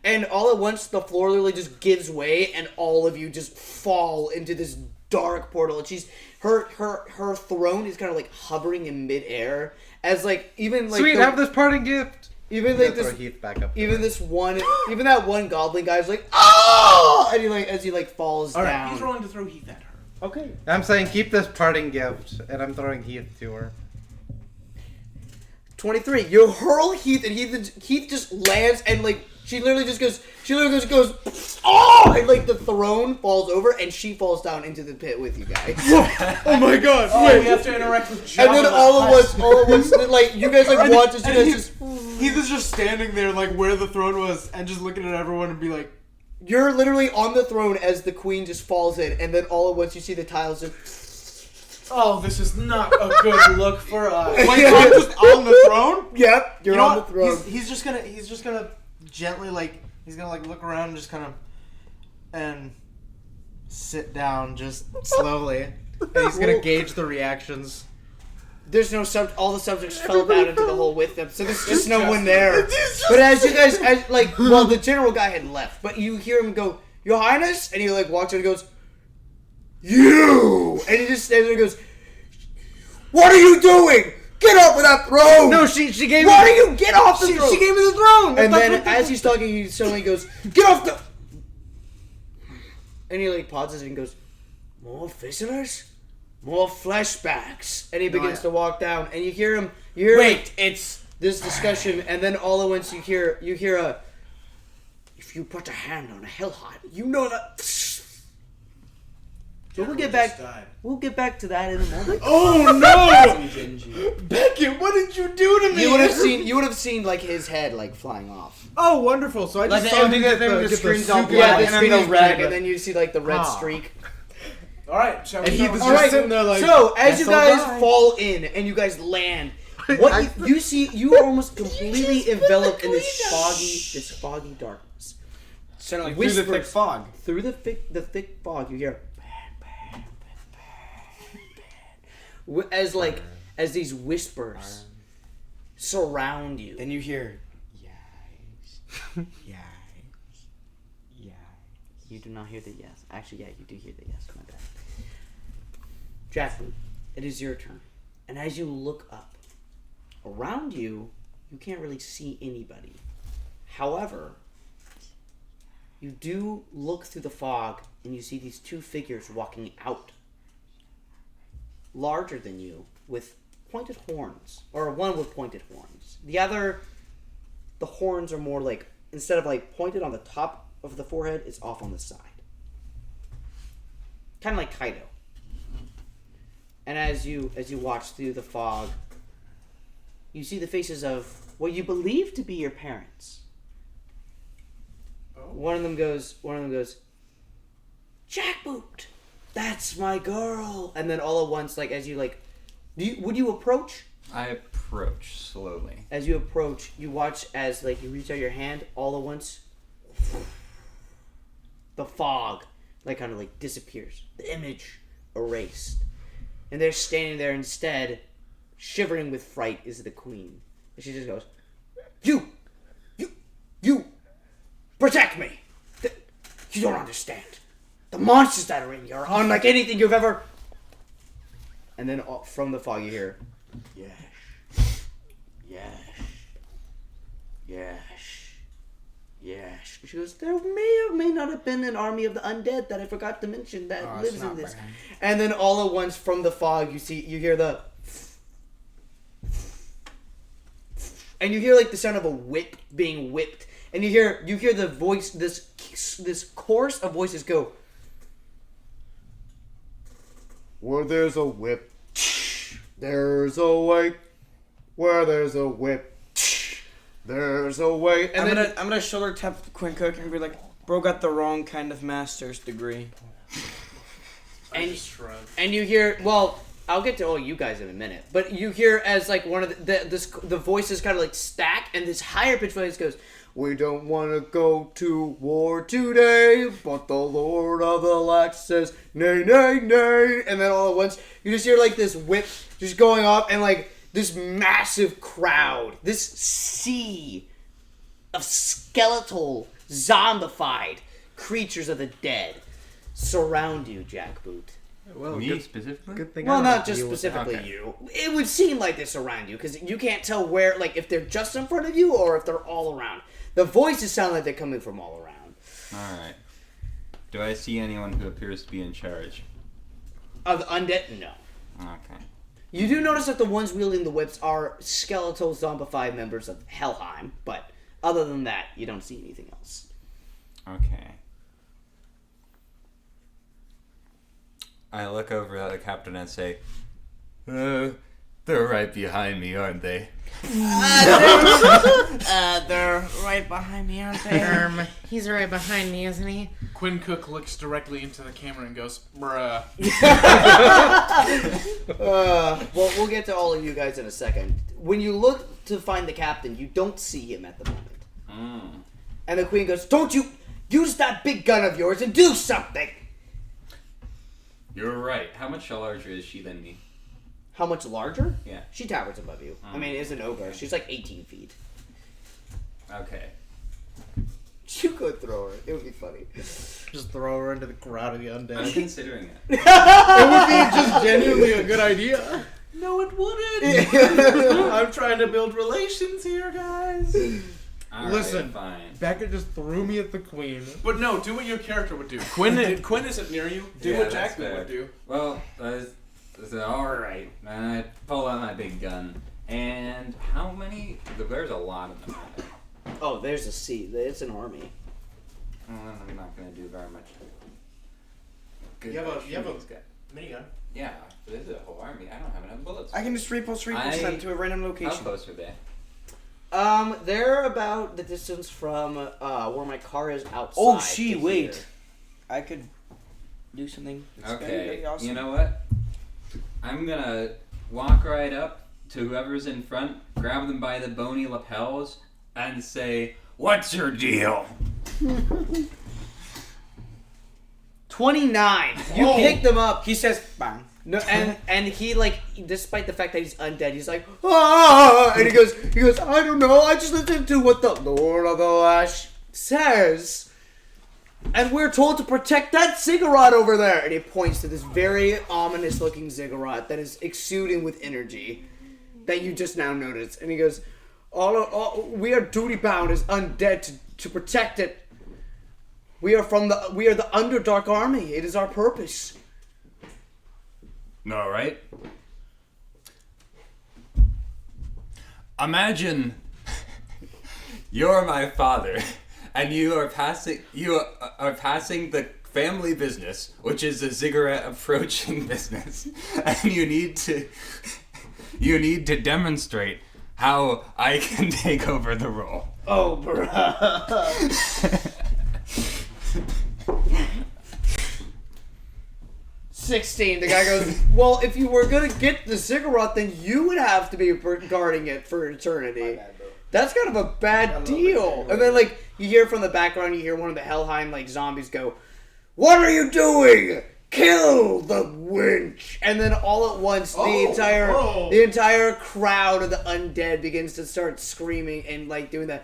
Speaker 1: And all at once, the floor literally just gives way, and all of you just fall into this dark portal. And she's her throne is kind of like hovering in midair, as like even like
Speaker 2: Sweet, have this parting gift.
Speaker 1: even like this
Speaker 2: Heath back up.
Speaker 1: even that one goblin guy's like, oh, and he falls
Speaker 3: All right,
Speaker 1: down.
Speaker 3: he's rolling to throw Heath at her.
Speaker 1: Okay.
Speaker 2: I'm saying keep this parting gift, and I'm throwing Heath to her.
Speaker 1: 23. You hurl Heath, and Heath just lands, and like she literally just goes, oh, and like the throne falls over, and she falls down into the pit with you guys.
Speaker 6: Oh my god,
Speaker 3: We have to interact with John.
Speaker 1: And then all at once, like you guys like watch as you guys just.
Speaker 6: Heath is just standing there like where the throne was and just looking at everyone and be like,
Speaker 1: You're literally on the throne as the queen just falls in, and then all at once you see the tiles just.
Speaker 3: Oh, this is not a good look for us.
Speaker 6: wait, I'm just on the throne?
Speaker 1: Yep, you're
Speaker 6: You know
Speaker 1: on the
Speaker 6: what?
Speaker 1: throne.
Speaker 6: He's just gonna gently he's gonna look around and just kind of and sit down just slowly, and he's gonna gauge the reactions.
Speaker 1: There's no all the subjects fell out into the hole with them, so there's just no one there. But as you guys, the general guy had left, but you hear him go, Your Highness, and he like walks in and goes, You, and he just stands there and goes, What are you doing? Get off of that throne!
Speaker 6: No, she gave
Speaker 1: Why
Speaker 6: me.
Speaker 1: do you get off the throne?
Speaker 6: She gave me the throne.
Speaker 1: And
Speaker 6: That's
Speaker 1: then
Speaker 6: what
Speaker 1: as he's talking, he suddenly goes, Get off the... And he like pauses and goes, More visitors? more flashbacks. And he
Speaker 6: No,
Speaker 1: begins
Speaker 6: yeah.
Speaker 1: to walk down, and you hear him. You hear
Speaker 4: Wait, it's
Speaker 1: this discussion, and then all at once you hear a. If you put a hand on a Helheim, you know that. So we'll get back. We'll get back to that in a moment.
Speaker 6: Oh no!
Speaker 4: Gingy.
Speaker 6: Beckett, what did you do to me?
Speaker 1: You would have seen like his head like flying off.
Speaker 6: Oh, wonderful! So I
Speaker 4: Like
Speaker 6: just
Speaker 4: the
Speaker 6: saw
Speaker 4: ending
Speaker 6: him
Speaker 4: of the thing with the screen's all
Speaker 6: super-
Speaker 1: Yeah,
Speaker 4: black,
Speaker 1: the
Speaker 4: and then
Speaker 1: screen is
Speaker 4: the
Speaker 1: black,
Speaker 4: red.
Speaker 1: and then you see like the red
Speaker 6: Ah.
Speaker 1: streak.
Speaker 3: All right, shall we
Speaker 6: And he
Speaker 3: start
Speaker 6: was
Speaker 3: with
Speaker 6: just
Speaker 3: this?
Speaker 6: sitting there like.
Speaker 1: So as you
Speaker 6: "Guess I'll
Speaker 1: guys
Speaker 6: die."
Speaker 1: fall in and you guys land, what you see, you are almost completely enveloped in this foggy darkness.
Speaker 4: Sounded like through the thick
Speaker 1: Whispers.
Speaker 4: fog.
Speaker 1: Through the thick fog, you hear as these whispers surround you.
Speaker 4: Then you hear, yes, yes, yes.
Speaker 1: You do not hear the yes. Actually, yeah, you do hear the yes. My bad. Jackboot, it is your turn. And as you look up, around you, you can't really see anybody. However, you do look through the fog and you see these two figures walking out. Larger than you, with pointed horns. Or one with pointed horns. The other, the horns are more like, instead of like pointed on the top of the forehead, it's off on the side. Kind of like Kaido. And as you watch through the fog, you see the faces of what you believe to be your parents.
Speaker 3: Oh.
Speaker 1: One of them goes, Jackboot, that's my girl. And then all at once, like as you like, would you approach?
Speaker 5: I approach slowly.
Speaker 1: As you approach, you watch as like you reach out your hand, all at once, the fog like kind of like disappears. The image erased. And they're standing there instead, shivering with fright, is the queen. And she just goes, You, protect me. You don't understand. The monsters that are in here are unlike anything you've ever... And then from the fog you hear, yes. She goes, there may or may not have been an army of the undead that I forgot to mention that
Speaker 4: it's
Speaker 1: lives in
Speaker 4: not
Speaker 1: this.
Speaker 4: bad.
Speaker 1: And then all at once from the fog you hear the... And you hear like the sound of a whip being whipped. And you hear the voice, this chorus of voices go, where there's a whip, there's a way. Where there's a whip, there's a way. And
Speaker 4: I'm gonna shoulder tap Quinn Cook and be like, bro got the wrong kind of master's degree.
Speaker 1: And you hear, well, I'll get to all you guys in a minute, but you hear as like one of the voices kind of like stack, and this higher pitched voice goes, we don't want to go to war today, but the Lord of the Latch says, nay, nay, nay. And then all at once, you just hear like this whip just going off, and like this massive crowd, this sea of skeletal, zombified creatures of the dead surround you, Jackboot.
Speaker 2: Well,
Speaker 5: Me
Speaker 2: good,
Speaker 5: specifically?
Speaker 2: good thing.
Speaker 1: Well,
Speaker 2: I don't
Speaker 1: not
Speaker 2: have to
Speaker 1: just
Speaker 2: deal with
Speaker 1: specifically
Speaker 5: Okay.
Speaker 1: you. It would seem like they surround you, because you can't tell where, like, if they're just in front of you or if they're all around. The voices sound like they're coming from all around.
Speaker 5: Alright. Do I see anyone who appears to be in charge?
Speaker 1: Of the undead? No.
Speaker 5: Okay.
Speaker 1: You do notice that the ones wielding the whips are skeletal zombified members of Helheim, but other than that, you don't see anything else.
Speaker 5: Okay. I look over at the captain and say, they're right behind me, aren't they?
Speaker 4: They're right behind me, aren't they?
Speaker 6: He's right behind me, isn't he?
Speaker 3: Quinn Cook looks directly into the camera and goes, bruh.
Speaker 1: Well, we'll get to all of you guys in a second. When you look to find the captain, you don't see him at the moment. And the queen goes, don't you use that big gun of yours and do something!
Speaker 5: You're right. How much larger is she than me?
Speaker 1: How much larger?
Speaker 5: Yeah.
Speaker 1: She towers above you. I mean, it's an ogre. She's like 18 feet.
Speaker 5: Okay.
Speaker 1: You could throw her. It would be funny.
Speaker 6: Just throw her into the crowd of the
Speaker 5: I'm
Speaker 6: undead.
Speaker 5: considering it.
Speaker 6: It would be just genuinely a good idea.
Speaker 3: No, it wouldn't. I'm trying to build relations here, guys.
Speaker 5: Alright,
Speaker 6: Listen.
Speaker 5: fine.
Speaker 6: Becca just threw me at the queen.
Speaker 3: But no, do what your character would do. Quinn isn't near you. Do
Speaker 5: Yeah,
Speaker 3: what
Speaker 5: that's
Speaker 3: Jackboot
Speaker 5: fair.
Speaker 3: would do.
Speaker 5: Well, So, alright. I pull out my big gun. And how many? There's a lot of them out there.
Speaker 1: Oh, there's a sea. It's an army.
Speaker 5: Well, I'm not going to do very much. Good
Speaker 6: You have a
Speaker 5: guy.
Speaker 6: minigun.
Speaker 5: Yeah, but this is a whole army. I don't have enough bullets.
Speaker 4: I can just repulse them to a random
Speaker 5: How
Speaker 4: location.
Speaker 5: close are they?
Speaker 1: They're about the distance from where my car is outside.
Speaker 4: Oh,
Speaker 1: to
Speaker 4: wait.
Speaker 1: here.
Speaker 4: I could do something. That's very,
Speaker 5: Okay,
Speaker 4: very awesome.
Speaker 5: you know what? I'm gonna walk right up to whoever's in front, grab them by the bony lapels, and say, "What's your deal?"
Speaker 1: 29. You pick them up.
Speaker 4: He says, bang.
Speaker 1: No, and he like, despite the fact that he's undead, he's like, ah, and he goes, I don't know, I just listened to what the Lord of the Lash says, and we're told to protect that ziggurat over there, and he points to this very ominous-looking ziggurat that is exuding with energy that you just now noticed, and he goes, we are duty-bound as undead to protect it. We are the Underdark army. It is our purpose.
Speaker 5: All right. Imagine you're my father, and you are passing the family business, which is a ziggurat approaching business, and you need to demonstrate how I can take over the role.
Speaker 1: Oh, bruh. 16. The guy goes, well, if you were gonna get the ziggurat, then you would have to be guarding it for eternity. That's kind of a bad deal. And then, like, you hear from the background, you hear one of the Helheim, like, zombies go, what are you doing? Kill the winch! And then all at once, the entire crowd of the undead begins to start screaming and, like, doing the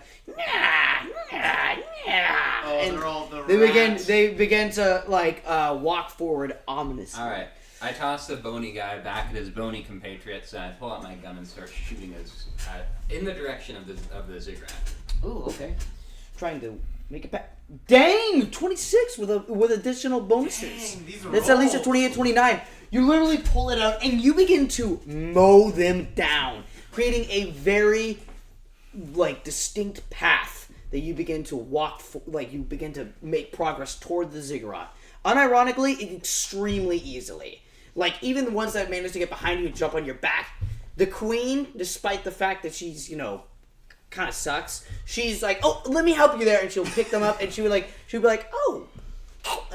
Speaker 1: and they begin to like walk forward ominously.
Speaker 5: All right, I toss the bony guy back at his bony compatriots, and I pull out my gun and start shooting in the direction of the ziggurat.
Speaker 1: Ooh, okay. Trying to make it back. Dang, 26 with additional bonuses.
Speaker 6: Dang, these are
Speaker 1: That's at least a
Speaker 6: rolls.
Speaker 1: 28, 29. You literally pull it out and you begin to mow them down, creating a very like distinct path that you begin to walk, you begin to make progress toward the ziggurat. Unironically, extremely easily. Like, even the ones that manage to get behind you and jump on your back, the queen, despite the fact that she's, kind of sucks, she's like, oh, let me help you there, and she'll pick them up, and she'll be like, oh,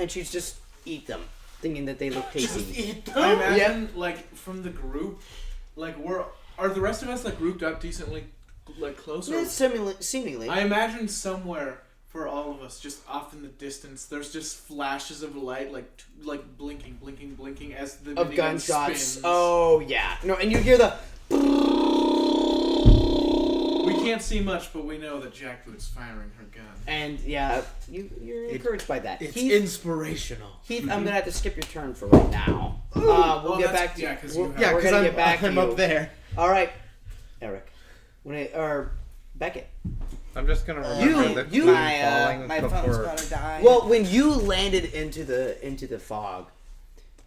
Speaker 1: and she's just eat them, thinking that they look tasty.
Speaker 3: I imagine, like, from the group, like, are the rest of us, like, grouped up decently, like, closer?
Speaker 1: Yeah, seemingly.
Speaker 3: I imagine somewhere for all of us, just off in the distance, there's just flashes of light, like blinking as the
Speaker 1: of
Speaker 3: minigun
Speaker 1: gunshots.
Speaker 3: spins.
Speaker 1: Oh yeah, no, and you hear the.
Speaker 3: We can't see much, but we know that Jackboot's firing her gun.
Speaker 1: And yeah, you're encouraged by that.
Speaker 6: It's
Speaker 1: Heath,
Speaker 6: inspirational.
Speaker 1: Heath, I'm gonna have to skip your turn for right now. We'll get back to
Speaker 3: yeah, because
Speaker 1: we're
Speaker 3: you have.
Speaker 1: gonna get back to
Speaker 6: I'm
Speaker 1: you.
Speaker 6: up there.
Speaker 1: All right, Eric, or Beckett.
Speaker 2: I'm just gonna remember the
Speaker 1: you-
Speaker 2: queen
Speaker 4: My
Speaker 2: falling
Speaker 4: my phone's
Speaker 2: before.
Speaker 4: about to die.
Speaker 1: Well, when you landed into the fog,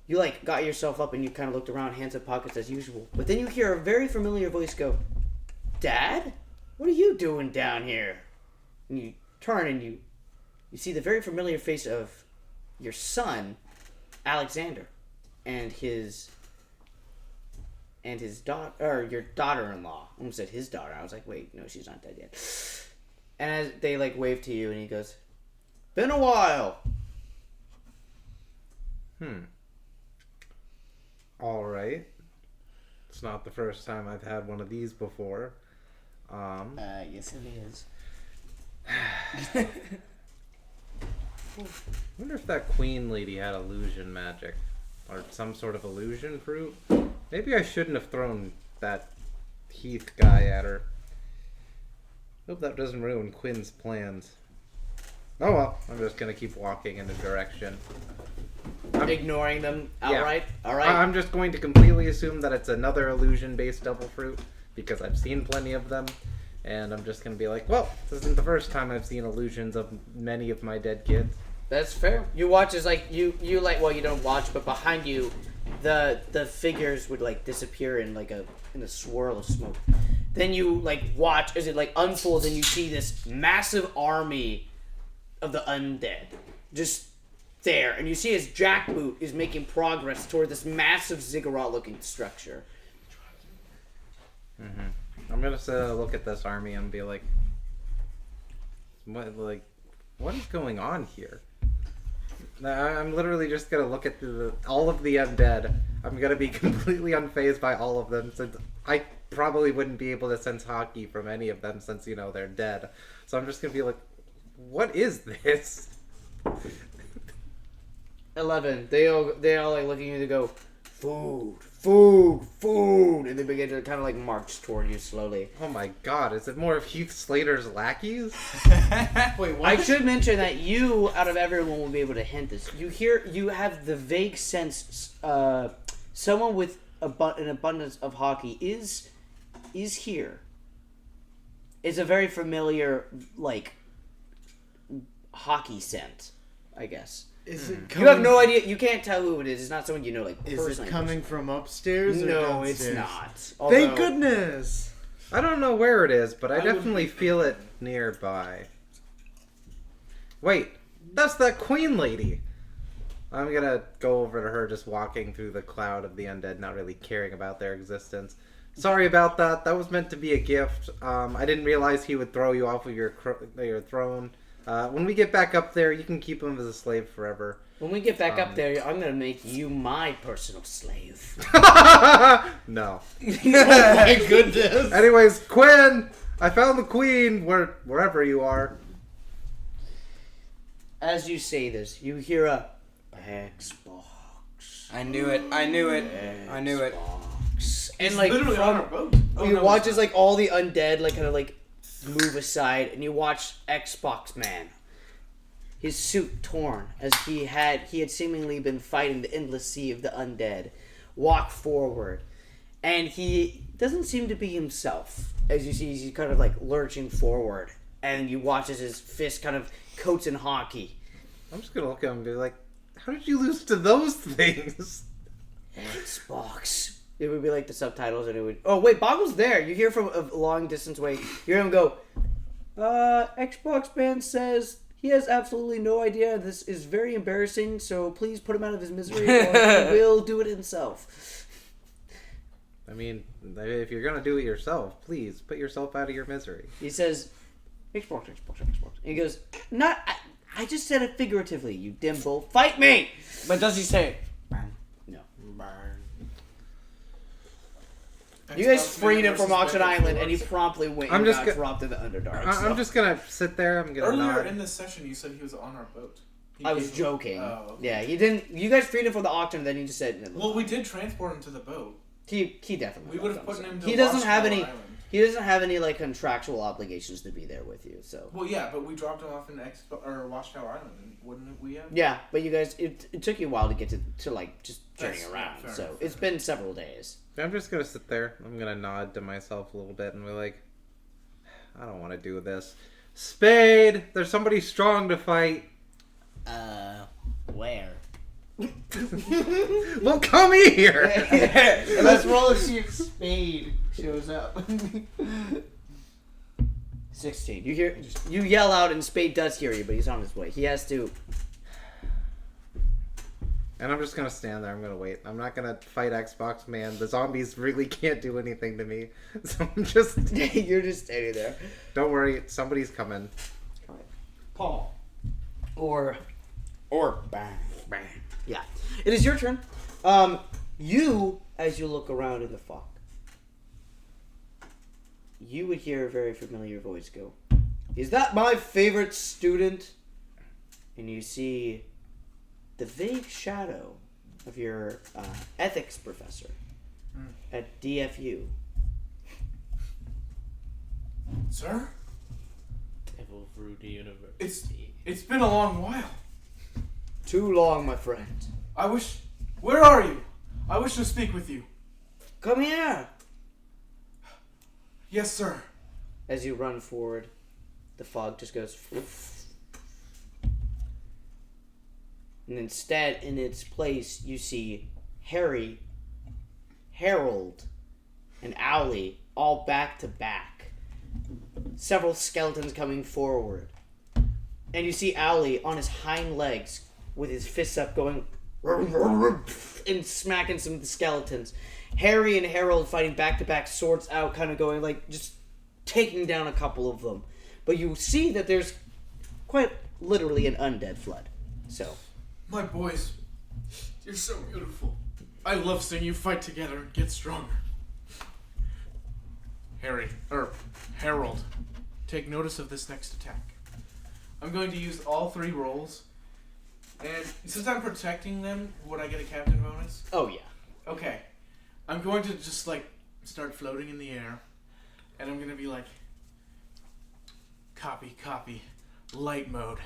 Speaker 1: you like got yourself up and you kind of looked around, hands in pockets as usual. But then you hear a very familiar voice go, "Dad, what are you doing down here?" And you turn and you see the very familiar face of your son, Alexander, and his daughter, or your daughter-in-law. I almost said his daughter. I was like, wait, no, she's not dead yet. And as they like wave to you, and he goes, "Been a while."
Speaker 2: All right. It's not the first time I've had one of these before.
Speaker 4: Yes, it is.
Speaker 2: I wonder if that queen lady had illusion magic or some sort of illusion fruit. Maybe I shouldn't have thrown that Heath guy at her. Hope that doesn't ruin Quinn's plans. Oh well, I'm just gonna keep walking in a direction.
Speaker 1: Ignoring them outright.
Speaker 2: Yeah.
Speaker 1: All right.
Speaker 2: I'm just going to completely assume that it's another illusion-based devil fruit because I've seen plenty of them, and I'm just gonna be like, well, this isn't the first time I've seen illusions of many of my dead kids.
Speaker 1: That's fair. You watch as like you like, well, you don't watch, but behind you, the figures would like disappear in like in a swirl of smoke. Then you like watch as it like unfolds, and you see this massive army of the undead just there, and you see as Jackboot is making progress toward this massive ziggurat-looking structure.
Speaker 2: I'm gonna look at this army and be like, what is going on here? I'm literally just gonna look at all of the undead. I'm gonna be completely unfazed by all of them, since I probably wouldn't be able to sense hockey from any of them, since they're dead. So I'm just gonna be like, what is this?
Speaker 1: 11. They all like looking at you. They go, food, food, food, and they begin to kind of like march toward you slowly.
Speaker 2: Oh my god! Is it more of Heath Slater's lackeys?
Speaker 3: Wait, what?
Speaker 1: I should mention that you, out of everyone, will be able to hint this. You have the vague sense, someone with an abundance of hockey is here. It's a very familiar, like, hockey scent, I guess.
Speaker 6: Is it
Speaker 1: You have no idea. You can't tell who it is. It's not someone you know, like,
Speaker 6: Is
Speaker 1: personally.
Speaker 6: it coming from upstairs or
Speaker 1: No,
Speaker 6: downstairs?
Speaker 1: it's not.
Speaker 6: Thank
Speaker 1: Although-
Speaker 6: goodness.
Speaker 2: I don't know where it is, but I
Speaker 3: I
Speaker 2: definitely feel it nearby. Wait, that's that queen lady. I'm gonna go over to her, just walking through the cloud of the undead, not really caring about their existence. Sorry about that. That was meant to be a gift. I didn't realize he would throw you off of your throne. When we get back up there, you can keep him as a slave forever.
Speaker 1: When we get back up there, I'm going to make you my personal slave.
Speaker 2: No.
Speaker 6: Oh my goodness.
Speaker 2: Anyways, Quinn, I found the queen wherever you are.
Speaker 1: As you say this, you hear a Xbox.
Speaker 4: I knew it. I knew it. I knew it.
Speaker 1: And like
Speaker 3: literally on our
Speaker 1: from,
Speaker 3: boat. Oh,
Speaker 1: you
Speaker 3: no,
Speaker 1: watch
Speaker 3: it's
Speaker 1: as like all the undead like kind of like move aside, and you watch Xbox Man, his suit torn as he had seemingly been fighting the endless sea of the undead, walk forward, and he doesn't seem to be himself. As you see, he's kind of like lurching forward, and you watch as his fist kind of coats in hockey.
Speaker 2: I'm just gonna look at him and be like, how did you lose to those things?
Speaker 1: Xbox. It would be like the subtitles, and it would. Oh wait, Boggle's there. You hear from a long distance away. You hear him go. Xbox Man says he has absolutely no idea. This is very embarrassing. So please put him out of his misery, or he will do it himself.
Speaker 2: I mean, if you're gonna do it yourself, please put yourself out of your misery.
Speaker 1: He says, Xbox. And he goes, not. I just said it figuratively. You dimble. Fight me.
Speaker 4: But does he say?
Speaker 1: No.
Speaker 4: Burn.
Speaker 1: You guys
Speaker 3: Xbox
Speaker 1: freed
Speaker 3: Man
Speaker 1: him from
Speaker 3: versus
Speaker 1: Auction
Speaker 3: Becky
Speaker 1: Island, and he
Speaker 3: Ford.
Speaker 1: promptly went
Speaker 2: I'm
Speaker 1: and
Speaker 2: just
Speaker 1: got
Speaker 2: go-
Speaker 1: dropped in the Underdark.
Speaker 2: I'm just gonna sit there. I'm gonna
Speaker 3: Earlier
Speaker 2: nod.
Speaker 3: in this session, you said he was on our boat. He
Speaker 1: I was
Speaker 3: gave-
Speaker 1: joking.
Speaker 3: Oh, okay.
Speaker 1: Yeah, he didn't. You guys freed him from the auction, and then he just said.
Speaker 3: Well, we did transport him to the boat.
Speaker 1: He definitely.
Speaker 3: We would
Speaker 1: left
Speaker 3: have put
Speaker 1: on
Speaker 3: him to
Speaker 1: He doesn't have
Speaker 3: Watchtower
Speaker 1: any.
Speaker 3: Island.
Speaker 1: He doesn't have any like contractual obligations to be there with you. So.
Speaker 3: Well, yeah, but we dropped him off in Watchtower Island, wouldn't we have?
Speaker 1: Yeah, but you guys, it took you a while to get to like just turning
Speaker 3: That's-
Speaker 1: around.
Speaker 3: fair
Speaker 1: So
Speaker 3: enough,
Speaker 1: it's been several days.
Speaker 2: I'm just gonna sit there. I'm gonna nod to myself a little bit and be like, I don't want to do this. Spade, there's somebody strong to fight.
Speaker 1: Where?
Speaker 2: Well, come here.
Speaker 6: Let's roll and see if Spade shows up.
Speaker 1: 16. You yell out, and Spade does hear you, but he's on his way. He has to.
Speaker 2: And I'm just gonna stand there. I'm gonna wait. I'm not gonna fight Xbox Man. The zombies really can't do anything to me. So I'm just.
Speaker 1: You're just standing there.
Speaker 2: Don't worry. Somebody's coming.
Speaker 1: Paul. Or bang. Yeah. It is your turn. You, as you look around in the fog, you would hear a very familiar voice go, "Is that my favorite student?" And you see the vague shadow of your ethics professor at DFU.
Speaker 3: Sir,
Speaker 7: Devil Fruit University.
Speaker 3: it's been a long while.
Speaker 1: Too long, my friend.
Speaker 3: Where are you? I wish to speak with you.
Speaker 1: Come here.
Speaker 3: Yes, sir.
Speaker 1: As you run forward, the fog just goes. And instead, in its place, you see Harry, Harold, and Owlie all back to back. Several skeletons coming forward. And you see Owlie on his hind legs with his fists up going and smacking some of the skeletons. Harry and Harold fighting back to back, swords out, kind of going like just taking down a couple of them. But you see that there's quite literally an undead flood. So,
Speaker 3: my boys, you're so beautiful. I love seeing you fight together and get stronger. Harold, take notice of this next attack. I'm going to use all 3 rolls, and since I'm protecting them, would I get a captain bonus?
Speaker 1: oh yeah.
Speaker 3: Okay. I'm going to just, like, start floating in the air, and I'm going to be like, copy, light mode,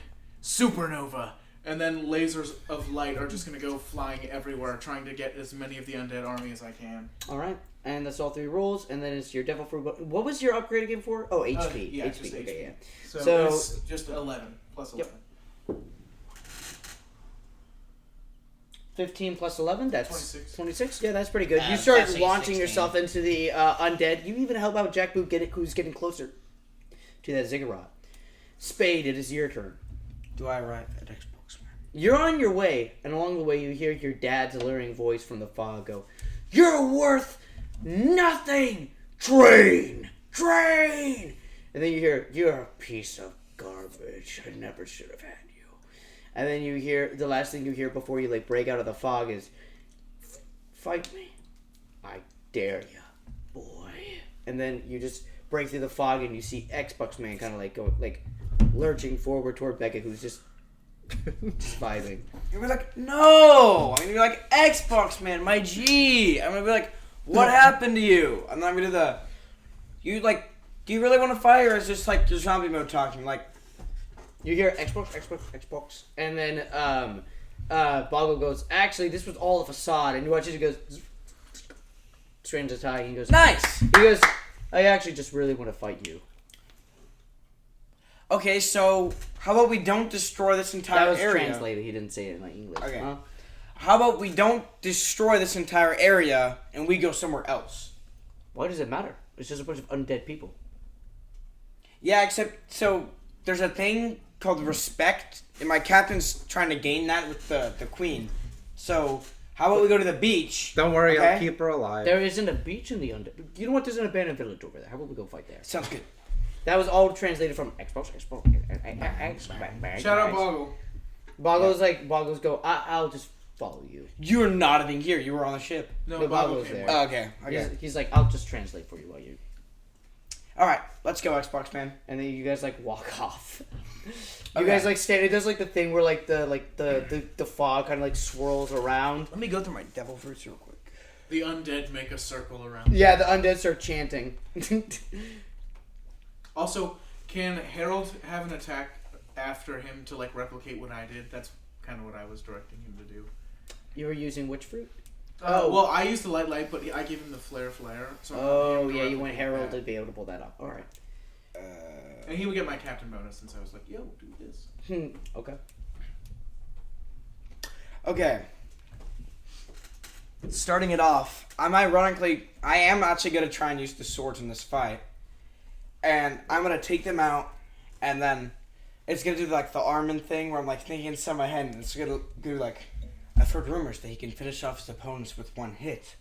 Speaker 3: supernova, and then lasers of light are just going to go flying everywhere, trying to get as many of the undead army as I can.
Speaker 1: Alright, and that's all 3 rolls, and then it's your devil fruit. What was your upgrade again for? Oh, HP.
Speaker 3: Yeah,
Speaker 1: HP.
Speaker 3: just
Speaker 1: Okay,
Speaker 3: HP.
Speaker 1: yeah.
Speaker 3: So it's just 11, plus 11.
Speaker 1: Yep. 15 plus 11, that's
Speaker 3: 26.
Speaker 1: 26? Yeah, that's pretty good. You
Speaker 4: That's
Speaker 1: start
Speaker 4: actually
Speaker 1: launching
Speaker 4: 16.
Speaker 1: yourself into the undead. You even help out Jackboot who's getting closer to that ziggurat. Spade, it is your turn.
Speaker 4: Do I arrive at Xbox?
Speaker 1: You're on your way, and along the way you hear your dad's alluring voice from the fog go, "You're worth nothing! Train! Train!" And then you hear, "You're a piece of garbage. I never should have had you." And then you hear, the last thing you hear before you like break out of the fog is, "Fight me. I dare ya, boy." And then you just break through the fog and you see Xbox Man kind of like go, like lurching forward toward Becca, who's just vibing.
Speaker 4: You're gonna be like, no! I'm gonna be like, Xbox Man, my G! I'm gonna be like, what happened to you? And then I'm gonna do the, do you really want to fight, or is this like your zombie mode talking? Like,
Speaker 1: You hear Xbox, and then Boggle goes, "Actually, this was all a facade." And you watch it, he goes, strange attack, and he goes,
Speaker 4: nice!
Speaker 1: He goes, "I actually just really want to fight you."
Speaker 4: Okay, so how about we don't destroy this entire
Speaker 1: That was
Speaker 4: area?
Speaker 1: translated. He didn't say it in like English.
Speaker 4: Okay.
Speaker 1: Huh?
Speaker 4: How about we don't destroy this entire area and we go somewhere else?
Speaker 1: Why does it matter? It's just a bunch of undead people.
Speaker 4: Yeah, except, so, there's a thing called respect, and my captain's trying to gain that with the queen. So, how about we go to the beach?
Speaker 2: Don't worry,
Speaker 4: Okay.
Speaker 2: I'll keep her alive.
Speaker 1: There isn't a beach in the undead. You know what? There's an abandoned village over there. How about we go fight there?
Speaker 4: Sounds good.
Speaker 1: That was all translated from Xbox.
Speaker 3: Shout out Boggle.
Speaker 1: Boggles go, "I'll just follow you."
Speaker 4: You're not even here. You were on the ship.
Speaker 3: No,
Speaker 1: The
Speaker 3: Boggle
Speaker 1: Boggle's
Speaker 3: came
Speaker 1: there.
Speaker 3: with.
Speaker 4: Okay.
Speaker 1: He's like, "I'll just translate for you while you..."
Speaker 4: All right, let's go, Xbox Man.
Speaker 1: And then you guys like walk off. You
Speaker 4: Okay.
Speaker 1: guys like stand. It does like the thing where like the fog kind of like swirls around.
Speaker 4: Let me go through my devil fruits real quick.
Speaker 3: The undead make a circle around.
Speaker 1: Yeah, the undead start chanting.
Speaker 3: Also, can Harold have an attack after him to like replicate what I did? That's kind of what I was directing him to do.
Speaker 1: You were using which fruit?
Speaker 3: Well, I used the light, but I gave him the flare. So I want him to
Speaker 1: Yeah, you went
Speaker 3: replicate
Speaker 1: Herald
Speaker 3: that.
Speaker 1: to be able to pull that up. All right.
Speaker 3: And he would get my captain bonus since I was like, "Yo, do this."
Speaker 1: Okay.
Speaker 4: Okay. Starting it off, I am actually going to try and use the swords in this fight. And I'm going to take them out, and then it's going to do like the Armin thing where I'm like thinking inside my head, and it's going to do like, I've heard rumors that he can finish off his opponents with one hit.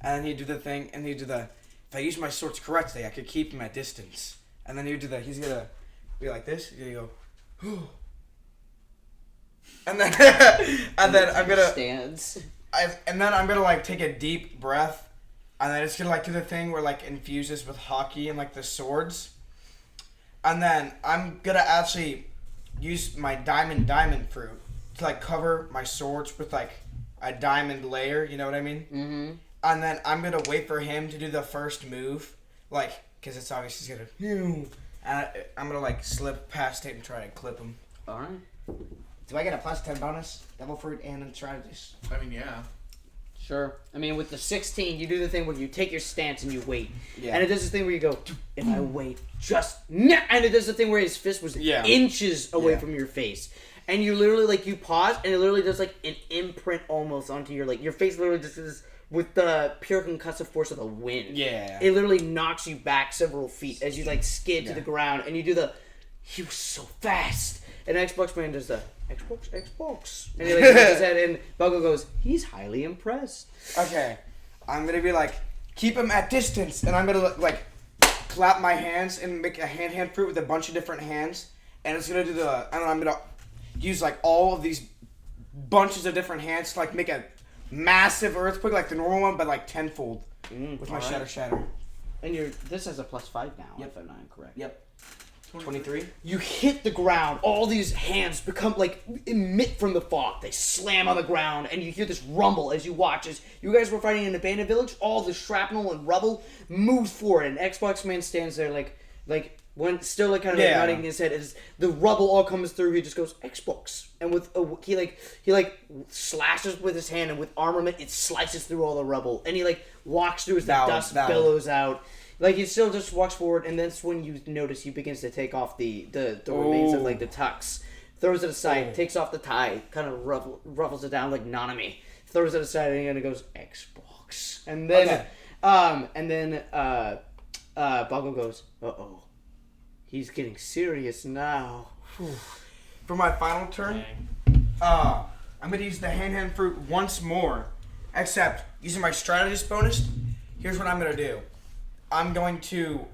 Speaker 4: And then he'd do the thing, and he'd do the, if I use my swords correctly, I could keep him at distance. And then he'd do he's going to be like this, he's going to go, and then, and then I'm going to,
Speaker 1: Stands.
Speaker 4: and then I'm gonna like take a deep breath, and then it's gonna like do the thing where like infuses with hockey and like the swords, and then I'm gonna actually use my diamond fruit to like cover my swords with like a diamond layer. You know what I mean?
Speaker 1: Mm-hmm.
Speaker 4: And then I'm gonna wait for him to do the first move, like because it's obviously gonna. And I'm gonna like slip past it and try to clip him.
Speaker 1: All right.
Speaker 4: Do I get a plus 10 bonus? Devil fruit and strategist.
Speaker 3: I mean, yeah.
Speaker 1: Sure. I mean, with the 16, you do the thing where you take your stance and you wait.
Speaker 4: Yeah.
Speaker 1: And it does this thing where you go, "If I wait just now," and it does the thing where his fist was
Speaker 4: Yeah.
Speaker 1: inches away
Speaker 4: Yeah.
Speaker 1: from your face. and you literally like you pause, and it literally does like an imprint almost onto your like your face. Literally just is with the pure concussive force of the wind.
Speaker 4: Yeah.
Speaker 1: It literally knocks you back several feet as you like skid to the ground, and you do the. He was so fast, and Xbox Man does the Xbox, and he like puts his head in. Buggle goes, he's highly impressed.
Speaker 4: Okay, I'm gonna be like, keep him at distance, and I'm gonna like clap my hands and make a hand fruit with a bunch of different hands, and it's gonna do the. I don't know. I'm gonna use like all of these bunches of different hands to like make a massive earthquake, like the normal one, but like tenfold with my shatter.
Speaker 1: And this has a +5 now, if I'm not incorrect.
Speaker 4: Yep. 23.
Speaker 1: You hit the ground. All these hands become like emit from the fog. They slam on the ground, and you hear this rumble as you watch as you guys were fighting in an abandoned village. All the shrapnel and rubble moves forward, and Xbox Man stands there like when still like kind of like nodding his head. As the rubble all comes through, he just goes Xbox, and with he slashes with his hand, and with armament it slices through all the rubble, and he like walks through as the dust billows out. Like, he still just walks forward, and that's when you notice he begins to take off the remains of, like, the tux. Throws it aside, takes off the tie, kind of ruffles it down like Nanami. Throws it aside, and then it goes, Xbox. And then, Boggle goes, uh-oh. He's getting serious now.
Speaker 4: For my final turn, I'm going to use the hand fruit once more, except using my strategist bonus. Here's what I'm going to do. I'm going to,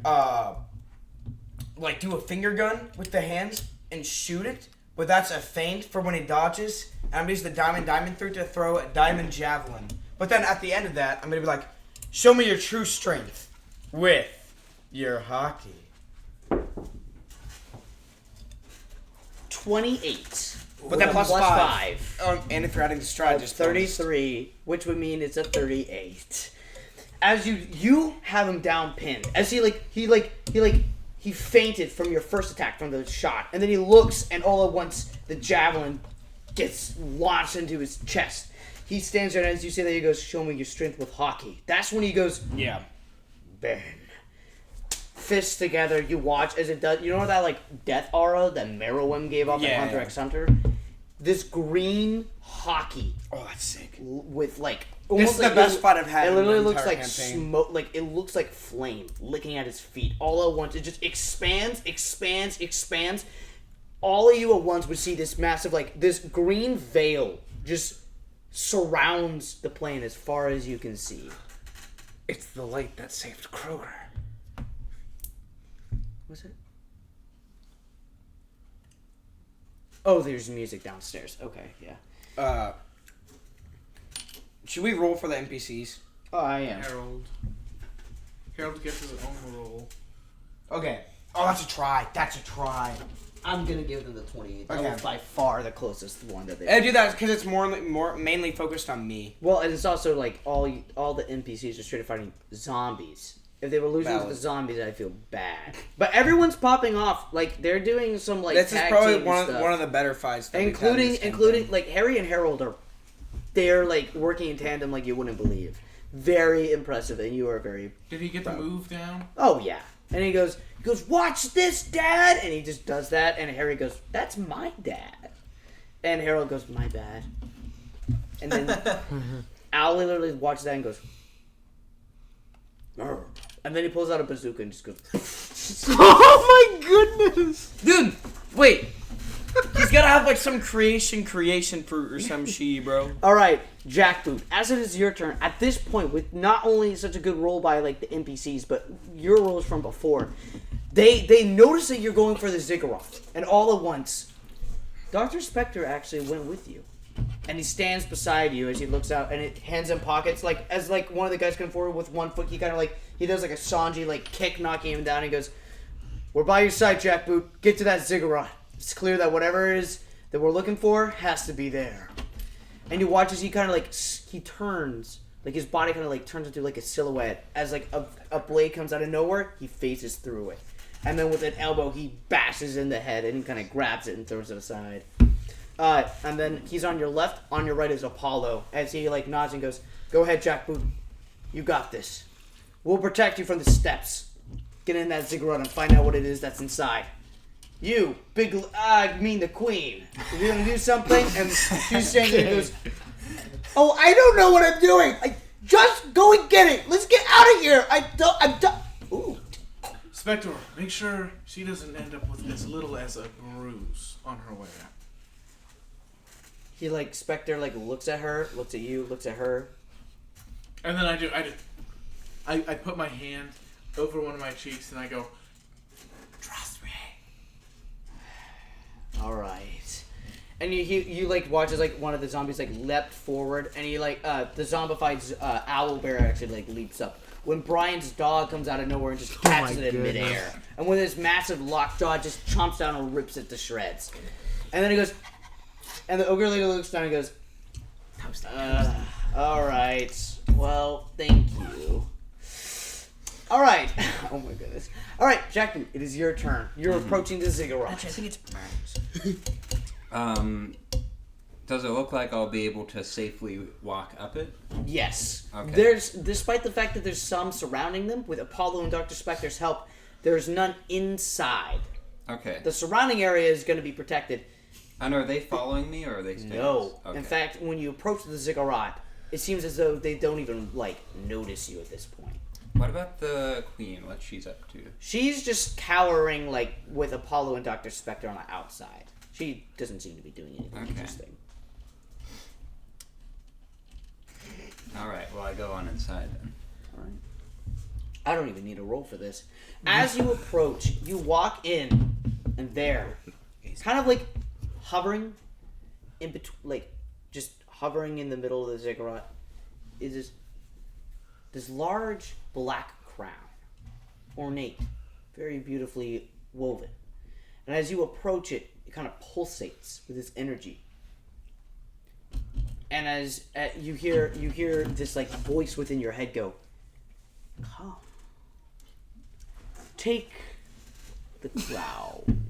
Speaker 4: do a finger gun with the hands and shoot it, but that's a feint for when he dodges. And I'm going to use the diamond fruit to throw a diamond javelin. But then at the end of that, I'm going to be like, show me your true strength with your hockey.
Speaker 1: 28.
Speaker 4: But that plus
Speaker 1: plus
Speaker 4: 5. And if you're adding the strategist
Speaker 1: 33, which would mean it's a 38. As you have him down pinned, as he fainted from your first attack from the shot, and then he looks, and all at once the javelin gets launched into his chest. He stands there, and as you say that, he goes, "Show me your strength with hockey." That's when he goes,
Speaker 4: "Yeah,
Speaker 1: Ben." Fists together, you watch as it does. You know that like death aura that Merowim gave off in Hunter x Hunter? This green hockey.
Speaker 4: Oh, that's sick.
Speaker 1: With like.
Speaker 4: This is the best fight I've had.
Speaker 1: It literally looks like smoke. Like it looks like flame licking at his feet. All at once, it just expands. All of you at once would see this massive, like this green veil, just surrounds the plane as far as you can see.
Speaker 2: It's the light that saved Kroger.
Speaker 1: What's it? Oh, there's music downstairs. Okay, yeah.
Speaker 4: Should we roll for the NPCs?
Speaker 1: Oh, I am.
Speaker 3: Harold gets his own roll.
Speaker 4: Okay. Oh, that's a try.
Speaker 1: I'm gonna give them the 28. That
Speaker 4: Okay.
Speaker 1: was by far the closest one that they.
Speaker 4: I do that because it's more mainly focused on me.
Speaker 1: Well, and it's also like all the NPCs are straight up fighting zombies. If they were losing to the zombies, I'd feel bad. But everyone's popping off. Like they're doing some like.
Speaker 4: This is
Speaker 1: tag
Speaker 4: probably
Speaker 1: team
Speaker 4: one
Speaker 1: stuff.
Speaker 4: of the better fights. That
Speaker 1: including like Harry and Harold are. They're like working in tandem like you wouldn't believe. Very impressive, and you are very.
Speaker 3: Did he get the move down?
Speaker 1: Oh yeah, and he goes, "Watch this, Dad!" And he just does that, and Harry goes, "That's my dad," and Harold goes, "My bad," and then Al literally watches that and goes, "Arr." And then he pulls out a bazooka and just goes,
Speaker 6: Oh my goodness!
Speaker 4: Dude, wait. He's gotta have like some creation fruit or some shit, bro.
Speaker 1: All right, Jackboot. As it is your turn, at this point, with not only such a good roll by like the NPCs, but your rolls from before, they notice that you're going for the ziggurat, and all at once, Dr. Spectre actually went with you, and he stands beside you as he looks out, and it hands him pockets like as like one of the guys come forward with one foot. He kind of like he does like a Sanji like kick, knocking him down. And he goes, "We're by your side, Jackboot. Get to that ziggurat. It's clear that whatever it is that we're looking for has to be there." And you watch as he kind of like, he turns, like his body kind of like turns into like a silhouette. As like a blade comes out of nowhere, he phases through it. And then with an elbow, he bashes in the head and he kind of grabs it and throws it aside. And then he's on your left, on your right is Apollo. As he like nods and goes, "Go ahead, Jackboot. You got this. We'll protect you from the steps. Get in that ziggurat and find out what it is that's inside." You, I mean the queen. If you're gonna do something, and she's saying it goes, oh, I don't know what I'm doing. Just go and get it. Let's get out of here. I'm done. Ooh.
Speaker 3: Spectre, make sure she doesn't end up with as little as a bruise on her way out.
Speaker 1: He Spectre looks at her, looks at you, looks at her.
Speaker 3: And then I put my hand over one of my cheeks and I go, trust me.
Speaker 1: All right. And you watch as one of the zombies leapt forward, and he the zombified owlbear actually leaps up. When Brian's dog comes out of nowhere and just catches it in midair, and when this massive lockjaw just chomps down and rips it to shreds, and then he goes, and the ogre lady looks down and goes, all right, well, thank you. All right, oh my goodness. All right, Jackboot, it is your turn. You're approaching the ziggurat.
Speaker 6: Actually, I think it's
Speaker 5: Does it look like I'll be able to safely walk up it?
Speaker 1: Yes.
Speaker 5: Okay.
Speaker 1: Despite the fact that there's some surrounding them, with Apollo and Dr. Spectre's help, there's none inside.
Speaker 5: Okay.
Speaker 1: The surrounding area is going to be protected.
Speaker 5: And are they following me, or are they staying?
Speaker 1: No.
Speaker 5: Okay.
Speaker 1: In fact, when you approach the ziggurat, it seems as though they don't even, notice you at this point.
Speaker 5: What about the queen? What she's up to?
Speaker 1: She's just cowering, with Apollo and Dr. Spectre on the outside. She doesn't seem to be doing anything interesting.
Speaker 5: Alright, well I go on inside then.
Speaker 1: Alright. I don't even need a roll for this. As you approach, you walk in, and there, kind of hovering in between, just hovering in the middle of the ziggurat, is this large black crown. Ornate, very beautifully woven. And as you approach it, it kind of pulsates with its energy. And as you hear this voice within your head go, come, take the crown.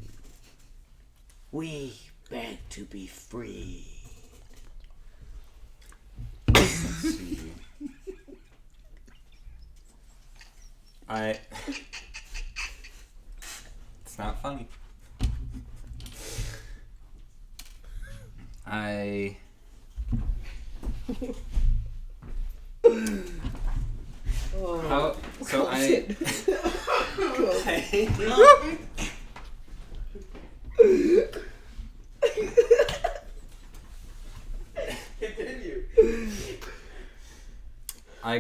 Speaker 1: We beg to be free.
Speaker 5: Let's see. It's not funny. I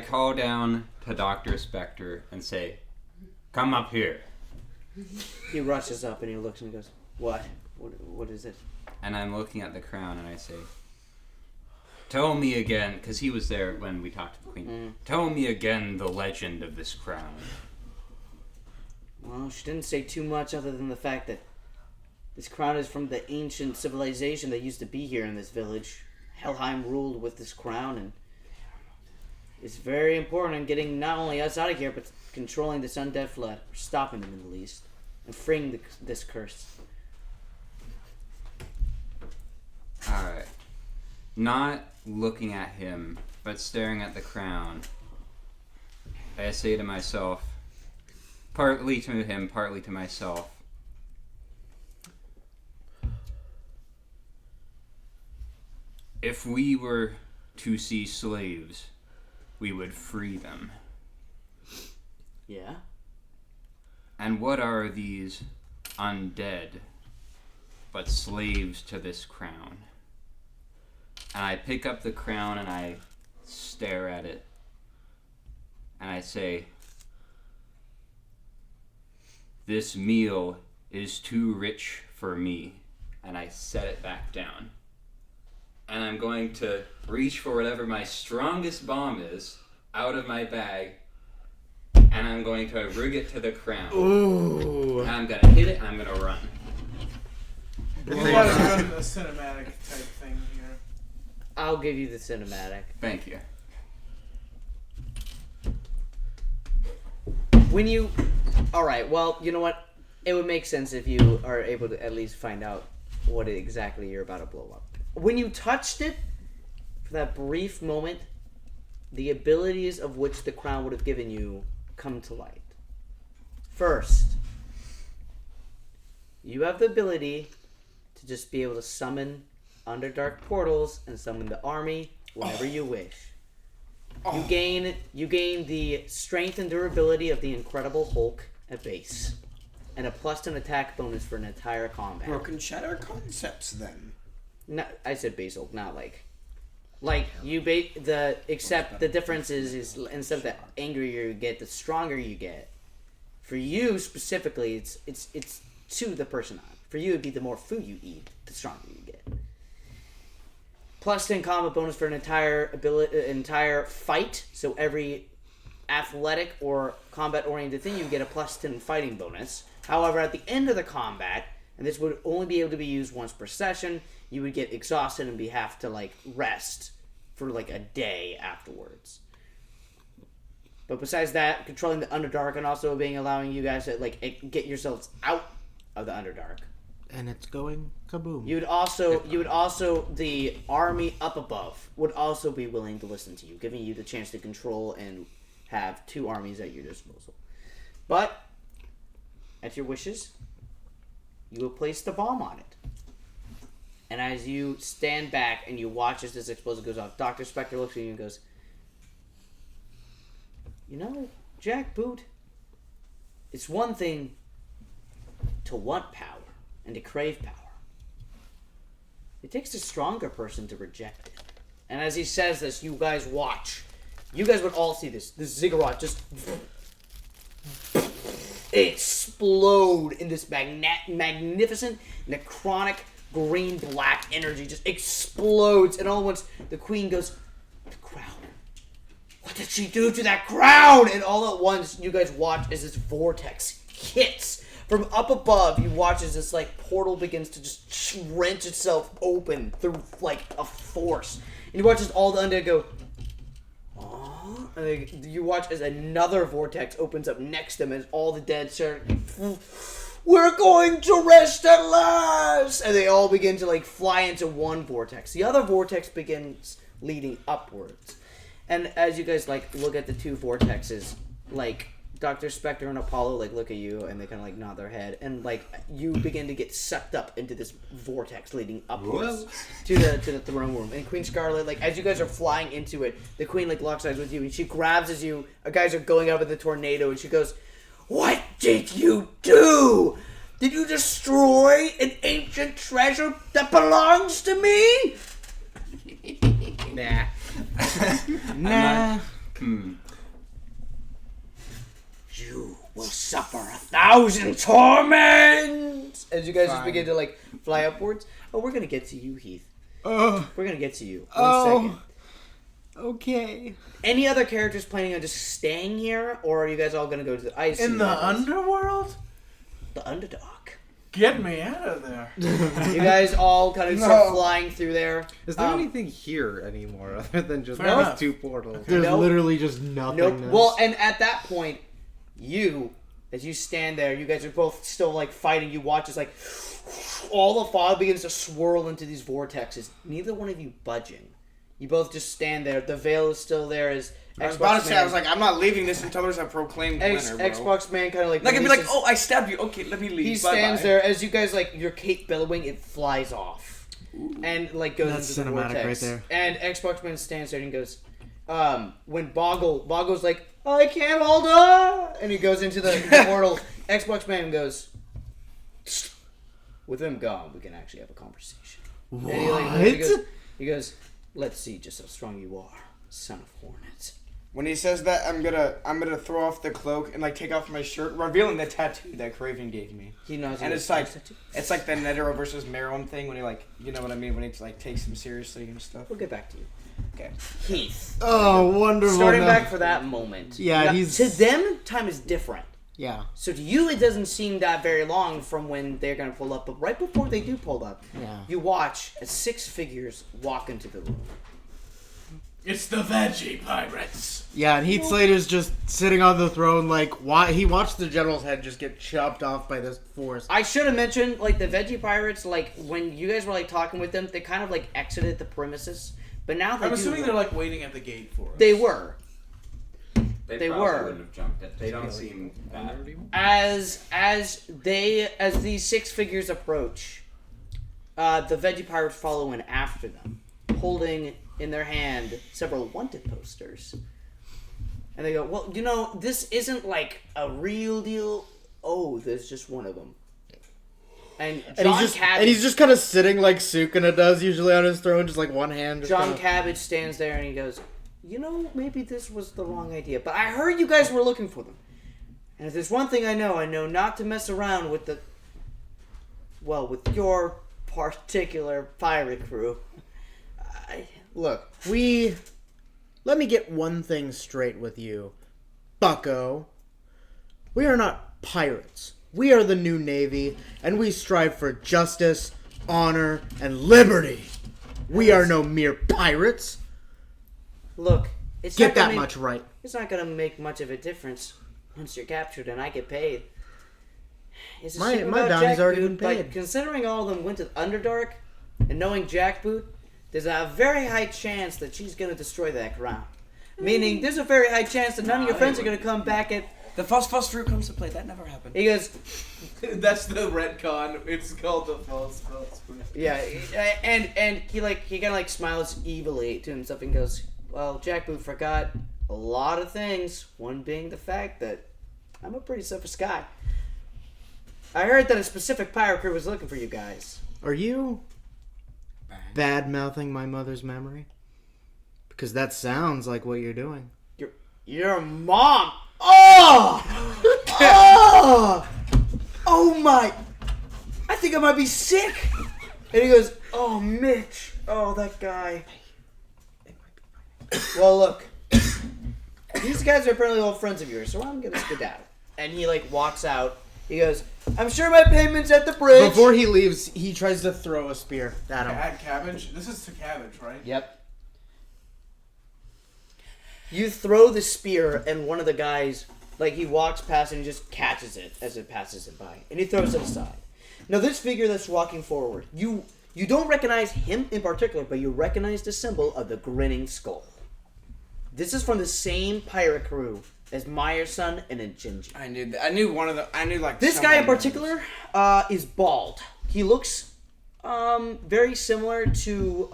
Speaker 5: call down to Dr. Spectre and say, come up here.
Speaker 1: He rushes up and he looks and he goes, what? What is it?
Speaker 5: And I'm looking at the crown and I say, tell me again, because he was there when we talked to the queen. Tell me again the legend of this crown.
Speaker 1: Well, she didn't say too much other than the fact that this crown is from the ancient civilization that used to be here in this village. Helheim ruled with this crown, and it's very important in getting not only us out of here, but controlling this undead flood, or stopping them at least, and freeing this curse.
Speaker 5: Alright. Not looking at him, but staring at the crown, I say to myself, partly to him, partly to myself, if we were to see slaves, we would free them.
Speaker 1: Yeah?
Speaker 5: And what are these undead but slaves to this crown? And I pick up the crown and I stare at it. And I say, this meal is too rich for me. And I set it back down. And I'm going to reach for whatever my strongest bomb is out of my bag. And I'm going to rig it to the crown.
Speaker 6: Ooh.
Speaker 5: And I'm going to hit it and I'm going to run.
Speaker 3: We're about to run a cinematic type thing here.
Speaker 1: I'll give you the cinematic.
Speaker 5: Thank you.
Speaker 1: When you... Alright, well, you know what? It would make sense if you are able to at least find out what exactly you're about to blow up. When you touched it, for that brief moment, the abilities of which the crown would have given you come to light. First, you have the ability to just be able to summon Underdark portals and summon the army whenever you wish. You gain the strength and durability of the Incredible Hulk at base, and a +10 attack bonus for an entire combat.
Speaker 4: Broken Shatter concepts, then.
Speaker 1: No, I said base Hulk, not like you except the difference is instead of the angrier you get, the stronger you get. For you specifically, it's to the person on. For you, it'd be the more food you eat, the stronger you get. +10 combat bonus for an entire fight. So every athletic or combat-oriented thing, you get a +10 fighting bonus. However, at the end of the combat, and this would only be able to be used once per session, you would get exhausted and have to rest for a day afterwards. But besides that, controlling the Underdark and also allowing you guys to get yourselves out of the Underdark.
Speaker 6: And it's going kaboom.
Speaker 1: You would also the army up above would also be willing to listen to you, giving you the chance to control and have 2 armies at your disposal. But at your wishes, you will place the bomb on it. And as you stand back and you watch as this explosion goes off, Dr. Spectre looks at you and goes, Jackboot, it's one thing to want power and to crave power. It takes a stronger person to reject it. And as he says this, you guys watch. You guys would all see this. This ziggurat just explode in this magnificent, necrotic, green-black energy. Just explodes. And all at once, the queen goes, the crown. What did she do to that crown? And all at once, you guys watch as this vortex hits. From up above, you watch as this portal begins to just wrench itself open through a force. And you watch as all the undead go, "Aww." And you watch as another vortex opens up next to them as all the dead start, "We're going to rest at last!" And they all begin to fly into one vortex. The other vortex begins leading upwards. And as you guys look at the 2 vortexes, Dr. Spectre and Apollo look at you and they kind of nod their head, and you begin to get sucked up into this vortex leading upwards to the throne room. And Queen Scarlet, as you guys are flying into it, the queen locks eyes with you and she grabs as you guys are going up in the tornado, and she goes, "What did you do? Did you destroy an ancient treasure that belongs to me?"
Speaker 2: Nah.
Speaker 6: Nah.
Speaker 1: You will suffer 1,000 torments as you guys just begin to fly upwards. Oh, we're gonna get to you, Heath. We're gonna get to you. One second.
Speaker 6: Okay.
Speaker 1: Any other characters planning on just staying here, or are you guys all gonna go to the ice?
Speaker 3: In the underworld?
Speaker 1: The Underdark.
Speaker 3: Get me out of there.
Speaker 1: You guys all kind of start flying through there.
Speaker 2: Is there anything here anymore other than just
Speaker 3: Fair
Speaker 2: those
Speaker 3: enough.
Speaker 2: 2 portals?
Speaker 6: There's
Speaker 1: Nope.
Speaker 6: literally just nothingness.
Speaker 1: Nope. Well, and at that point, as you stand there, you guys are both still fighting. You watch as all the fog begins to swirl into these vortexes. Neither one of you budging. You both just stand there. The veil is still there as
Speaker 4: I was about to say, I'm not leaving this until there's a proclaimed winner, bro.
Speaker 1: Xbox Man kind of
Speaker 4: I'd be like, oh, I stabbed you. Okay, let me leave.
Speaker 1: He stands there as you guys your cape billowing. It flies off, and goes
Speaker 6: That's
Speaker 1: into the
Speaker 6: cinematic
Speaker 1: vortex.
Speaker 6: right there.
Speaker 1: And Xbox Man stands there and goes, when Boggle's I can't hold on, and he goes into the portal. Xbox Man goes, with him gone, we can actually have a conversation.
Speaker 6: What?
Speaker 1: And he goes, let's see just how strong you are, son of hornets.
Speaker 4: When he says that, I'm gonna throw off the cloak and take off my shirt, revealing the tattoo that Craven gave me.
Speaker 1: He knows.
Speaker 4: And it's the Netero versus Meron thing when he you know what I mean, when he takes him seriously and stuff.
Speaker 1: We'll get back to you.
Speaker 4: Okay.
Speaker 1: Heath.
Speaker 6: Oh, wonderful.
Speaker 1: Starting back for that moment.
Speaker 6: Yeah,
Speaker 1: now,
Speaker 6: he's...
Speaker 1: To them, time is different.
Speaker 6: Yeah.
Speaker 1: So to you, it doesn't seem that very long from when they're going to pull up. But right before they do pull up, you watch as 6 figures walk into the room.
Speaker 3: It's the Veggie Pirates.
Speaker 6: Yeah, and Heath Slater's just sitting on the throne, why he watched the general's head just get chopped off by this force.
Speaker 1: I should have mentioned, the Veggie Pirates, when you guys were, talking with them, they kind of, exited the premises. But now
Speaker 3: I'm assuming they're, waiting at the gate for us.
Speaker 1: They were.
Speaker 5: They probably
Speaker 1: were.
Speaker 5: wouldn't have jumped it. They don't seem that.
Speaker 1: As these 6 figures approach, the veggie pirates follow in after them, holding in their hand several wanted posters. And they go, well, this isn't like a real deal. Oh, there's just one of them. And
Speaker 6: he's just kind of sitting like Sukuna does usually on his throne, just like one hand.
Speaker 1: John Cabbage stands there and he goes, maybe this was the wrong idea, but I heard you guys were looking for them. And if there's one thing I know not to mess around with with your particular pirate crew.
Speaker 6: Look, let me get one thing straight with you, bucko. We are not pirates. We are the new Navy, and we strive for justice, honor, and liberty. We are no mere pirates.
Speaker 1: Look,
Speaker 6: get that much right.
Speaker 1: It's not going to make much of a difference once you're captured and I get paid.
Speaker 6: My bounty's already been paid.
Speaker 1: But considering all of them went to Underdark, and knowing Jackboot, there's a very high chance that she's going to destroy that crown. Meaning, there's a very high chance that none of your friends are going to come back at...
Speaker 4: The false fruit comes to play. That never happened.
Speaker 1: He goes...
Speaker 3: That's the retcon. It's called the false fruit.
Speaker 1: Yeah, and he kind of like smiles evilly to himself and goes, well, Jackboot forgot a lot of things, one being the fact that I'm a pretty selfish guy. I heard that a specific pirate crew was looking for you guys.
Speaker 6: Are you bad-mouthing my mother's memory? Because that sounds like what you're doing.
Speaker 1: Your mom! Oh! Oh! Oh my! I think I might be sick! And he goes, oh, Mitch. Oh, that guy. Well, look. These guys are apparently old friends of yours, so I'm gonna skedaddle. And he, walks out. He goes, I'm sure my payment's at the bridge.
Speaker 6: Before he leaves, he tries to throw a spear at him.
Speaker 3: At Cabbage? This is to Cabbage, right?
Speaker 1: Yep. You throw the spear, and one of the guys, he walks past and he just catches it as it passes it by. And he throws it aside. Now, this figure that's walking forward, you don't recognize him in particular, but you recognize the symbol of the grinning skull. This is from the same pirate crew as Meyerson and Jinji.
Speaker 4: I knew one of the. I knew
Speaker 1: this guy in particular is bald. He looks very similar to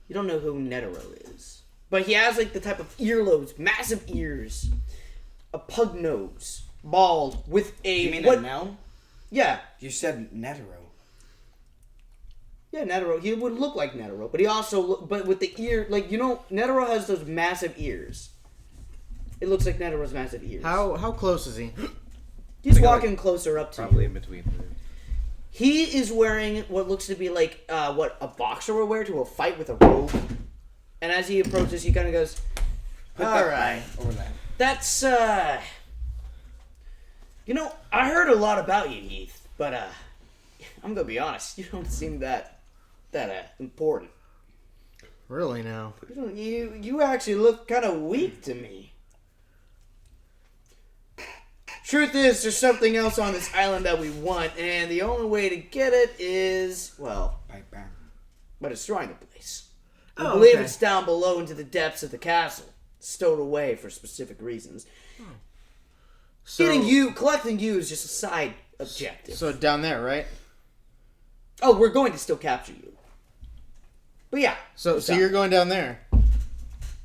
Speaker 1: you don't know who Netero is, but he has the type of earlobes, massive ears, a pug nose, bald with a.
Speaker 4: You mean Nell?
Speaker 1: Yeah.
Speaker 4: You said Netero.
Speaker 1: Yeah, Netero. He would look like Netero, but he also but with the ear, Netero has those massive ears. It looks like Netero's massive ears.
Speaker 6: How close is he?
Speaker 1: He's walking closer up to you.
Speaker 2: Probably in between.
Speaker 1: He is wearing what looks to be what a boxer would wear to a fight with a robe. And as he approaches, he kind of goes, all right.
Speaker 4: Over that.
Speaker 1: That's, I heard a lot about you, Heath, but, I'm gonna be honest, you don't seem that important.
Speaker 6: Really now?
Speaker 1: You actually look kind of weak to me. Truth is, there's something else on this island that we want, and the only way to get it is, by destroying the place. I believe it's down below into the depths of the castle, stowed away for specific reasons.
Speaker 6: So,
Speaker 1: collecting you is just a side objective.
Speaker 6: So down there, right?
Speaker 1: Oh, we're going to still capture you. But yeah.
Speaker 6: So you're going down there?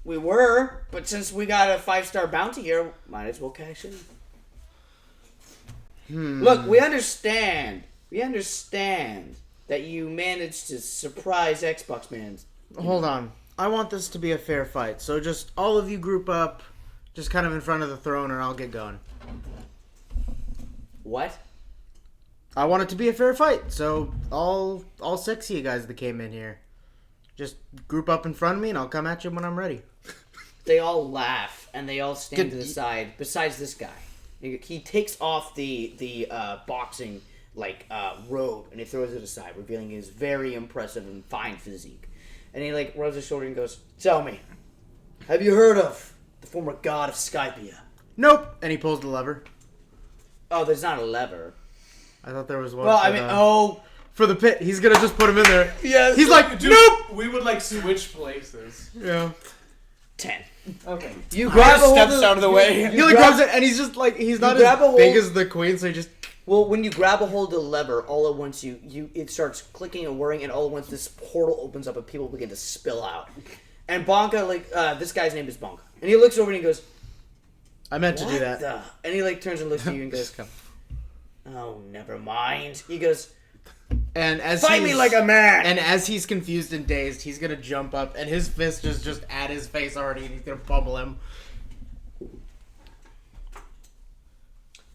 Speaker 1: We were, but since we got a 5-star bounty here, might as well cash in. Look, we understand. We understand that you managed to surprise Xbox Man.
Speaker 6: Hold on. I want this to be a fair fight. So just all of you group up, just kind of in front of the throne, and I'll get going.
Speaker 1: What?
Speaker 6: I want it to be a fair fight. So all 6 of you guys that came in here, just group up in front of me, and I'll come at you when I'm ready.
Speaker 1: They all laugh, and they all stand to the side, besides this guy. He takes off the boxing robe and he throws it aside, revealing his very impressive and fine physique. And he rubs his shoulder and goes, "Tell me, have you heard of the former god of Skypia?"
Speaker 6: Nope. And he pulls the lever.
Speaker 1: Oh, there's not a lever.
Speaker 6: I thought there was one.
Speaker 1: Well,
Speaker 6: for the pit. He's gonna just put him in there.
Speaker 1: Yeah.
Speaker 6: He's like, nope.
Speaker 3: We would switch places.
Speaker 6: Yeah.
Speaker 1: 10.
Speaker 4: Okay.
Speaker 1: You grab a hold
Speaker 4: steps
Speaker 1: of,
Speaker 4: out of the way.
Speaker 6: He like grabs it, and he's just like he's not
Speaker 1: grab a
Speaker 6: as
Speaker 1: hold-
Speaker 6: big as the queen, so he just.
Speaker 1: Well, when you grab a hold of the lever, all at once it starts clicking and whirring, and all at once this portal opens up and people begin to spill out. And Bonka, this guy's name is Bonka, and he looks over and he goes,
Speaker 6: I meant to
Speaker 1: "What
Speaker 6: do that.
Speaker 1: the?" And he turns and looks at you and goes, "Oh, never mind." He goes,
Speaker 6: And as
Speaker 1: "Fight me like a man."
Speaker 6: And as he's confused and dazed, he's gonna jump up, and his fist is just at his face already, and he's gonna pummel him.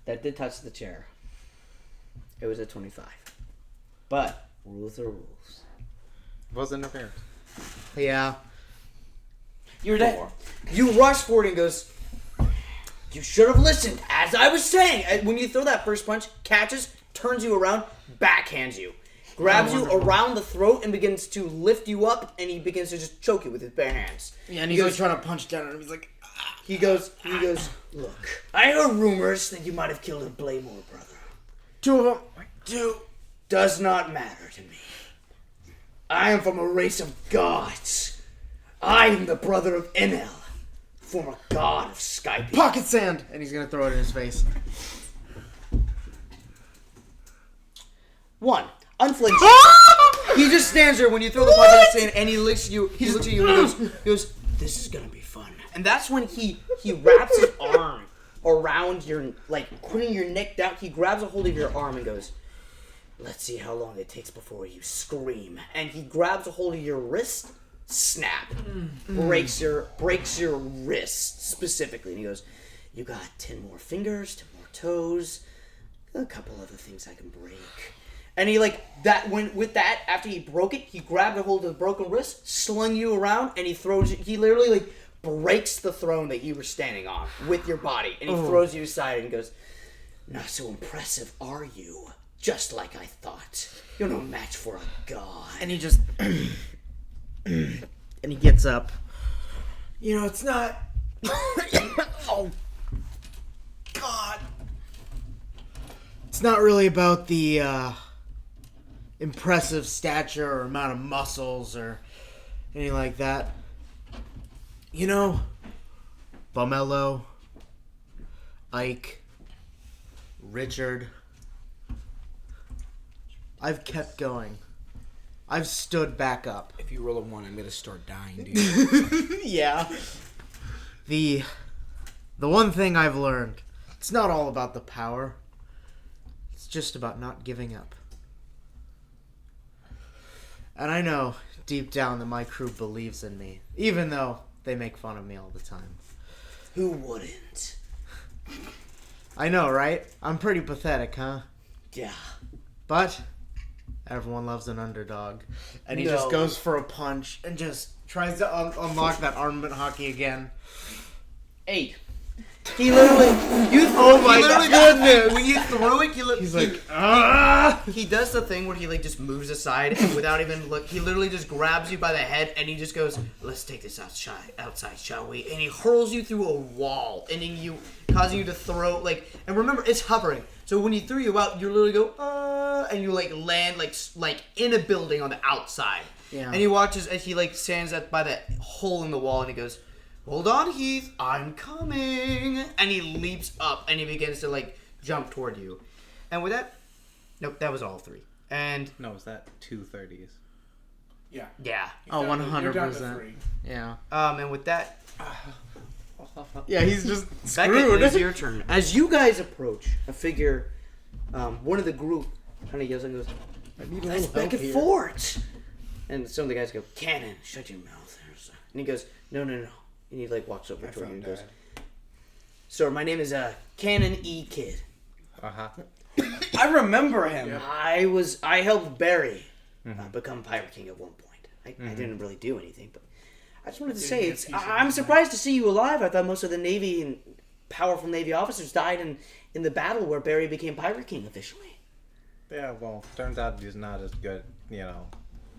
Speaker 1: That did touch the chair. It was a 25. But rules are rules.
Speaker 2: Was interference.
Speaker 6: Yeah.
Speaker 1: You're dead. You rush forward and goes, "You should have listened, as I was saying." And when you throw that first punch, catches, turns you around, backhands you, grabs you around the throat and begins to lift you up, and he begins to just choke you with his bare hands.
Speaker 6: Yeah, and he's like trying to punch down, and he's like,
Speaker 1: He goes, "Look, I heard rumors that you might have killed a Blaymore brother.
Speaker 6: 2 of them.
Speaker 1: 2 does not matter to me. I am from a race of gods. I am the brother of Enel, former god of Skype."
Speaker 6: Pocket sand! And he's gonna throw it in his face.
Speaker 1: 1, unflinching. He just stands there when you throw the pocket sand, and he looks at you. He looks at you and he goes, "This is gonna be fun." And that's when he wraps his arm around your, putting your neck down. He grabs a hold of your arm and goes, "Let's see how long it takes before you scream." And he grabs a hold of your wrist, snap, breaks your wrist specifically. And he goes, "You got 10 more fingers, 10 more toes, a couple other things I can break." And he after he broke it, he grabbed a hold of the broken wrist, slung you around, and he literally breaks the throne that you were standing on with your body, and he throws you aside and goes, "Not so impressive, are you? Just like I thought. You're no match for a god."
Speaker 6: And he just. And he gets up. You know, it's not. Oh. God. It's not really about the, impressive stature or amount of muscles or anything like that. You know, Bomello, Ike, Richard. I've kept going. I've stood back up.
Speaker 4: If you roll a 1, I'm gonna start dying, dude.
Speaker 6: Yeah. The one thing I've learned, it's not all about the power. It's just about not giving up. And I know deep down that my crew believes in me, even though they make fun of me all the time.
Speaker 1: Who wouldn't?
Speaker 6: I know, right? I'm pretty pathetic, huh?
Speaker 1: Yeah.
Speaker 6: But everyone loves an underdog. And he just goes for a punch and just tries to unlock that armament hockey again.
Speaker 1: 8. He literally,
Speaker 6: Oh my goodness!
Speaker 1: when you threw it,
Speaker 6: He's like, ah!
Speaker 1: he does the thing where he just moves aside and without even he literally just grabs you by the head and he just goes, "Let's take this outside, shall we?" And he hurls you through a wall, ending you, causing you to throw and remember it's hovering. So when he threw you out, you literally go, and you land in a building on the outside.
Speaker 6: Yeah.
Speaker 1: And he watches as he stands by that hole in the wall and he goes, "Hold on, Heath, I'm coming." And he leaps up and he begins to jump toward you. And with that, nope, that was all 3. And
Speaker 2: No, was that 230s?
Speaker 3: Yeah.
Speaker 1: yeah.
Speaker 6: Oh,
Speaker 3: You're down to
Speaker 6: 100%.
Speaker 3: 3.
Speaker 6: Yeah.
Speaker 1: And with that,
Speaker 6: Yeah, he's just
Speaker 1: Becca,
Speaker 6: screwed.
Speaker 1: it is your turn. As you guys approach, a figure, one of the group kind of yells and goes, "That's Becca Fort." And some of the guys go, "Cannon, shut your mouth." And he goes, "No. And he walks over toward you and goes, "Sir, my name is Cannon E. Kid.
Speaker 2: Uh-huh.
Speaker 4: I remember him.
Speaker 1: I helped Barry become Pirate King at one point. I didn't really do anything, but I just wanted to say I'm surprised to see you alive. I thought most of the Navy and powerful Navy officers died in the battle where Barry became Pirate King officially."
Speaker 2: Yeah, well, turns out he's not as good,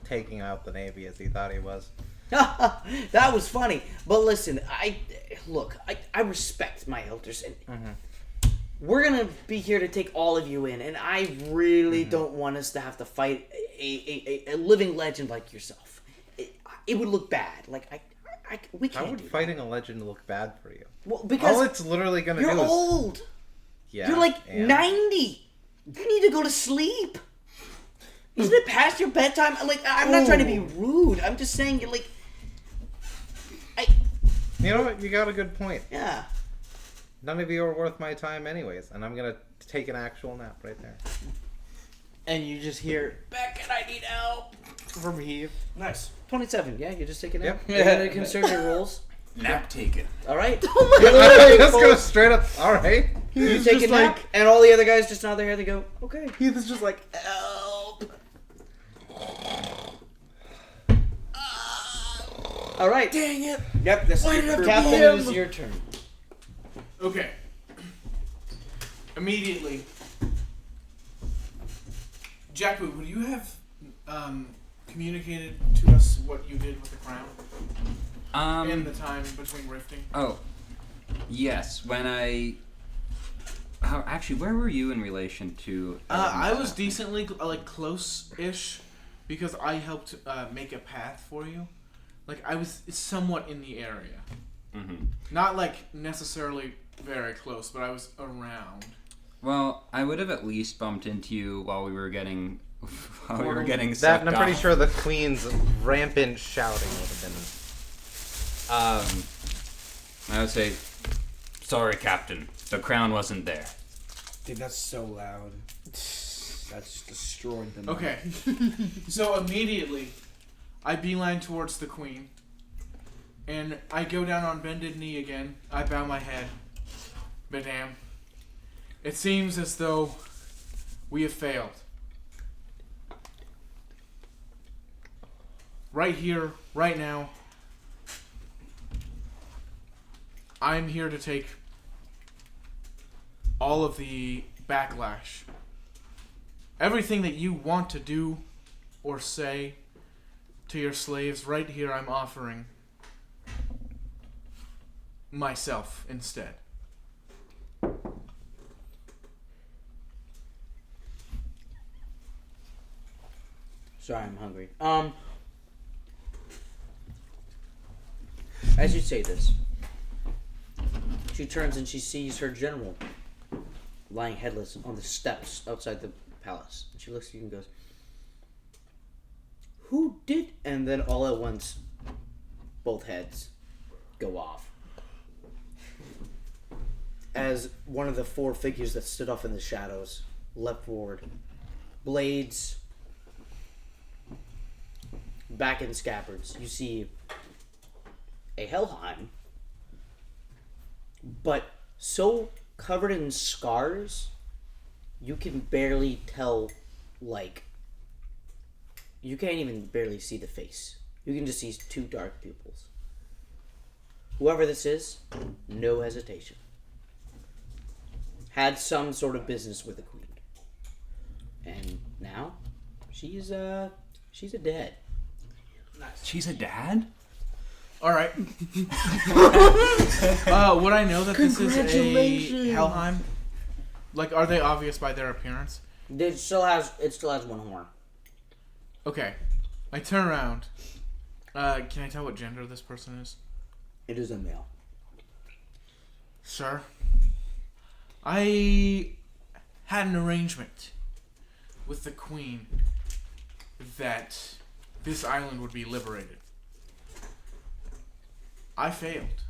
Speaker 2: taking out the Navy as he thought he was.
Speaker 1: That was funny. But listen, I respect my elders, and we're gonna be here to take all of you in, and I really don't want us to have to fight a living legend like yourself. It would look bad. we
Speaker 2: How
Speaker 1: can't
Speaker 2: would
Speaker 1: do that.
Speaker 2: fighting a legend look bad for you?
Speaker 1: Well, because
Speaker 2: all it's literally gonna
Speaker 1: you're
Speaker 2: do is
Speaker 1: old.
Speaker 2: yeah.
Speaker 1: You're like
Speaker 2: and
Speaker 1: 90. You need to go to sleep. Isn't it past your bedtime? Like, I'm not trying to be rude. I'm just saying, like,
Speaker 2: You know what? You got a good point.
Speaker 1: yeah.
Speaker 2: None of you are worth my time, anyways, and I'm gonna take an actual nap right there.
Speaker 6: And you just hear, Beckett, I need help from Heath.
Speaker 1: Nice. 27. Yeah, you just take it out.
Speaker 2: Yep.
Speaker 1: You're gonna conserve your rolls.
Speaker 5: Nap taken.
Speaker 1: All right.
Speaker 2: I'm just gonna straight up. All right.
Speaker 1: You take a nap, and all the other guys just nod their head and go, okay.
Speaker 6: Heath is just like, help.
Speaker 1: All right.
Speaker 6: Dang it.
Speaker 1: Yep. This
Speaker 6: Why did it
Speaker 1: Captain,
Speaker 6: be
Speaker 1: it
Speaker 6: him?
Speaker 1: is your turn.
Speaker 3: Okay. Immediately, Jackboot, would you have communicated to us what you did with the crown in the time between rifting?
Speaker 5: Oh, yes. When I... actually, where were you in relation to...
Speaker 3: I was decently close-ish because I helped make a path for you. Like I was somewhat in the area, not like necessarily very close, but I was around.
Speaker 5: Well, I would have at least bumped into you while we were getting
Speaker 2: That,
Speaker 5: sucked
Speaker 2: and I'm pretty
Speaker 5: off.
Speaker 2: sure the Queen's rampant shouting would have been.
Speaker 5: I would say, sorry, Captain. The crown wasn't there.
Speaker 4: Dude, that's so loud. That's destroyed them.
Speaker 3: Okay, so immediately, I beeline towards the Queen, and I go down on bended knee again. I bow my head. Madame, it seems as though we have failed. Right here, right now, I'm here to take all of the backlash. Everything that you want to do or say to your slaves, right here I'm offering myself instead.
Speaker 1: Sorry, I'm hungry. As you say this, she turns and she sees her general lying headless on the steps outside the palace. And she looks at you and goes, "Who did?" And then all at once, both heads go off. As one of the four figures that stood off in the shadows leapt forward, blades back in scabbards. You see a Helheim, but so covered in scars, you can barely tell, like, you can't even barely see the face. You can just see two dark pupils. Whoever this is, no hesitation. Had some sort of business with the Queen. And now, she's a dead.
Speaker 5: She's a dad?
Speaker 3: Alright. Would I know that this is a Helheim? Like, are they obvious by their appearance?
Speaker 1: It still has one horn.
Speaker 3: Okay. I turn around. Can I tell what gender this person is?
Speaker 1: It is a male.
Speaker 3: Sir, I had an arrangement with the Queen that this island would be liberated. I failed.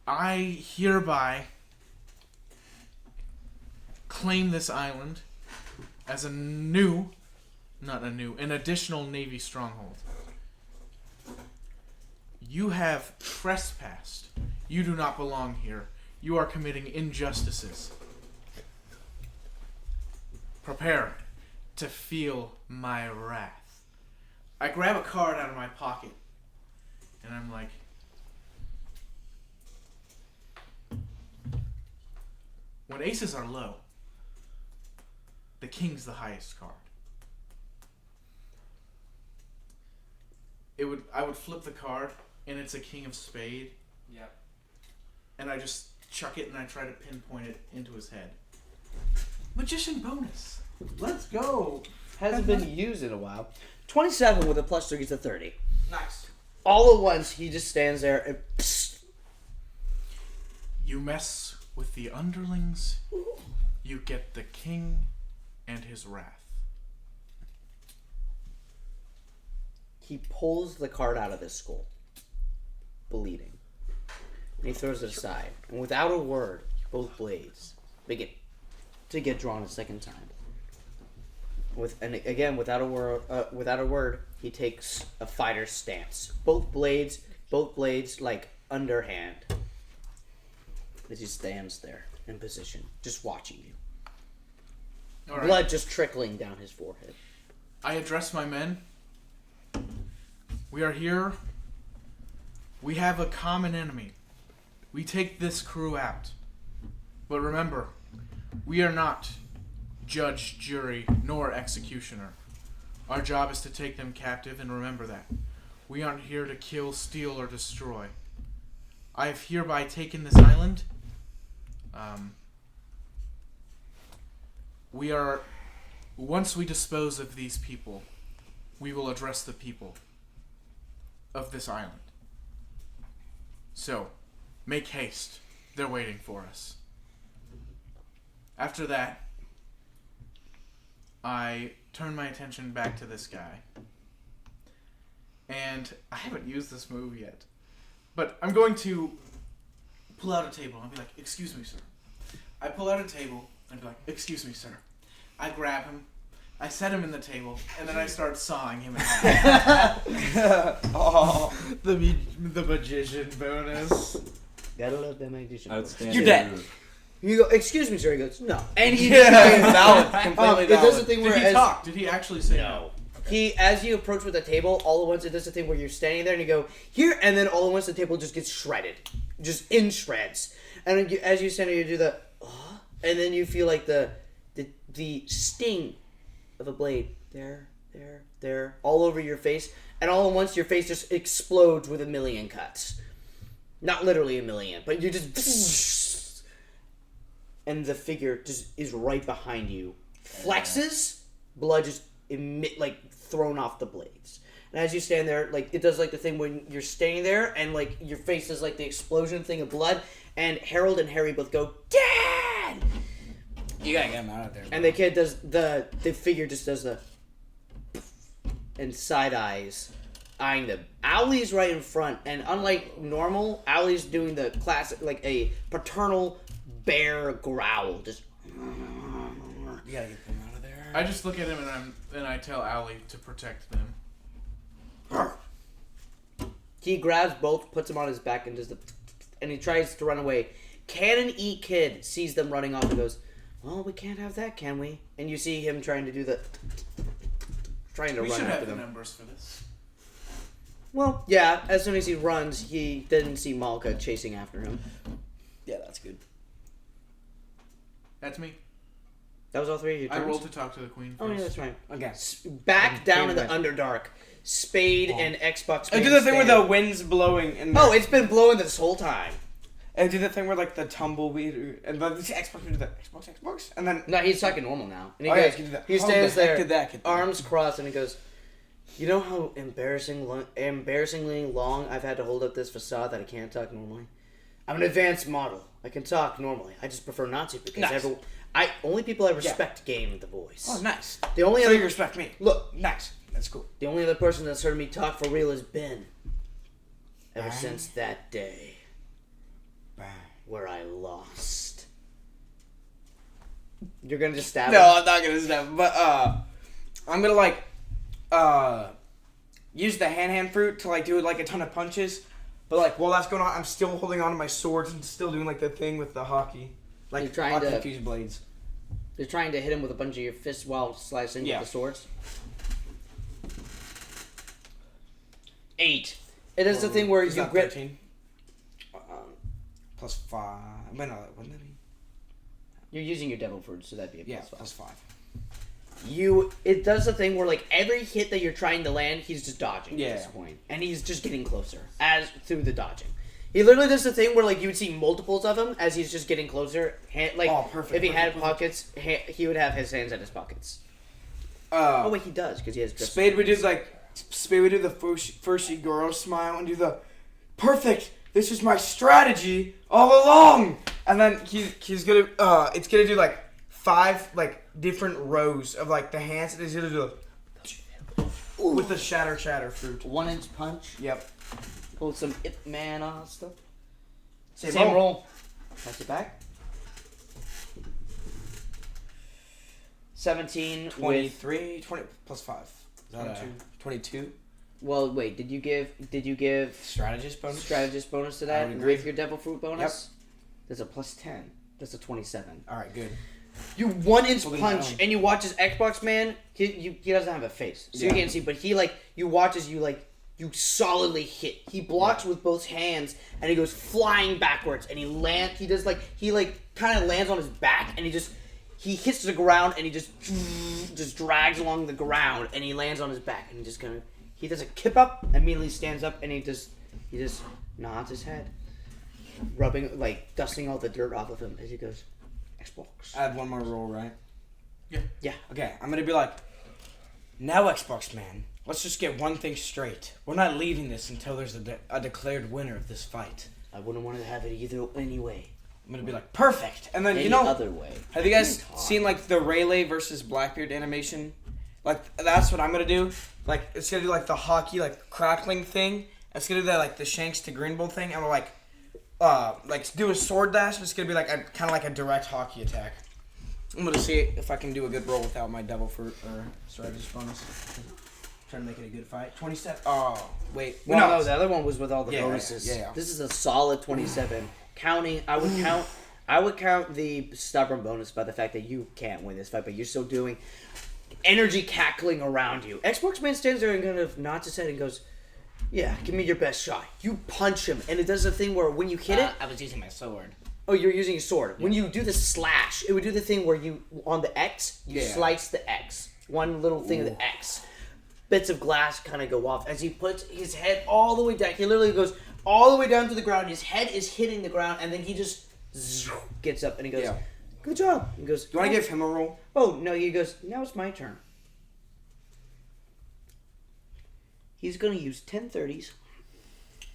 Speaker 3: I hereby claim this island as an additional Navy stronghold. You have trespassed. You do not belong here. You are committing injustices. Prepare to feel my wrath. I grab a card out of my pocket, and I'm like, when aces are low, the king's the highest card. I would flip the card, and it's a king of spade.
Speaker 4: Yep.
Speaker 3: And I just chuck it, and I try to pinpoint it into his head. Magician bonus. Let's go.
Speaker 1: Hasn't been used in a while. 27 with a +3 gets a 30.
Speaker 4: Nice.
Speaker 1: All at once, he just stands there and psst.
Speaker 3: You mess with the underlings, you get the king and his wrath.
Speaker 1: He pulls the card out of his skull, bleeding. And he throws it aside. And without a word, both blades begin to get drawn a second time. Without a word, he takes a fighter's stance. Both blades like underhand. As he stands there in position, just watching you.
Speaker 3: All right.
Speaker 1: Blood just trickling down his forehead.
Speaker 3: I address my men. We are here. We have a common enemy. We take this crew out. But remember, we are not judge, jury, nor executioner. Our job is to take them captive, and remember that. We aren't here to kill, steal, or destroy. I have hereby taken this island. Once we dispose of these people, we will address the people of this island. So, make haste. They're waiting for us. After that, I turn my attention back to this guy. And I haven't used this move yet. But I'm going to pull out a table and be like, "Excuse me, sir." I pull out a table and be like, "Excuse me, sir." I grab him, I set him in the table, and then I start sawing him in half.
Speaker 4: Oh, the magician bonus.
Speaker 1: Gotta love that magician.
Speaker 5: Outstanding.
Speaker 4: You're dead.
Speaker 5: move.
Speaker 1: You go, "Excuse me, sir." He goes, "No." And he
Speaker 4: Valid. Completely
Speaker 1: it does the
Speaker 4: valid.
Speaker 1: thing
Speaker 3: Did
Speaker 1: where
Speaker 3: he talk? Did he actually say
Speaker 1: No. He, as you approach with the table, all at once it does the thing where you're standing there and you go, "Here," and then all at once the table just gets shredded. Just in shreds. And then as you stand there, you do the, and then you feel like the sting of a blade. There, all over your face. And all at once your face just explodes with a million cuts. Not literally a million, but you just... And the figure just is right behind you. Flexes, blood just thrown off the blades. And as you stand there, it does the thing when you're standing there and your face is the explosion thing of blood, and Harold and Harry both go, "Dad!"
Speaker 4: You gotta get him out of there.
Speaker 1: And the kid does the figure just does the and side eyes eyeing them. Owlie's right in front, and unlike normal, Owlie's doing the classic a paternal bear growl, just
Speaker 4: You gotta get them out of there.
Speaker 3: I just look at him and I tell Allie to protect them.
Speaker 1: He grabs both, puts them on his back, and and he tries to run away. Cannon E Kid sees them running off and goes, "Well, we can't have that, can we?" And you see him trying to do trying to
Speaker 3: We
Speaker 1: run
Speaker 3: should
Speaker 1: after
Speaker 3: have the
Speaker 1: them.
Speaker 3: numbers for this.
Speaker 1: Well, yeah. As soon as he runs, he didn't see Malka chasing after him.
Speaker 4: Yeah, that's good.
Speaker 3: That's me.
Speaker 1: That was all three of your
Speaker 3: I
Speaker 1: turns.
Speaker 3: rolled to talk to the queen first.
Speaker 1: Oh yeah, that's right.
Speaker 4: Again.
Speaker 1: Back down in the
Speaker 4: Again.
Speaker 1: Underdark. Spade and Xbox.
Speaker 4: I do
Speaker 1: Man
Speaker 4: the thing where
Speaker 1: stand.
Speaker 4: the wind's blowing and
Speaker 1: Oh, it's been blowing this whole time.
Speaker 4: and do the thing where the tumbleweed and the Xbox do the Xbox and then
Speaker 1: No, he's talking normal now. And he
Speaker 4: Oh, yeah,
Speaker 1: goes,
Speaker 4: you can do that.
Speaker 1: he
Speaker 4: How
Speaker 1: stands
Speaker 4: the heck
Speaker 1: there,
Speaker 4: did that get done?
Speaker 1: arms crossed, and he goes, "You know how embarrassingly long I've had to hold up this facade that I can't talk normally? I'm an advanced model. I can talk normally. I just prefer not to because
Speaker 4: Nice.
Speaker 1: only people I respect game the voice.
Speaker 4: oh nice.
Speaker 1: The only
Speaker 4: So
Speaker 1: other
Speaker 4: you respect me.
Speaker 1: look,
Speaker 4: Nice. That's cool.
Speaker 1: the only other person that's heard me talk for real is Ben. Ever
Speaker 4: Bang.
Speaker 1: since that day
Speaker 4: Bang.
Speaker 1: where I lost." You're gonna just stab
Speaker 4: No,
Speaker 1: him?
Speaker 4: I'm not gonna stab him, but I'm gonna use the hand fruit to do a ton of punches. But while that's going on, I'm still holding on to my swords and still doing the thing with the hockey.
Speaker 1: You're trying
Speaker 4: hockey
Speaker 1: to-
Speaker 4: fuse blades.
Speaker 1: You're trying to hit him with a bunch of your fists while slicing
Speaker 4: Yeah.
Speaker 1: with the swords. 8. It is the thing where
Speaker 4: Is
Speaker 1: you
Speaker 4: that
Speaker 1: grip.
Speaker 4: 13? Plus 5. Wait, no, wouldn't that be?
Speaker 1: You're using your devil fruit, so that'd be a
Speaker 4: Yeah,
Speaker 1: plus 5.
Speaker 4: plus 5.
Speaker 1: It does the thing where every hit that you're trying to land, he's just dodging
Speaker 4: Yeah.
Speaker 1: at this point, and he's just getting closer as through the dodging. He literally does the thing where you would see multiples of him as he's just getting closer.
Speaker 4: Oh, perfect,
Speaker 1: If he had
Speaker 4: perfect.
Speaker 1: pockets, he would have his hands in his pockets. Oh wait, he does because he has.
Speaker 4: Spade would do the Fushiguro smile and do the perfect. This was my strategy all along. And then he's gonna it's gonna do like 5 like different rows of like the hands. And he's gonna do with the shatter fruit.
Speaker 1: 1-inch punch.
Speaker 4: Yep.
Speaker 1: Pull some Ip Man stuff.
Speaker 4: Same roll.
Speaker 1: Pass it back. 17 with
Speaker 4: 23, 20 plus 5. Is that 22?
Speaker 1: Well, wait. Did you give
Speaker 4: Strategist bonus?
Speaker 1: strategist bonus to
Speaker 4: I
Speaker 1: that
Speaker 4: would agree.
Speaker 1: with your devil fruit bonus? There's a plus 10. That's a 27.
Speaker 4: All right, good.
Speaker 1: You 1-inch
Speaker 4: Holding
Speaker 1: punch,
Speaker 4: down.
Speaker 1: and you watch his Xbox man. He doesn't have a face, so you
Speaker 4: Yeah.
Speaker 1: can't see. But he you watch as you solidly hit. He blocks with both hands, and he goes flying backwards. And he kind of lands on his back, and he hits the ground, and he just drags along the ground, and he lands on his back, and he does a kip up, immediately stands up, and he just nods his head, rubbing dusting all the dirt off of him as he goes. Xbox.
Speaker 4: I have one more roll, right?
Speaker 1: Yeah.
Speaker 4: Okay, I'm gonna be like, now Xbox man, let's just get one thing straight. We're not leaving this until there's a declared winner of this fight.
Speaker 1: I wouldn't want to have it either anyway.
Speaker 4: I'm gonna be like, perfect. And then
Speaker 1: Any other way.
Speaker 4: have you guys seen the Rayleigh versus Blackbeard animation? That's what I'm gonna do. It's gonna do the hockey crackling thing. It's gonna do that the Shanks to Greenbowl thing, and we're do a sword dash. It's gonna be kind of like a direct hockey attack. I'm gonna see if I can do a good roll without my devil fruit or strategist bonus. Trying to make it a good fight. 27. Oh wait.
Speaker 1: Well, no, the other one was with all the
Speaker 4: Yeah,
Speaker 1: bonuses.
Speaker 4: yeah.
Speaker 1: This is a solid 27. I would count the stubborn bonus by the fact that you can't win this fight, but you're still doing energy cackling around you. Xbox man stands there and kind of nods his head and goes, "Yeah, give me your best shot." You punch him, and it does a thing where when you hit it,
Speaker 4: I was using my sword.
Speaker 1: oh, you're using a sword. Yeah. When you do the slash, it would do the thing where you on the X, you slice the X. One little thing of the X. Bits of glass kind of go off as he puts his head all the way down. He literally goes all the way down to the ground. His head is hitting the ground, and then he just gets up and he goes, "Good job." He goes,
Speaker 4: Do you want to give him a roll?
Speaker 1: "Oh no," he goes, "Now it's my turn." He's gonna use 1030s.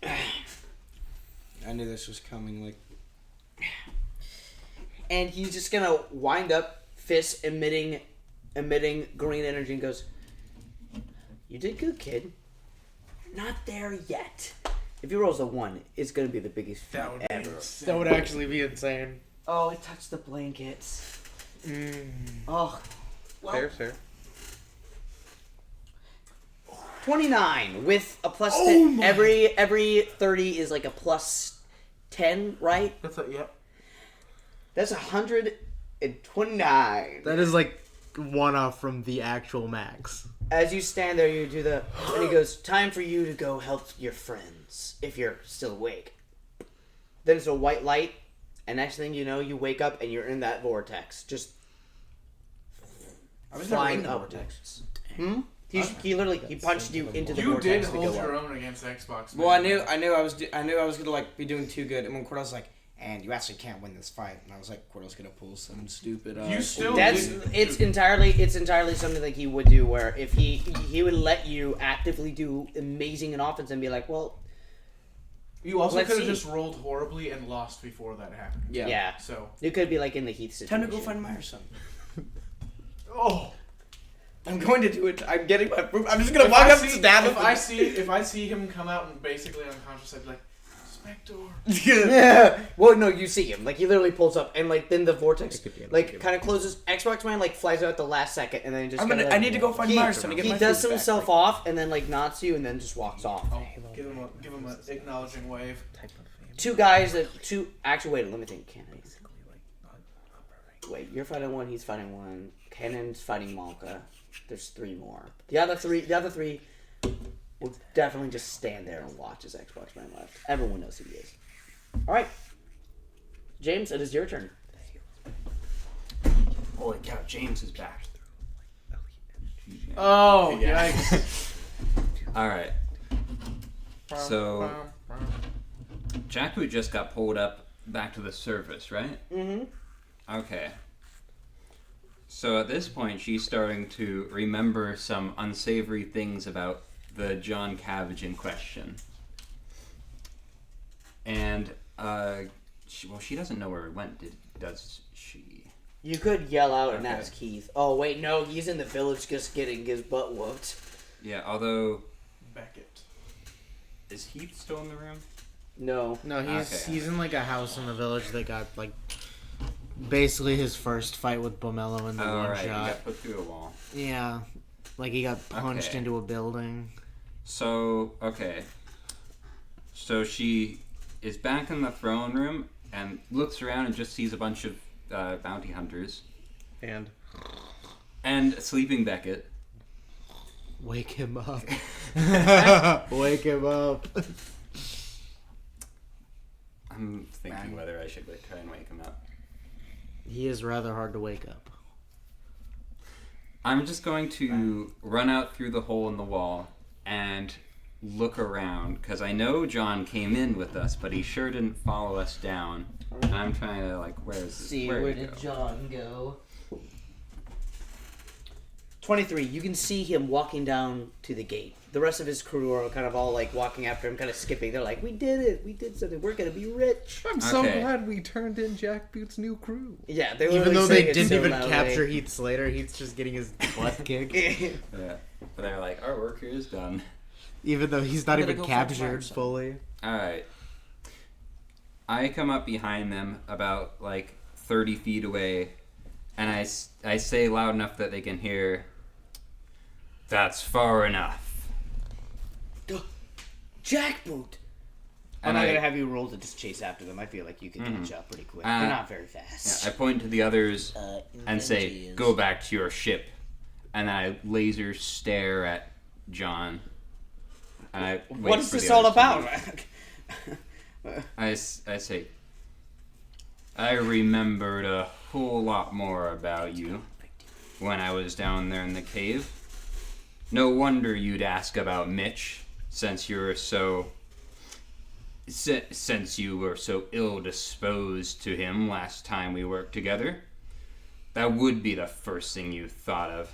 Speaker 4: I knew this was coming.
Speaker 1: And he's just gonna wind up, fist emitting green energy, and goes, "You did good, kid. Not there yet." If he rolls a 1, it's gonna be the biggest feat ever.
Speaker 6: That would actually be insane.
Speaker 1: Oh, it touched the blankets. Oh, well,
Speaker 2: Fair.
Speaker 1: 29 with a plus 10. Every 30 is a plus 10, right?
Speaker 6: That's yep.
Speaker 1: That's 129.
Speaker 6: That is one off from the actual max.
Speaker 1: As you stand there, you do and he goes, "Time for you to go help your friends, if you're still awake." Then it's a white light, and next thing you know, you wake up and you're in that vortex, just
Speaker 4: I was
Speaker 1: flying
Speaker 4: never in the
Speaker 1: vortex. He literally punched you into the
Speaker 3: You
Speaker 1: vortex
Speaker 3: did
Speaker 1: to
Speaker 3: hold
Speaker 1: go
Speaker 3: your
Speaker 1: up.
Speaker 3: own against Xbox.
Speaker 4: Well, I
Speaker 3: man.
Speaker 4: knew I was gonna be doing too good, and when Cordell's like, "And you actually can't win this fight," and I was like, "Cordell's gonna pull some stupid."
Speaker 3: You still
Speaker 1: That's
Speaker 3: didn't-
Speaker 1: it's entirely something that he would do, where if he would let you actively do amazing in offense and be like, "Well,
Speaker 3: You also
Speaker 1: Let's
Speaker 3: could have
Speaker 1: see.
Speaker 3: just rolled horribly and lost before that happened.
Speaker 1: yeah."
Speaker 3: So.
Speaker 1: You could be in the Heath situation.
Speaker 4: Time to go find Myerson.
Speaker 3: Oh.
Speaker 4: I'm going to do it. I'm getting my proof. I'm just gonna
Speaker 3: If
Speaker 4: walk
Speaker 3: I
Speaker 4: up and
Speaker 3: see-
Speaker 4: stab him.
Speaker 3: if I see him come out and basically unconscious, I'd be like, Spectre.
Speaker 1: Yeah. Well, no, you see him. He literally pulls up, and then the vortex kind of closes. Xbox Man flies out at the last second, and then just.
Speaker 4: I need to go find Myerson to get
Speaker 1: He
Speaker 4: my
Speaker 1: dusts
Speaker 4: food back.
Speaker 1: himself off, and then nods to you, and then just walks off.
Speaker 3: Oh, give him an acknowledging wave.
Speaker 1: Actually, wait. Let me think. Wait, you're fighting one. He's fighting one. Cannon's fighting Malka. There's 3 more. The other three will definitely just stand there and watch as Xbox Man left. Everyone knows who he is. All right, James, it is your turn.
Speaker 5: Holy cow, James is back.
Speaker 3: Oh, yikes.
Speaker 5: All right. So, Jackboot just got pulled up back to the surface, right?
Speaker 1: Mm-hmm.
Speaker 5: Okay. So at this point, she's starting to remember some unsavory things about the John Cabbage in question. And, she doesn't know where it went, does she?
Speaker 1: You could yell out and
Speaker 5: Okay.
Speaker 1: ask Heath. Oh, wait, no, he's in the village just getting his butt whooped.
Speaker 5: Yeah, although...
Speaker 3: Beckett.
Speaker 5: Is Heath still in the room?
Speaker 1: No.
Speaker 6: No,
Speaker 5: Okay.
Speaker 6: he's in like a house in the village that got like basically his first fight with Bomello in the one
Speaker 5: Right, he
Speaker 6: shot.
Speaker 5: got put through a wall.
Speaker 6: Yeah, like he got punched
Speaker 5: Okay.
Speaker 6: into a building.
Speaker 5: So, okay. So she is back in the throne room and looks around and just sees a bunch of bounty hunters.
Speaker 2: And
Speaker 5: And a sleeping Beckett.
Speaker 6: Wake him up. Wake him up.
Speaker 5: I'm thinking whether I should try and wake him up.
Speaker 6: He is rather hard to wake up.
Speaker 5: I'm just going to run out through the hole in the wall and look around, because I know John came in with us, but he sure didn't follow us down. And I'm trying to, where
Speaker 1: Did John go? 23. You can see him walking down to the gate. The rest of his crew are kind of all walking after him, kind of skipping. They're like, "We did it! We did something! We're gonna be rich!"
Speaker 2: I'm so
Speaker 5: Okay.
Speaker 2: glad we turned in Jackboot's new crew.
Speaker 1: Yeah, they were
Speaker 6: Even though
Speaker 1: saying
Speaker 6: they
Speaker 1: it
Speaker 6: didn't
Speaker 1: so
Speaker 6: even
Speaker 1: loudly.
Speaker 6: capture Heath Slater, Heath's just getting his butt kicked.
Speaker 5: Yeah. But they're like, our work here is done.
Speaker 6: Even though he's not
Speaker 4: I'm gonna
Speaker 6: even
Speaker 4: go fetch
Speaker 6: captured
Speaker 4: Markson.
Speaker 6: fully.
Speaker 5: Alright. I come up behind them about 30 feet away, and I say loud enough that they can hear, "That's far enough."
Speaker 1: Jackboot. I'm
Speaker 5: And
Speaker 1: not
Speaker 5: I-
Speaker 1: gonna have you roll to just chase after them. I feel like you can catch up pretty quick.
Speaker 5: Uh,
Speaker 1: They're not very fast.
Speaker 5: Yeah, I point to the others and say, "Go back to your ship." And I laser stare at John. And I wait
Speaker 1: What is
Speaker 5: for the
Speaker 1: this all
Speaker 5: others to
Speaker 1: about?
Speaker 5: leave. I say, "I remembered a whole lot more about you when I was down there in the cave. No wonder you'd ask about Mitch, since you were so ill disposed to him last time we worked together. That would be the first thing you thought of.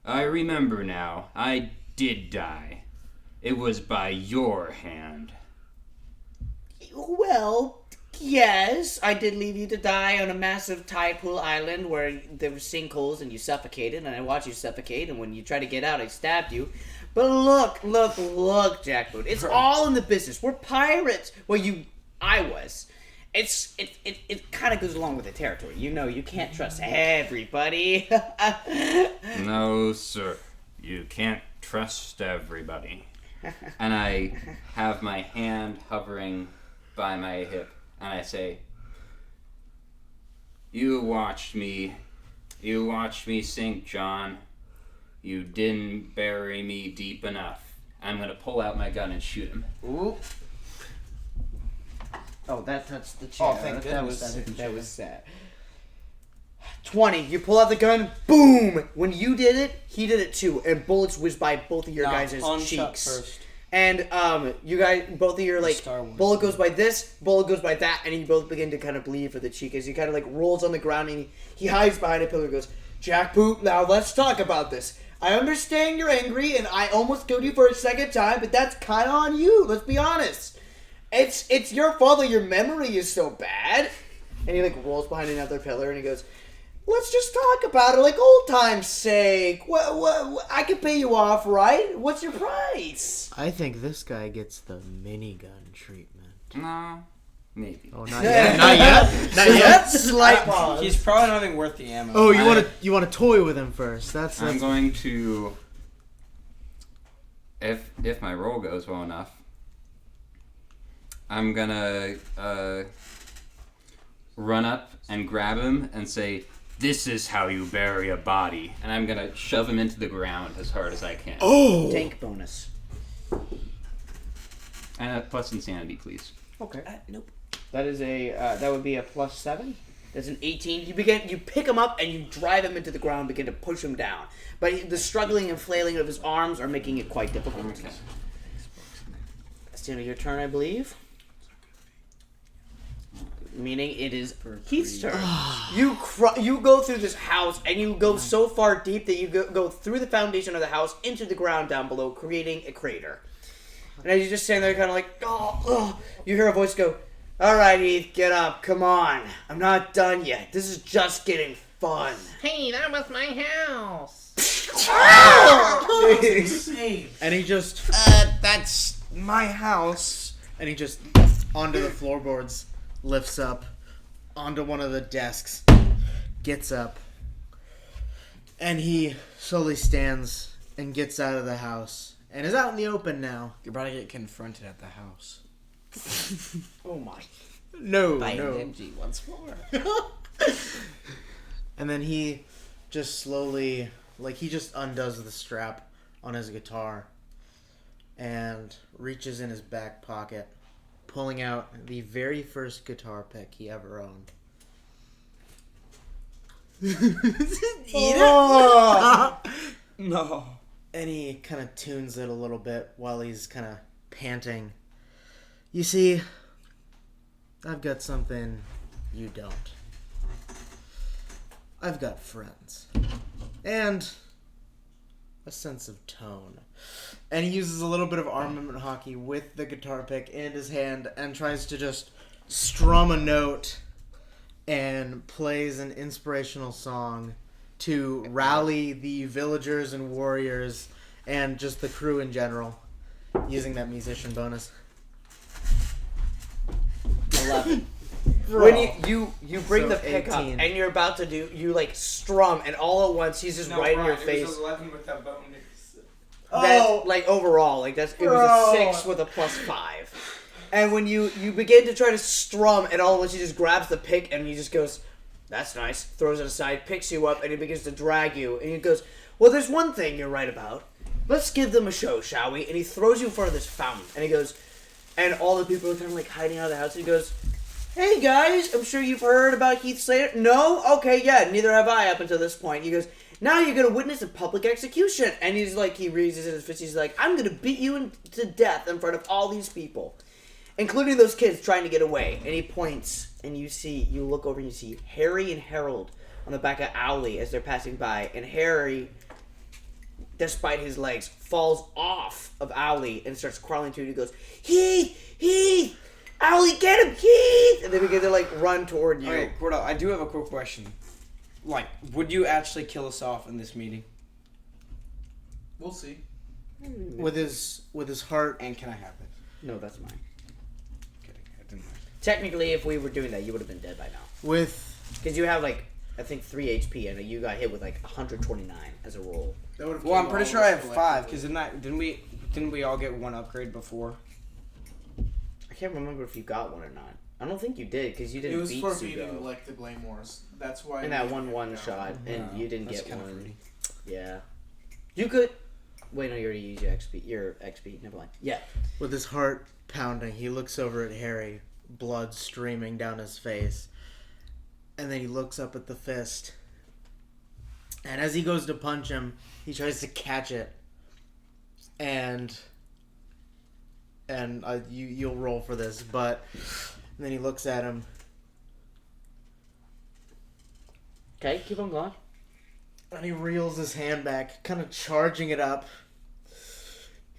Speaker 5: I remember now. I did die. It was by your hand."
Speaker 1: Well, yes, I did leave you to die on a massive tide pool island where there were sinkholes and you suffocated, and I watched you suffocate, and when you tried to get out, I stabbed you. But look, Jackboot. It's all in the business. We're pirates. Well, I was. It kind of goes along with the territory. You can't trust everybody.
Speaker 5: No, sir. You can't trust everybody. And I have my hand hovering by my hip, and I say, You watched me sink, John. You didn't bury me deep enough. I'm gonna pull out my gun and shoot him."
Speaker 1: Ooh. Oh, that touched the chair.
Speaker 4: Oh, thank goodness
Speaker 1: that was sad. 20. You pull out the gun. Boom! When you did it, he did it too, and bullets whizzed by both of your guys'
Speaker 4: Unshot
Speaker 1: cheeks.
Speaker 4: first.
Speaker 1: And you guys, both of your
Speaker 4: Star Wars.
Speaker 1: bullet goes by this, bullet goes by that, and you both begin to kind of bleed for the cheek as he kind of rolls on the ground and he hides behind a pillar and goes, "Jackboot, now let's talk about this. I understand you're angry, and I almost killed you for a second time, but that's kind of on you. Let's be honest. It's your fault that your memory is so bad." And he rolls behind another pillar and he goes, "Let's just talk about it old time's sake. What, I can pay you off, right? What's your price?"
Speaker 6: I think this guy gets the minigun treatment.
Speaker 5: No, maybe.
Speaker 6: Oh, not yet. Not yet. Not yet.
Speaker 1: Slight pause.
Speaker 4: He's probably not even worth the ammo.
Speaker 6: Oh, you want to toy with him first? That's
Speaker 5: I'm going to, if my roll goes well enough, I'm gonna run up and grab him and say, "This is how you bury a body," and I'm gonna shove him into the ground as hard as I can.
Speaker 6: Oh.
Speaker 1: Tank bonus.
Speaker 5: And a plus insanity, please.
Speaker 1: Okay. Nope. That is that would be a +7. That's an 18. You pick him up and you drive him into the ground, begin to push him down. But the struggling and flailing of his arms are making it quite difficult.
Speaker 5: Okay.
Speaker 1: That's the end of your turn, I believe. meaning it is Heath's turn. You go through this house, and you go so far deep that you go through the foundation of the house into the ground down below, creating a crater. And as you just stand there, kind of like, you hear a voice go, "All right, Heath, get up. Come on. I'm not done yet. This is just getting fun."
Speaker 7: Hey, that was my house.
Speaker 6: And he just, that's my house. And he just, onto the floorboards, lifts up onto one of the desks, gets up, and he slowly stands and gets out of the house and is out in the open now.
Speaker 4: You're about to get confronted at the house.
Speaker 1: Oh my.
Speaker 6: No.
Speaker 4: MG once more.
Speaker 6: And then he just slowly, he just undoes the strap on his guitar and reaches in his back pocket, pulling out the very first guitar pick he ever owned. Eat it?
Speaker 4: No.
Speaker 6: And he kind of tunes it a little bit while he's kind of panting. You see, I've got something you don't. I've got friends. And a sense of tone. And he uses a little bit of armament hockey with the guitar pick in his hand and tries to just strum a note and plays an inspirational song to rally the villagers and warriors and just the crew in general, using that musician bonus.
Speaker 1: 11. When you bring
Speaker 6: So
Speaker 1: the pick
Speaker 6: 18.
Speaker 1: up and you're about to do, you strum, and all at once he's just right in your face.
Speaker 3: It was 11 with that bonus.
Speaker 1: Overall, it was a 6 with a +5. And when you begin to try to strum, and all at once he just grabs the pick and he just goes, "That's nice," throws it aside, picks you up, and he begins to drag you. And he goes, "Well, there's one thing you're right about. Let's give them a show, shall we?" And he throws you in front of this fountain. And he goes, and all the people are kind of hiding out of the house. And he goes, "Hey guys, I'm sure you've heard about Heath Slater." "No? Okay, yeah, neither have I up until this point." He goes, "Now you're going to witness a public execution." And he's he raises his fist. He's like, "I'm going to beat you to death in front of all these people, including those kids trying to get away." And he points, and you look over and you see Harry and Harold on the back of Owly as they're passing by. And Harry, despite his legs, falls off of Owly and starts crawling to it. He goes, Heath! Owly, get him, Heath! And they begin to run toward you.
Speaker 4: Okay, Cordell, I do have a quick question. Would you actually kill us off in this meeting?
Speaker 3: We'll see.
Speaker 6: With his heart.
Speaker 4: And can I have it?
Speaker 1: No, that's mine.
Speaker 4: Kidding, I didn't like it.
Speaker 1: Technically, if we were doing that, you would have been dead by now. Because you have, I think 3 HP, and you got hit with 129 as a roll.
Speaker 4: Well, I'm pretty sure I have 5, because didn't we all get 1 upgrade before?
Speaker 1: I can't remember if you got one or not. I don't think you did, because you didn't
Speaker 3: It was
Speaker 1: beat
Speaker 3: for
Speaker 1: Sugo.
Speaker 3: beating the Glamours. That's why.
Speaker 1: And that one shot, and you didn't
Speaker 4: That's
Speaker 1: get
Speaker 4: kinda
Speaker 1: one.
Speaker 4: fruity.
Speaker 1: Yeah. You could... Wait, no, you already used your XP. Never mind. Yeah.
Speaker 6: With his heart pounding, he looks over at Harry, blood streaming down his face. And then he looks up at the fist. And as he goes to punch him, he tries to catch it. And you'll roll for this, but and then he looks at him.
Speaker 1: Okay, keep on going.
Speaker 6: And he reels his hand back, kind of charging it up.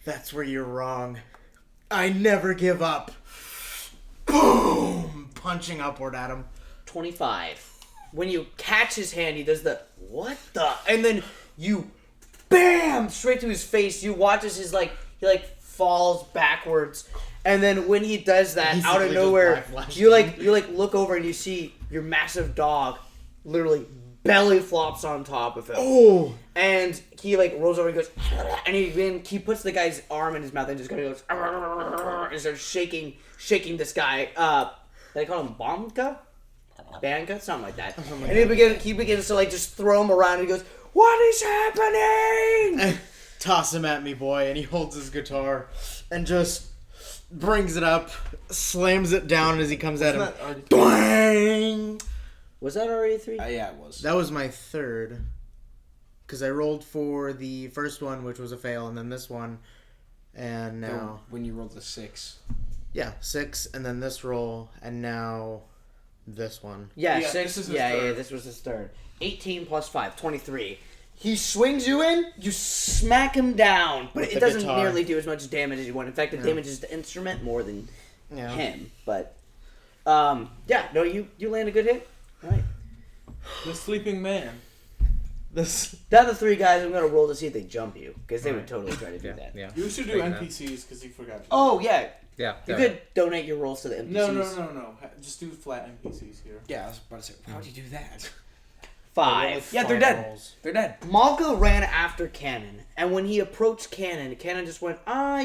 Speaker 6: "That's where you're wrong. I never give up." Boom! Punching upward at him.
Speaker 1: 25. When you catch his hand, he does the, "What the?" And then you, BAM! Straight to his face. You watch as he falls backwards. And then when he does that,
Speaker 6: He's
Speaker 1: out of
Speaker 6: literally
Speaker 1: nowhere,
Speaker 6: just black
Speaker 1: you look over and you see your massive dog literally belly flops on top of him.
Speaker 6: Oh!
Speaker 1: And he rolls over and goes, and he puts the guy's arm in his mouth and just kind of goes, and starts shaking this guy. They call him Banka, something like that. And he begins to just throw him around. And he goes, "What is happening?"
Speaker 6: Toss him at me, boy. And he holds his guitar and just brings it up, slams it down as he comes at him. Bang!
Speaker 1: Was that already 3?
Speaker 4: Yeah, it was.
Speaker 6: That was my third. Because I rolled for the first one, which was a fail, and then this one. And now...
Speaker 4: When you rolled the 6.
Speaker 6: Yeah, 6, and then this roll, and now This one.
Speaker 1: Yeah,
Speaker 3: Yeah,
Speaker 1: 6.
Speaker 3: this is his
Speaker 1: Yeah,
Speaker 3: third.
Speaker 1: this was his third. 18 plus 5, 23. He swings you in, you smack him down, but
Speaker 6: With
Speaker 1: it
Speaker 6: the
Speaker 1: doesn't
Speaker 6: guitar.
Speaker 1: nearly do as much damage as you want. In fact, it damages the instrument more than him. But, you land a good hit. All right.
Speaker 3: The sleeping man.
Speaker 6: This.
Speaker 1: The other 3 guys, I'm going to roll to see if they jump you, because they would totally try to do that.
Speaker 2: Yeah.
Speaker 3: You should do
Speaker 2: Take that.
Speaker 3: NPCs because you forgot. To
Speaker 1: Oh, yeah.
Speaker 2: Yeah.
Speaker 1: You could donate your rolls to the NPCs.
Speaker 3: No. Just do flat NPCs here.
Speaker 4: Yeah, I was about to say, why would you do that?
Speaker 1: 5.
Speaker 4: Yeah, they're dead. They're dead.
Speaker 1: Malka ran after Cannon, and when he approached Cannon just went,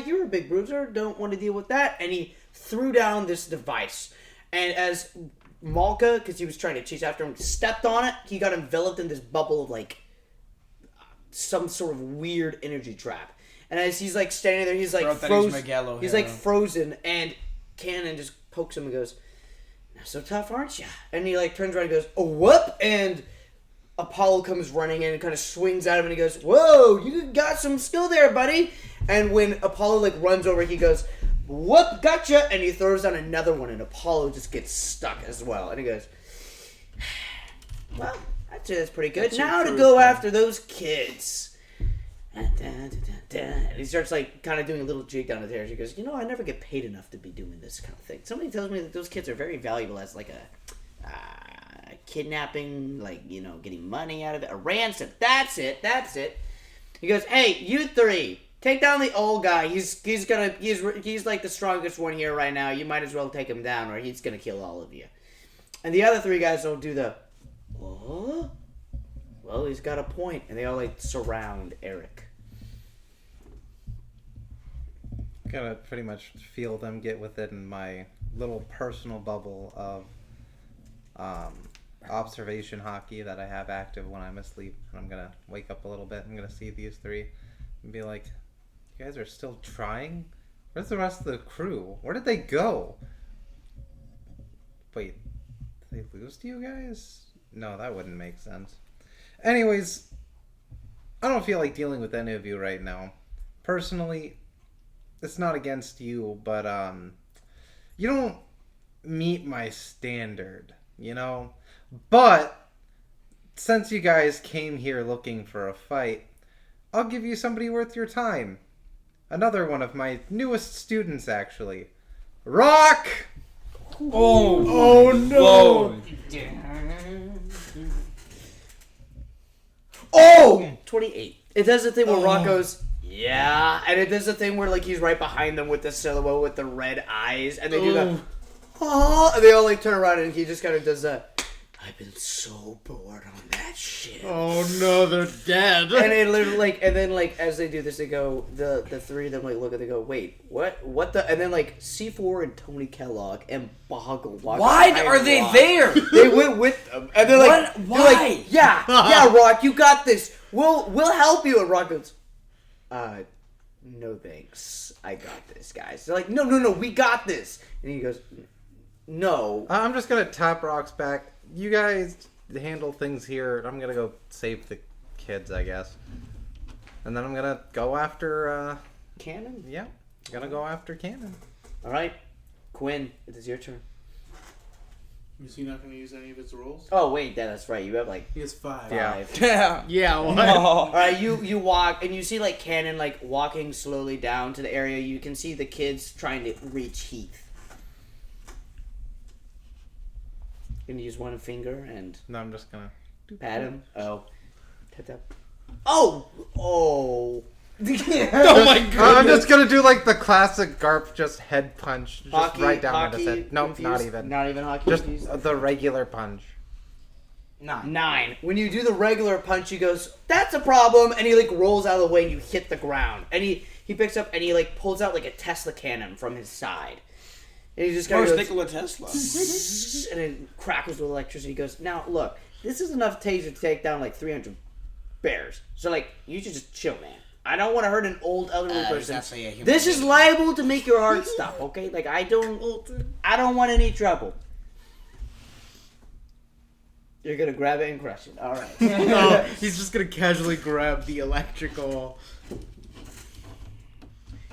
Speaker 1: you're a big bruiser, don't want to deal with that, and he threw down this device. And as Malka, because he was trying to chase after him, stepped on it, he got enveloped in this bubble of, like, some sort of weird energy trap. And as he's, like, standing there, he's, like, frozen. He's, like, frozen, and Cannon just pokes him and goes, "Not so tough, aren't you?" And he, like, turns around and goes, "Oh, whoop!" And Apollo comes running in and kind of swings at him and he goes, "Whoa, you got some skill there, buddy." And when Apollo like runs over, he goes, "Whoop, gotcha!" And he throws down another one and Apollo just gets stuck as well. And he goes, "Well, I'd say that's pretty good.
Speaker 3: That's
Speaker 1: Now
Speaker 3: your
Speaker 1: to
Speaker 3: first
Speaker 1: go
Speaker 3: one.
Speaker 1: after those kids." And he starts like kind of doing a little jig down the stairs. He goes, "I never get paid enough to be doing this kind of thing. Somebody tells me that those kids are very valuable as like a kidnapping, like, getting money out of it. A ransom. That's it. He goes, "Hey, you 3, take down the old guy. He's like the strongest one here right now. You might as well take him down or he's gonna kill all of you." And the other 3 guys don't do the, "Oh, well, he's got a point." And they all like surround Eric.
Speaker 2: Gotta pretty much feel them get within my little personal bubble of observation hockey that I have active when I'm asleep. And I'm gonna wake up a little bit. I'm gonna see these 3 and be like, "You guys are still trying? Where's the rest of the crew? Where did they go? Wait, did they lose to you guys? No, that wouldn't make sense." Anyways, I don't feel like dealing with any of you right now. Personally, it's not against you, but you don't meet my standard, But since you guys came here looking for a fight, I'll give you somebody worth your time. Another one of my newest students, actually. Rock!
Speaker 4: Oh no!
Speaker 1: Oh! 28. It does the thing where Rock goes, "Yeah," and it does the thing where like he's right behind them with the silhouette with the red eyes, and they do the, "Oh," and they all like turn around and he just kind of does that. "I've been so bored on that shit."
Speaker 6: Oh no, they're dead.
Speaker 1: And it literally like, and then like as they do this, they go, the 3 of them like look at, they go, "Wait, what the?" And then like C4 and Tony Kellogg and Boggle walk.
Speaker 4: Why
Speaker 1: behind
Speaker 4: are they
Speaker 1: Rock.
Speaker 4: there?
Speaker 1: They went with them, and they're like,
Speaker 4: What?
Speaker 1: they're like,
Speaker 4: Why?
Speaker 1: yeah, Rock, you got this. We'll help you." And Rock goes, "No thanks, I got this, guys." They're like, no, we got this. And he goes, "No."
Speaker 2: I'm just gonna tap Rock's back. You guys handle things here. I'm gonna go save the kids, I guess. And then I'm gonna go after,
Speaker 1: Cannon?
Speaker 2: yeah. I'm gonna go after Cannon.
Speaker 1: All right, Quinn, it is your turn.
Speaker 3: Is he not going to use any of his rolls?
Speaker 1: Oh, wait, that's right. You have like
Speaker 3: He has 5.
Speaker 1: 5.
Speaker 4: Yeah.
Speaker 6: Yeah, what?
Speaker 1: All right, you walk, and you see like Cannon like walking slowly down to the area. You can see the kids trying to reach Heath. You can use one finger and
Speaker 2: No, I'm just gonna...
Speaker 1: pat him. Oh. Tap, tap. Oh!
Speaker 6: Oh my god.
Speaker 2: I'm just gonna do like the classic Garp just head punch. Just
Speaker 1: Hockey,
Speaker 2: right down on
Speaker 1: hockey
Speaker 2: his head. Nope, not
Speaker 1: confused?
Speaker 2: even.
Speaker 1: Not even hockey
Speaker 2: Just
Speaker 1: confused?
Speaker 2: the regular punch.
Speaker 1: 9. When you do the regular punch, he goes, "That's a problem," and he like rolls out of the way and you hit the ground. And he picks up and he like pulls out like a Tesla cannon from his side. And he just kind of
Speaker 4: Where's
Speaker 1: goes,
Speaker 4: Nikola Tesla?
Speaker 1: and it crackles with electricity. He goes, "Now look, this is enough taser to take down like 300 bears. So like, you should just chill, man. I don't want to hurt an old elderly
Speaker 4: He's
Speaker 1: person.
Speaker 4: actually a human
Speaker 1: This is
Speaker 4: being.
Speaker 1: liable to make your heart stop. Okay, like I don't want any trouble." You're gonna grab it and crush it. All right.
Speaker 6: No, he's just gonna casually grab the electrical.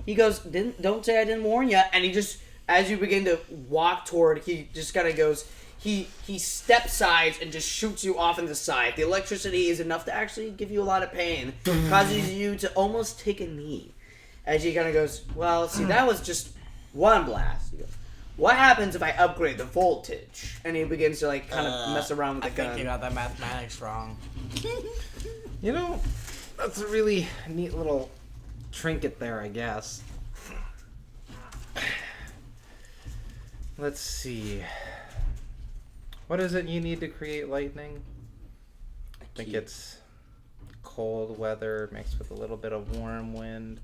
Speaker 1: He goes, "Don't say I didn't warn you." And he just, as you begin to walk toward, he just kind of goes, he step sides and just shoots you off in the side. The electricity is enough to actually give you a lot of pain, causes you to almost take a knee. As he kind of goes, well, see, that was just one blast. He goes, what happens if I upgrade the voltage? And he begins to like kind of mess around with the gun.
Speaker 4: I think you got that mathematics wrong.
Speaker 2: You know, that's a really neat little trinket there, I guess. Let's see. What is it you need to create lightning? I think it's cold weather mixed with a little bit of warm wind.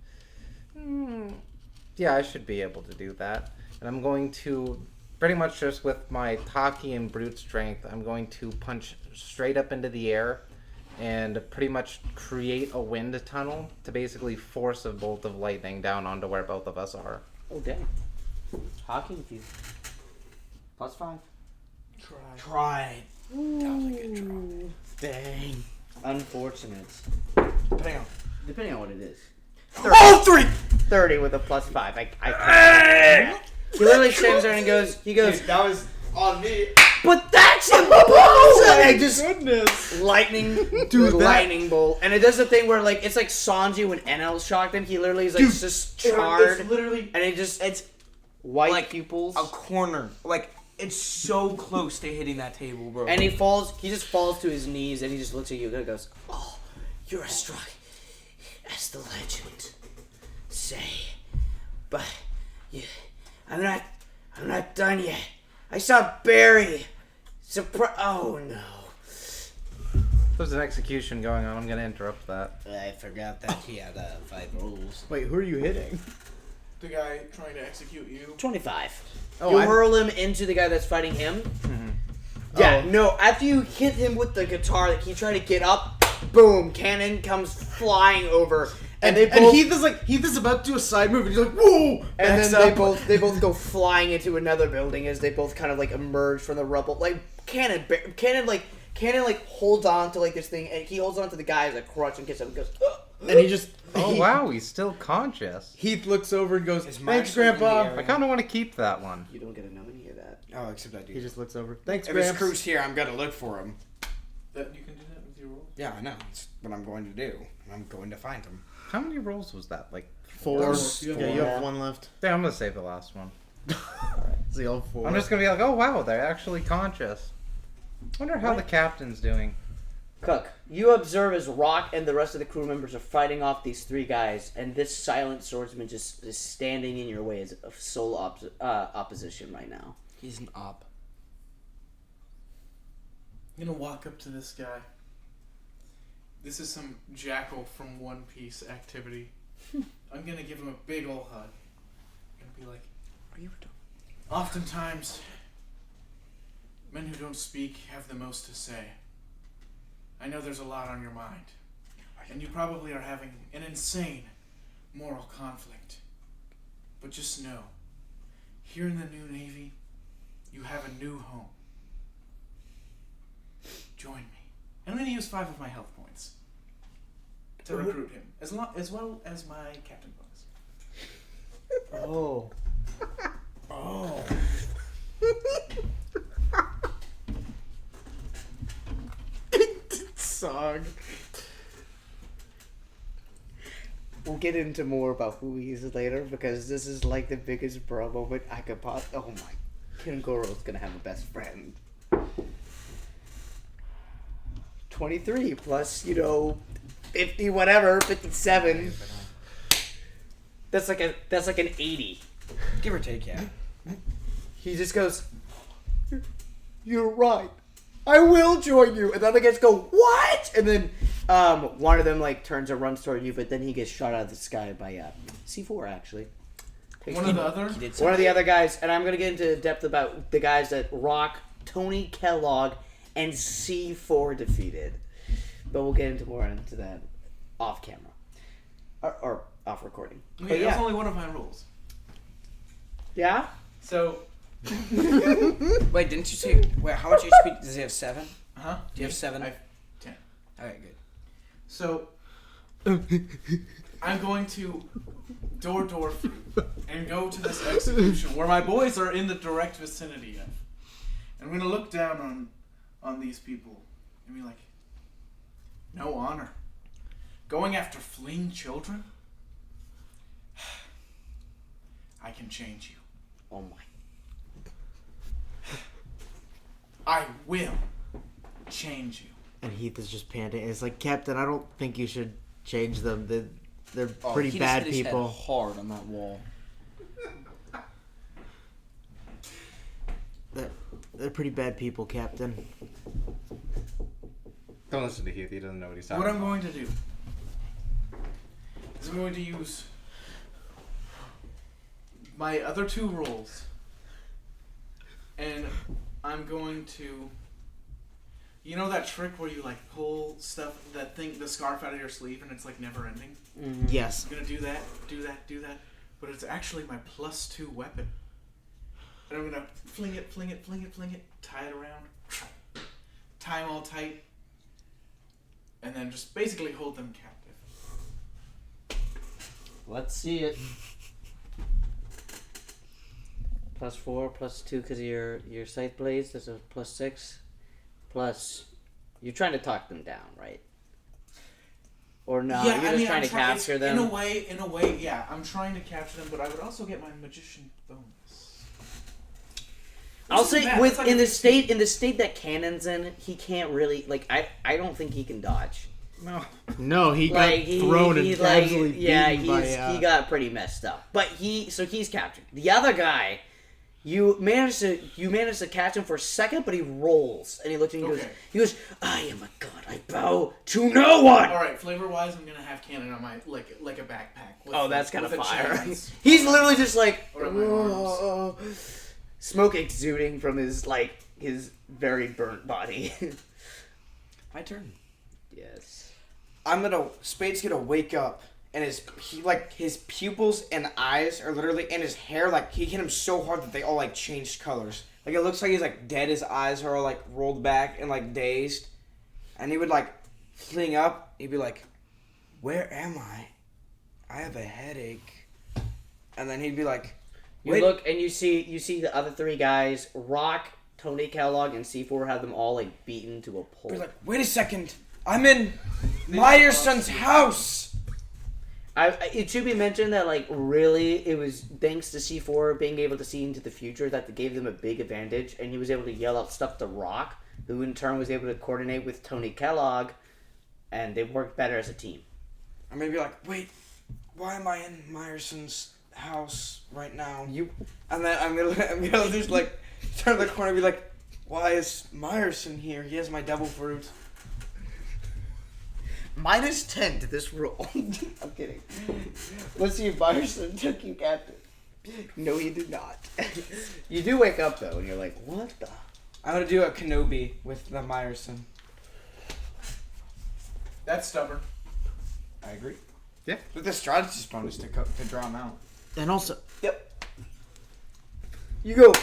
Speaker 2: Yeah, I should be able to do that. And I'm going to, pretty much just with my Taki and brute strength, I'm going to punch straight up into the air and pretty much create a wind tunnel to basically force a bolt of lightning down onto where both of us are.
Speaker 1: Oh, dang. Hockey with you. +5.
Speaker 4: Try. That was a good try.
Speaker 1: Dang. Unfortunate. Depending on what it is. 30.
Speaker 4: Oh, 3!
Speaker 1: 30 with a +5. I he literally stands there and he goes,
Speaker 6: That was on me.
Speaker 1: but that's impossible! And just
Speaker 6: Goodness.
Speaker 1: lightning,
Speaker 6: Dude,
Speaker 1: lightning bolt. And it does the thing where, like, it's like Sanji when Enel shocked him. He literally is, like, just charred.
Speaker 6: It's literally.
Speaker 1: And it's white
Speaker 4: like
Speaker 1: pupils.
Speaker 4: A corner. Like, it's so close to hitting that table, bro.
Speaker 1: And he just falls to his knees and he just looks at you and goes, oh, you're as strong as the legend say. But I'm not done yet. I saw Barry. Oh no.
Speaker 2: There's an execution going on. I'm going to interrupt that.
Speaker 4: I forgot that he had 5 rolls.
Speaker 6: Wait, who are you hitting?
Speaker 3: The guy trying to execute you.
Speaker 1: 25.
Speaker 6: Oh,
Speaker 1: you
Speaker 6: I'm-
Speaker 1: hurl him into the guy that's fighting him.
Speaker 2: Mm-hmm.
Speaker 1: Yeah,
Speaker 6: Oh.
Speaker 1: no, after you hit him with the guitar, like he tried to get up, boom, cannon comes flying over. And they both,
Speaker 6: And Heath is about to do a side move, and he's like, "Whoa!"
Speaker 1: and then they both go flying into another building as they both kind of like emerge from the rubble. Like cannon holds on to like this thing, and he holds on to the guy as a crutch and gets him and goes.
Speaker 6: And he just.
Speaker 2: Oh, wow, he's still conscious.
Speaker 6: Heath looks over and goes,
Speaker 4: Is
Speaker 6: "Thanks,
Speaker 4: Marshall in the
Speaker 6: Grandpa."
Speaker 4: area?
Speaker 2: I kind of want to keep that one.
Speaker 1: You don't get to know any of that.
Speaker 4: Oh, except I do.
Speaker 6: He just looks over. Thanks,
Speaker 4: If his
Speaker 6: Gramps.
Speaker 4: crew's here, I'm gonna look for him.
Speaker 3: That you can do that with your rolls.
Speaker 4: Yeah, I know. It's what I'm going to do. I'm going to find him.
Speaker 2: How many rolls was that? Like,
Speaker 6: 4.
Speaker 3: You have
Speaker 6: Yeah, you
Speaker 1: four.
Speaker 6: have 1 left.
Speaker 2: yeah, I'm going to save the last one.
Speaker 6: So you have 4.
Speaker 2: I'm just going to be like, oh, wow, they're actually conscious. Wonder how the captain's doing.
Speaker 1: Cook, you observe as Rock and the rest of the crew members are fighting off these 3 guys, and this silent swordsman just is standing in your way as a sole opposition right now.
Speaker 4: He's an op.
Speaker 3: I'm gonna walk up to this guy. This is some jackal from One Piece activity. I'm gonna give him a big ol' hug. I'm gonna be like,
Speaker 1: Are you
Speaker 3: oftentimes, men who don't speak have the most to say. I know there's a lot on your mind. And you probably are having an insane moral conflict. But just know, here in the new Navy, you have a new home. Join me. And I'm going to use 5 of my health points to recruit him, as well as my captain bonus.
Speaker 1: Oh.
Speaker 6: Oh. Song.
Speaker 1: We'll get into more about who he is later because this is like the biggest bro moment I could possibly. Oh my. Kengoro's gonna have a best friend. 23 plus, 50 whatever, 57. That's like an 80.
Speaker 4: Give or take, yeah.
Speaker 1: He just goes, "You're right. I will join you." And the other guys go, "What?" And then one of them like turns and runs toward you, but then he gets shot out of the sky by C4 actually.
Speaker 3: One of the other?
Speaker 1: One of the other guys, and I'm gonna get into depth about the guys that Rock, Tony Kellogg, and C4 defeated. But we'll get into more into that off camera. Or off recording.
Speaker 3: Okay,
Speaker 1: But
Speaker 3: that's
Speaker 1: yeah.
Speaker 3: only one of my rules.
Speaker 1: Yeah?
Speaker 3: So,
Speaker 4: Wait, didn't you say... Wait, how much HP does he have? 7?
Speaker 3: huh?
Speaker 4: Do you have 7?
Speaker 3: I have 10.
Speaker 4: Alright, good.
Speaker 3: So, I'm going to door and go to this execution where my boys are in the direct vicinity of. I'm gonna look down on these people and be like, no honor. Going after fleeing children? I can change you.
Speaker 1: Oh my.
Speaker 3: I will change you.
Speaker 6: And Heath is just panting. It's like, Captain, I don't think you should change them. They're
Speaker 4: Oh,
Speaker 6: pretty
Speaker 4: he
Speaker 6: bad
Speaker 4: just hit his
Speaker 6: people.
Speaker 4: head hard on that wall.
Speaker 6: They're pretty bad people, Captain.
Speaker 2: Don't listen to Heath. He doesn't know what he's talking
Speaker 3: What I'm
Speaker 2: about.
Speaker 3: going to do is I'm going to use my other 2 rolls, and I'm going to, you know that trick where you like pull stuff, the scarf out of your sleeve, and it's like never ending?
Speaker 6: Yes.
Speaker 3: I'm gonna do that, but it's actually my +2 weapon. And I'm gonna fling it, tie it around, tie them all tight, and then just basically hold them captive.
Speaker 1: Let's see it. +4, +2 because of your scythe blades. That's a +6. Plus, you're trying to talk them down, right? Or no, you're just trying to capture them.
Speaker 3: In a way, yeah. I'm trying to capture them, but I would also get my magician bonus.
Speaker 1: I'll
Speaker 3: This is
Speaker 1: say
Speaker 3: bad.
Speaker 1: with
Speaker 3: It's like
Speaker 1: in
Speaker 3: a
Speaker 1: the state that Cannon's in, he can't really I don't think he can dodge.
Speaker 6: No, he got
Speaker 1: Like
Speaker 6: thrown and absolutely beaten by...
Speaker 1: he got pretty messed up. But he's captured. The other guy, you managed to catch him for a second, but he rolls and he looks and he goes, I am a god, I bow to no one.
Speaker 3: All right, flavor wise, I'm gonna have Cannon on my like a backpack. With,
Speaker 1: That's kind of
Speaker 3: with a
Speaker 1: fire.
Speaker 3: chance.
Speaker 1: He's literally just like
Speaker 3: Or my arms.
Speaker 1: smoke exuding from his very burnt body.
Speaker 4: My turn.
Speaker 1: Yes.
Speaker 4: Spade's gonna wake up and his pupils and eyes are literally, and his hair, like, he hit him so hard that they all like changed colors. Like, it looks like he's like dead. His eyes are all like rolled back and like dazed, and he would like fling up. He'd be like, "Where am I? I have a headache." And then he'd be like,
Speaker 1: You
Speaker 4: "Wait."
Speaker 1: look and you see the other 3 guys, Rock, Tony Kellogg, and C4 have them all like beaten to a pulp.
Speaker 4: Be like, "Wait a second, I'm in Meyerson's house."
Speaker 1: It should be mentioned that, like, really, it was thanks to C4 being able to see into the future that gave them a big advantage, and he was able to yell out stuff to Rock, who in turn was able to coordinate with Tony Kellogg, and they worked better as a team.
Speaker 4: I'm gonna be like, "Wait, why am I in Meyerson's house right now?" And then I'm gonna just like turn the corner and be like, "Why is Meyerson here? He has my devil fruit."
Speaker 1: -10 to this roll. I'm kidding. Let's see if Meyerson took you captive. No, he did not. You do wake up, though, and you're like, what the?
Speaker 4: I'm gonna do a Kenobi with the Meyerson.
Speaker 3: That's stubborn.
Speaker 4: I agree.
Speaker 2: Yeah.
Speaker 4: With the strategist bonus to draw him out.
Speaker 6: And also...
Speaker 1: Yep. You go,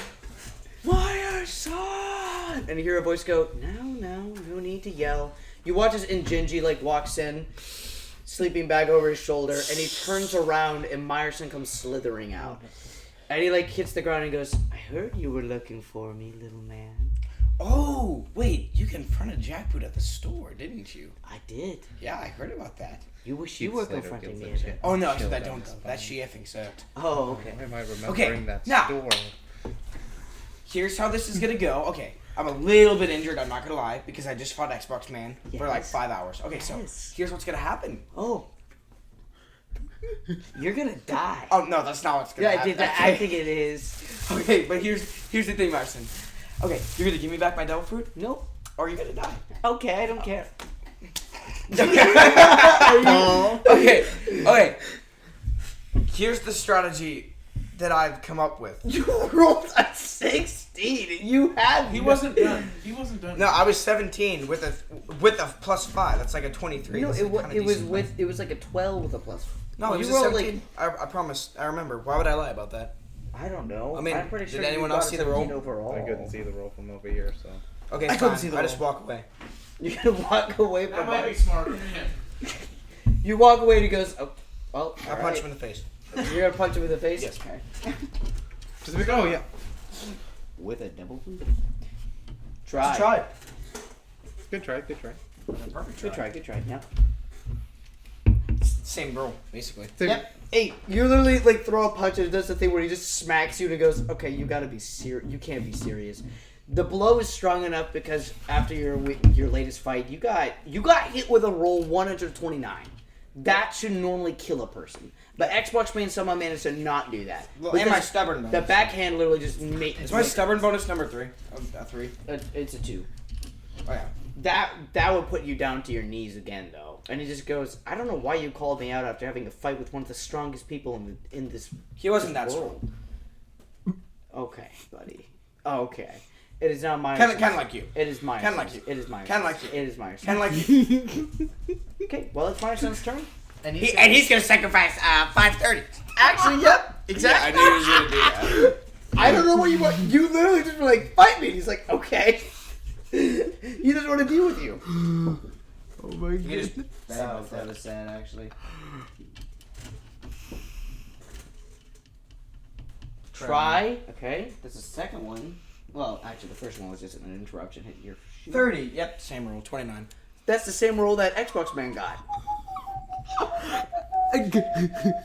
Speaker 1: Meyerson! And you hear a voice go, no need to yell. You watch as Injinji, like, walks in, sleeping bag over his shoulder, and he turns around, and Meyerson comes slithering out. And he, like, hits the ground and goes, I heard you were looking for me, little man.
Speaker 4: Oh, wait, you confronted Jackboot at the store, didn't you?
Speaker 1: I did.
Speaker 4: Yeah, I heard about that.
Speaker 1: You wish
Speaker 2: Keith
Speaker 1: you were
Speaker 2: Slater
Speaker 1: confronting
Speaker 2: gives
Speaker 1: me.
Speaker 2: a
Speaker 1: As
Speaker 2: shit.
Speaker 4: Oh, no,
Speaker 2: Chill
Speaker 4: that
Speaker 2: down,
Speaker 4: don't.
Speaker 2: it's
Speaker 4: That
Speaker 2: fine.
Speaker 4: she effing sucked.
Speaker 1: Oh, okay.
Speaker 2: Why am I remembering
Speaker 4: Okay,
Speaker 2: that
Speaker 4: now-
Speaker 2: store?
Speaker 4: Here's how this is gonna go. Okay, I'm a little bit injured, I'm not gonna lie, because I just fought Xbox Man for like
Speaker 1: Yes.
Speaker 4: 5 hours. Okay, so
Speaker 1: Yes.
Speaker 4: here's what's gonna happen.
Speaker 1: Oh. You're gonna die.
Speaker 4: Oh, no, that's not what's gonna
Speaker 1: Yeah,
Speaker 4: happen.
Speaker 1: I think it is.
Speaker 4: Okay, but here's the thing, Marson. Okay, you're gonna give me back my devil fruit,
Speaker 1: Nope.
Speaker 4: or you're gonna die.
Speaker 1: Okay, I don't care.
Speaker 4: Okay. Here's the strategy that I've come up with.
Speaker 1: You rolled a 16 and you had
Speaker 3: He wasn't done.
Speaker 4: No, I was 17 with a +5. That's like a 23.
Speaker 1: No,
Speaker 4: That's
Speaker 1: it
Speaker 4: a kinda
Speaker 1: was
Speaker 4: decent
Speaker 1: with it was like a 12 with a plus.
Speaker 4: No, it was
Speaker 1: you
Speaker 4: a
Speaker 1: rolled
Speaker 4: 17. I promise. I remember. Why would I lie about that?
Speaker 1: I don't know.
Speaker 4: I mean,
Speaker 1: I'm pretty
Speaker 4: did
Speaker 1: sure
Speaker 4: anyone
Speaker 1: you
Speaker 4: else
Speaker 1: got
Speaker 4: see
Speaker 1: a
Speaker 4: the roll?
Speaker 1: 17 overall.
Speaker 2: I couldn't see the roll from over here, so.
Speaker 4: Okay,
Speaker 1: I
Speaker 4: fine.
Speaker 1: couldn't see the
Speaker 4: I just
Speaker 1: roll.
Speaker 4: walk away.
Speaker 1: You're gonna walk away
Speaker 3: That
Speaker 1: from
Speaker 3: might be
Speaker 1: it.
Speaker 3: smarter than him.
Speaker 1: You walk away and he goes, oh, well,
Speaker 4: I punch him in the face.
Speaker 1: You're gonna punch him in the face?
Speaker 4: Yes.
Speaker 1: Okay.
Speaker 2: Just like, oh yeah.
Speaker 1: With a double boot. Try.
Speaker 6: Try.
Speaker 2: Good try. Good try.
Speaker 4: Perfect.
Speaker 1: Good try. Good try. Yeah.
Speaker 4: Same roll, basically.
Speaker 1: Yep. 8. You literally like throw a punch and it does the thing where he just smacks you and it goes, okay, you gotta be serious. You can't be serious. The blow is strong enough because after your latest fight, you got hit with a roll 129. That should normally kill a person. But Xbox Man somehow managed to not do that.
Speaker 4: Well,
Speaker 1: With
Speaker 4: and my
Speaker 1: this-
Speaker 4: stubborn bonus.
Speaker 1: The backhand literally just made.
Speaker 4: Is my stubborn bonus number 3? Three?
Speaker 1: It's a 2.
Speaker 4: Oh yeah.
Speaker 1: That would put you down to your knees again, though. And he just goes, I don't know why you called me out after having a fight with one of the strongest people in this.
Speaker 4: He wasn't that
Speaker 1: world. Okay, buddy. Okay. It is not my.
Speaker 4: Kind of like you.
Speaker 1: It is my.
Speaker 4: Kinda like you.
Speaker 1: It is my.
Speaker 4: Kinda like you.
Speaker 1: It is my.
Speaker 4: Kind of like you.
Speaker 1: Okay, well, it's my son's turn.
Speaker 6: And
Speaker 4: he's gonna sacrifice 530.
Speaker 1: Actually, yep, exactly.
Speaker 4: I knew he was gonna do that.
Speaker 1: I don't know what you want. You literally just were like, fight me. He's like, okay. He doesn't want to deal with you.
Speaker 6: Oh my
Speaker 4: just-
Speaker 1: That was sad, actually. Try. Okay, that's the second one. Well, actually, the first one was just an interruption. Hit your
Speaker 4: 30. Yep. Same roll. 29.
Speaker 1: That's the same roll that Xbox Man got.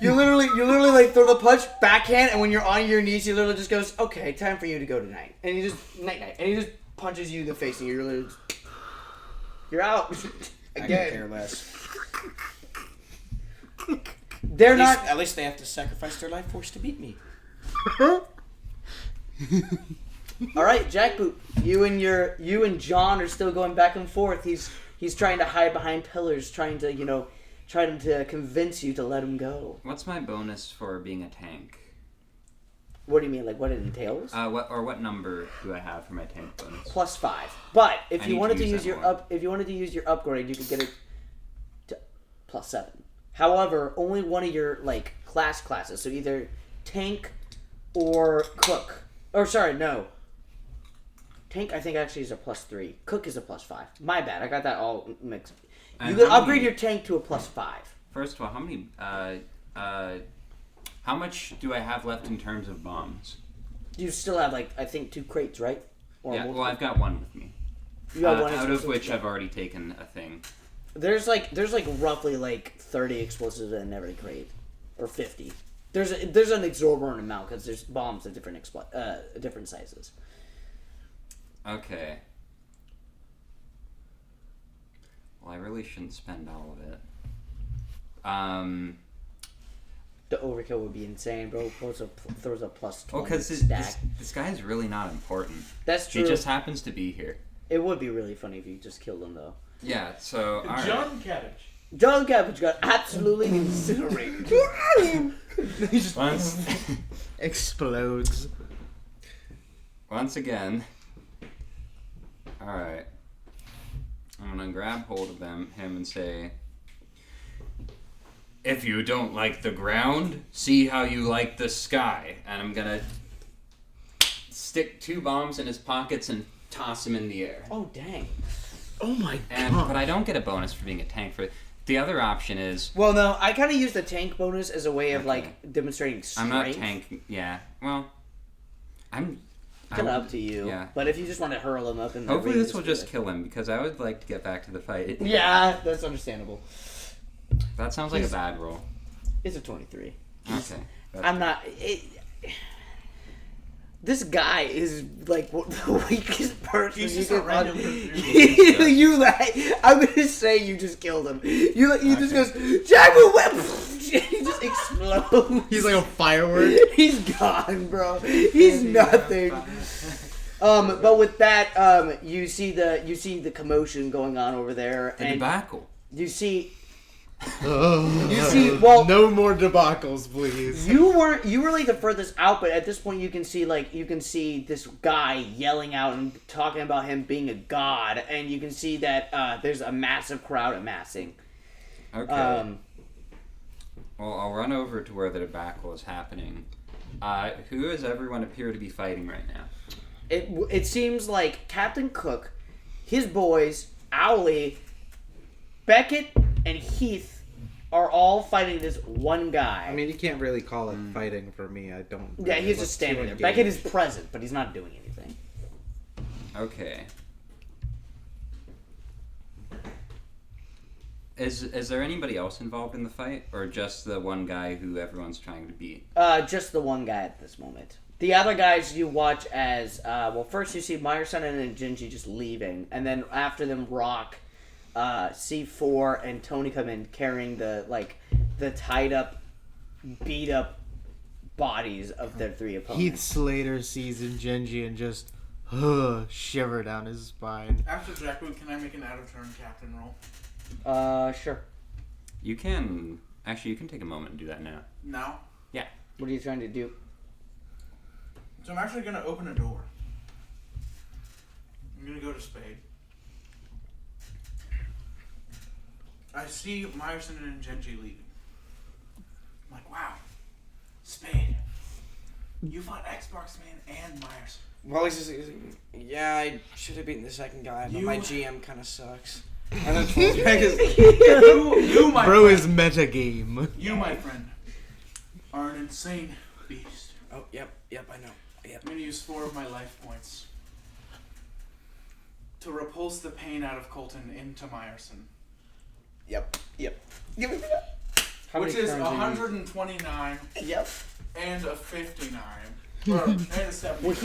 Speaker 1: You literally like throw the punch backhand, and when you're on your knees, he literally just goes, "Okay, time for you to go tonight." And he just night, and he just punches you in the face, and you're literally, you're out
Speaker 4: I could
Speaker 1: again.
Speaker 4: care less.
Speaker 1: They're not.
Speaker 4: At least they have to sacrifice their life force to beat me.
Speaker 1: All right, Jackboot. You and John are still going back and forth. He's trying to hide behind pillars, trying to convince you to let him go.
Speaker 5: What's my bonus for being a tank?
Speaker 1: What do you mean, like what it entails?
Speaker 5: What number do I have for my tank bonus?
Speaker 1: +5. But if
Speaker 5: I
Speaker 1: you
Speaker 5: need
Speaker 1: wanted
Speaker 5: to
Speaker 1: to
Speaker 5: use
Speaker 1: use
Speaker 5: that
Speaker 1: your
Speaker 5: more.
Speaker 1: if you wanted to use your upgrade, you could get it to +7. However, only one of your like classes, so either tank or cook. Or sorry, no. Tank, I think actually is a +3. Cook is a +5. My bad, I got that all mixed. You
Speaker 5: And
Speaker 1: could
Speaker 5: how
Speaker 1: upgrade
Speaker 5: many-
Speaker 1: your tank to a +5.
Speaker 5: First of all, how much do I have left in terms of bombs?
Speaker 1: You still have like I think 2 crates, right? Or
Speaker 5: Yeah,
Speaker 1: multiple?
Speaker 5: well, I've got one with me.
Speaker 1: You got one
Speaker 5: out of
Speaker 1: explosive?
Speaker 5: which I've already taken a thing.
Speaker 1: There's roughly like 30 explosives in every crate, or 50. There's an exorbitant amount because there's bombs of different different sizes.
Speaker 5: Okay. Well, I really shouldn't spend all of it.
Speaker 1: The overkill would be insane, bro. Throws a +20
Speaker 5: Well, because
Speaker 1: stack.
Speaker 5: this guy is really not important.
Speaker 1: That's true.
Speaker 5: He just happens to be here.
Speaker 1: It would be really funny if you just killed him, though.
Speaker 5: Yeah, so, alright.
Speaker 3: John Cabbage.
Speaker 1: John Cabbage got absolutely incinerated.
Speaker 6: He just
Speaker 5: Once,
Speaker 6: explodes.
Speaker 5: once again, alright. I'm gonna grab hold of him and say, if you don't like the ground, see how you like the sky. And I'm gonna stick 2 bombs in his pockets and toss him in the air.
Speaker 1: Oh, dang.
Speaker 6: Oh my
Speaker 5: And
Speaker 6: god.
Speaker 5: but I don't get a bonus for being a tank. For the other option is
Speaker 1: Well, no, I kind of used the tank bonus as a way of,
Speaker 5: Okay.
Speaker 1: like, demonstrating strength.
Speaker 5: I'm not tank. Yeah. Well, I'm.
Speaker 1: It's up to you.
Speaker 5: Yeah.
Speaker 1: But if you just want to hurl him up in the
Speaker 5: Hopefully
Speaker 1: ring,
Speaker 5: this will just kill him because I would like to get back to the fight.
Speaker 1: Yeah, that's understandable.
Speaker 5: That sounds like
Speaker 1: He's-
Speaker 5: a bad roll.
Speaker 1: It's a 23.
Speaker 5: Okay.
Speaker 1: I'm not. This guy is like the weakest person
Speaker 3: He's
Speaker 1: you
Speaker 3: just a
Speaker 1: could
Speaker 3: random
Speaker 1: find. You like, I'm gonna say you just killed him. You just goes Jackboot Whip. He just explodes.
Speaker 6: He's like a firework.
Speaker 1: He's gone, bro. He's nothing. But with that, you see the commotion going on over there,
Speaker 5: The
Speaker 1: and
Speaker 5: debacle.
Speaker 1: you see.
Speaker 6: You
Speaker 1: see, well-
Speaker 6: no more debacles, please.
Speaker 1: You were like the furthest out, but at this point you can see this guy yelling out and talking about him being a god, and you can see that there's a massive crowd amassing.
Speaker 5: Okay. Well, I'll run over to where the debacle is happening. Who does everyone appear to be fighting right now?
Speaker 1: It seems like Captain Cook, his boys, Owly, Beckett, and Heath are all fighting this one guy.
Speaker 2: I mean, you can't really call it fighting for me. I don't.
Speaker 1: yeah,
Speaker 2: really
Speaker 1: he's
Speaker 2: look
Speaker 1: just standing
Speaker 2: too
Speaker 1: there.
Speaker 2: engaged.
Speaker 1: Beckett is present, but he's not doing anything.
Speaker 5: Okay. Is there anybody else involved in the fight, or just the one guy who everyone's trying to beat?
Speaker 1: Just the one guy at this moment. The other guys you watch as, first you see Meyerson and Gingy just leaving, and then after them Rock, C4, and Tony come in carrying the tied up, beat up bodies of their three opponents.
Speaker 6: Heath Slater sees Genji and just shiver down his spine.
Speaker 3: After Jackboot, can I make an out-of-turn captain roll?
Speaker 1: Sure.
Speaker 5: You can take a moment and do that now.
Speaker 3: Now?
Speaker 5: Yeah.
Speaker 1: What are you trying to do?
Speaker 3: So I'm actually going to open a door. I'm going to go to Spade. I see Meyerson and Genji leaving. I'm like, wow. Spade. You fought Xbox Man and Meyerson.
Speaker 4: Well, yeah, I should have beaten the second guy, but my GM kind of sucks. And then
Speaker 3: you, my
Speaker 6: Bro
Speaker 3: friend,
Speaker 6: is metagame.
Speaker 3: You, my friend, are an insane beast.
Speaker 4: Oh, yep, I know. Yep.
Speaker 3: I'm going to use 4 of my life points to repulse the pain out of Colton into Meyerson.
Speaker 4: Yep. Give me that.
Speaker 3: Which is 129
Speaker 1: Yep.
Speaker 3: and a 59. And a 79.
Speaker 1: Well,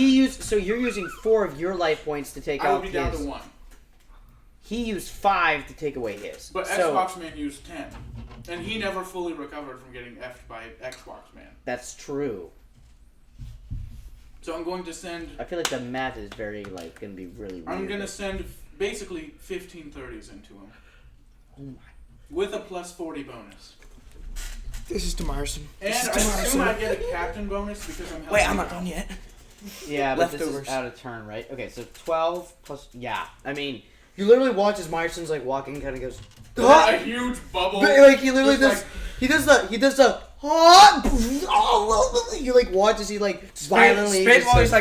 Speaker 1: you're using 4 of your life points to take
Speaker 3: I
Speaker 1: out
Speaker 3: would be down
Speaker 1: his.
Speaker 3: to 1.
Speaker 1: He used 5 to take away his.
Speaker 3: But
Speaker 1: so,
Speaker 3: Xbox Man used 10. And he never fully recovered from getting effed by Xbox Man.
Speaker 1: That's true.
Speaker 3: So I'm going to send...
Speaker 1: I feel like the math is very, going to be really weird.
Speaker 3: I'm going to send basically 15 30s into him.
Speaker 1: Oh my.
Speaker 3: With a plus 40 bonus.
Speaker 4: This is to Meyerson.
Speaker 3: And I assume I get a captain bonus because I'm helping.
Speaker 4: Wait, I'm not done yet.
Speaker 1: Yeah, but this is
Speaker 4: Leftovers.
Speaker 1: out of turn, right? Okay, so 12 plus... Yeah, I mean, you literally watch as Meyerson's, walking, kind of goes...
Speaker 3: A huge bubble.
Speaker 1: But, he literally does...
Speaker 3: Just
Speaker 1: He does the... You, watch as he, violently...
Speaker 4: Spade
Speaker 1: just,
Speaker 4: always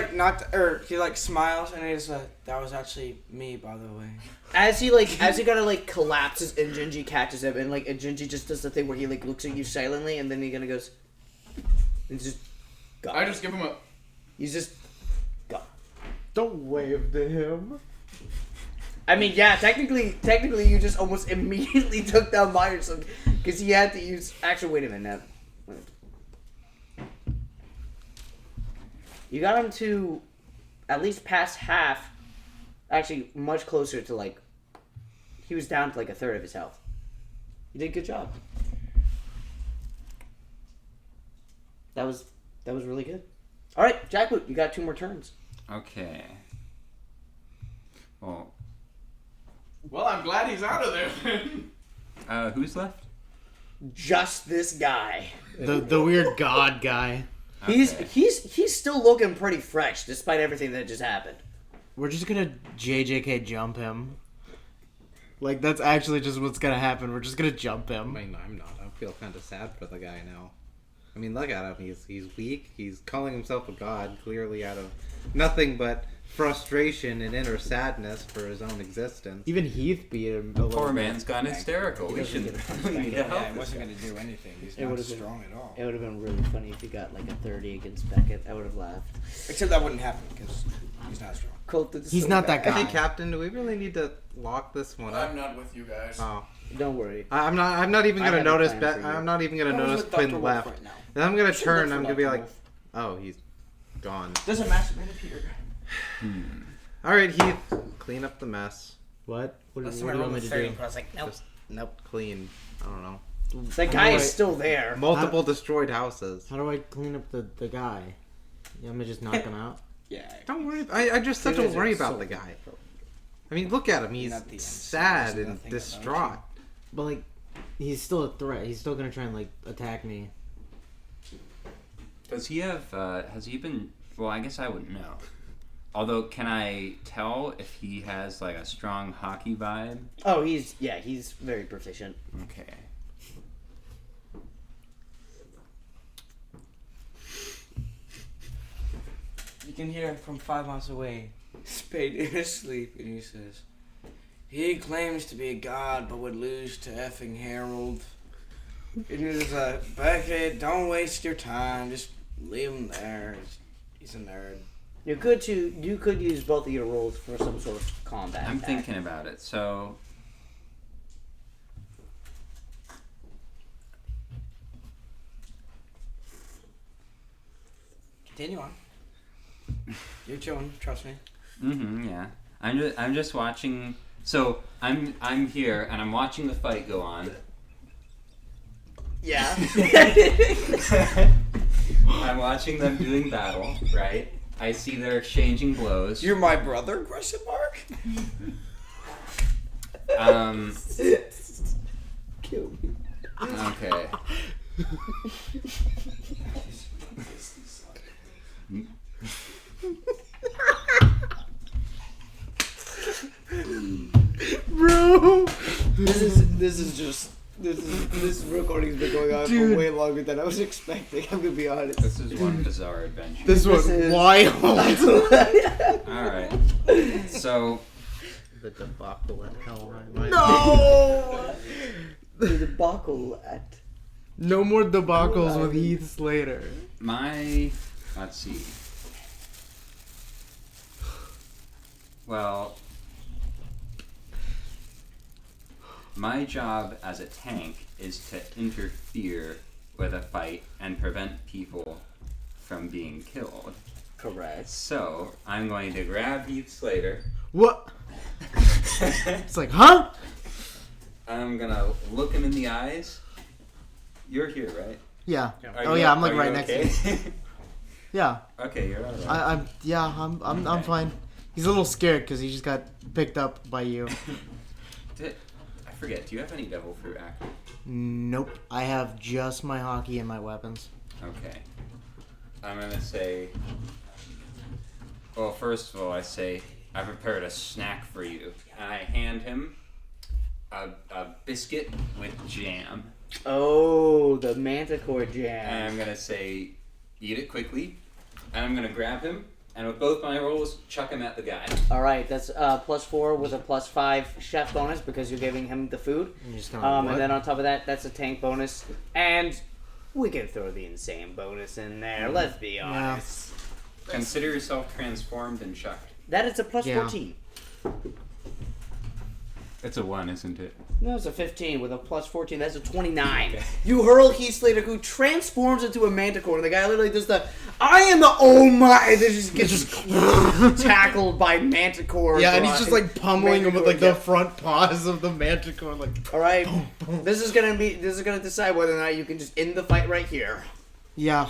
Speaker 4: he smiles and he's that was actually me, by the way.
Speaker 1: As he kind of collapses and Gingy catches him and Gingy just does the thing where he looks at you silently and then he kind of goes and just gone.
Speaker 3: I just give him a...
Speaker 1: He's just gone.
Speaker 6: Don't wave to him.
Speaker 1: I mean, yeah, technically you just almost immediately took down Meyerson because he had to use... Actually, wait a minute. You got him to at least past half. Actually, much closer to he was down to a third of his health. You did a good job. That was really good. All right, Jackboot, you got 2 more turns.
Speaker 5: Okay. Well,
Speaker 3: I'm glad he's out of there.
Speaker 5: who's left?
Speaker 1: Just this guy.
Speaker 6: The weird god guy.
Speaker 1: He's
Speaker 5: Okay.
Speaker 1: he's still looking pretty fresh despite everything that just happened.
Speaker 6: We're just gonna JJK jump him. That's actually just what's gonna happen. We're just gonna jump him.
Speaker 2: I mean, I'm not. I feel kind of sad for the guy now. I mean, look at him. He's weak. He's calling himself a god, clearly out of nothing but frustration and inner sadness for his own existence.
Speaker 6: Even Heath beat him a little
Speaker 5: Poor
Speaker 6: bit.
Speaker 5: man's gone hysterical. We should. We need to help
Speaker 4: I
Speaker 5: this
Speaker 4: wasn't
Speaker 5: guy.
Speaker 4: going to do anything. He's
Speaker 1: It
Speaker 4: not
Speaker 1: would've been-
Speaker 4: strong at all.
Speaker 1: It would have been really funny if you got a 30 against Beckett. I would have laughed.
Speaker 4: Except that wouldn't happen because he's not strong.
Speaker 1: Colton's
Speaker 6: He's
Speaker 1: so
Speaker 6: not that
Speaker 1: bad.
Speaker 6: guy.
Speaker 2: Hey, Captain, do we really need to lock this one up?
Speaker 3: I'm not with you guys.
Speaker 2: Oh,
Speaker 1: Don't worry.
Speaker 2: I'm not even
Speaker 1: I
Speaker 2: gonna
Speaker 1: have a
Speaker 2: notice.
Speaker 1: plan for you.
Speaker 2: I'm not even gonna
Speaker 4: What was
Speaker 2: notice
Speaker 4: with Dr.
Speaker 2: Quinn
Speaker 4: Wolf
Speaker 2: left.
Speaker 4: right now?
Speaker 2: Then I'm gonna
Speaker 1: Should
Speaker 2: turn.
Speaker 1: look
Speaker 2: I'm
Speaker 1: for
Speaker 2: gonna be
Speaker 1: Dr.
Speaker 2: like,
Speaker 1: Wolf.
Speaker 2: oh, he's gone.
Speaker 4: Doesn't masturbated Peter.
Speaker 2: All right, Heath, clean up the mess.
Speaker 6: What? What
Speaker 4: That's
Speaker 6: do you
Speaker 4: somebody
Speaker 6: want
Speaker 4: rolled
Speaker 6: me
Speaker 4: a
Speaker 6: to
Speaker 4: 30,
Speaker 6: do?
Speaker 4: but I was like, nope.
Speaker 2: Just clean. I don't know.
Speaker 1: That guy is still there.
Speaker 2: Multiple destroyed houses.
Speaker 6: How do I clean up the guy? You want me to just knock him out?
Speaker 4: Yeah.
Speaker 2: Don't worry. I just said don't worry about the guy. I mean, look at him. He's
Speaker 4: Not the end.
Speaker 2: sad
Speaker 4: There's
Speaker 2: and
Speaker 4: nothing about
Speaker 2: distraught.
Speaker 6: But he's still a threat. He's still gonna try and attack me.
Speaker 5: Does he have? Has he been? Well, I guess I wouldn't know. Although, can I tell if he has a strong hockey vibe?
Speaker 1: Oh, he's very proficient.
Speaker 5: Okay.
Speaker 4: You can hear him from 5 miles away. Spade in his sleep, and he says, "He claims to be a god, but would lose to effing Harold." And he's like, "Beckett, don't waste your time. Just leave him there. He's a nerd."
Speaker 1: You could use both of your rolls for some sort of combat.
Speaker 5: I'm
Speaker 1: attack.
Speaker 5: thinking about it. So,
Speaker 4: Continue on. You're chilling, trust me.
Speaker 5: Yeah. I'm just watching. So I'm here and I'm watching the fight go on.
Speaker 1: Yeah.
Speaker 5: I'm watching them doing battle, right? I see they're exchanging blows.
Speaker 4: You're my brother? Question mark.
Speaker 1: Kill me.
Speaker 5: Okay.
Speaker 6: Bro.
Speaker 1: This recording's been going on for way longer than I was expecting. I'm gonna be honest.
Speaker 5: This is one bizarre adventure.
Speaker 6: This was
Speaker 1: is-
Speaker 6: wild.
Speaker 5: Alright. So,
Speaker 2: The debacle at Helheim.
Speaker 6: No!
Speaker 1: The debacle at.
Speaker 6: No more debacles with Heath Slater.
Speaker 5: let's see. Well, my job as a tank is to interfere with a fight and prevent people from being killed.
Speaker 1: Correct.
Speaker 5: So, I'm going to grab Heath Slater.
Speaker 6: What? It's like, huh?
Speaker 5: I'm gonna look him in the eyes. You're here, right?
Speaker 6: Yeah.
Speaker 5: Are you-
Speaker 6: I'm like
Speaker 5: are
Speaker 6: right
Speaker 5: you
Speaker 6: next
Speaker 5: okay?
Speaker 6: to you. Yeah.
Speaker 5: Okay, you're alright.
Speaker 6: I'm
Speaker 5: Okay.
Speaker 6: fine. He's a little scared because he just got picked up by you.
Speaker 5: I forget, do you have any devil fruit active?
Speaker 6: Nope. I have just my hockey and my weapons.
Speaker 5: Okay. I'm gonna say. Well, first of all, I say I prepared a snack for you, and I hand him a biscuit with jam,
Speaker 1: Oh, the Manticore jam.
Speaker 5: and I'm gonna say, eat it quickly, and I'm gonna grab him, and with both my rolls, chuck him at the guy.
Speaker 1: All right, that's +4 with a +5 chef bonus because you're giving him the food.
Speaker 6: You're just gonna
Speaker 1: And then on top of that, that's a tank bonus, and we can throw the insane bonus in there. Let's be honest.
Speaker 5: Consider yourself transformed and chucked.
Speaker 1: That is a
Speaker 6: Yeah.
Speaker 1: +14.
Speaker 5: It's a 1, isn't it?
Speaker 1: No, it's a 15 with a +14. That's a 29. You hurl Heath Slater, who transforms into a manticore, and the guy literally does the "I am the oh my!" and then just gets tackled by manticore.
Speaker 6: Yeah, and he's just like pummeling him with like the
Speaker 1: Manticore,
Speaker 6: front paws of the manticore. Like,
Speaker 1: All right, this is gonna decide whether or not you can just end the fight right here.
Speaker 6: yeah.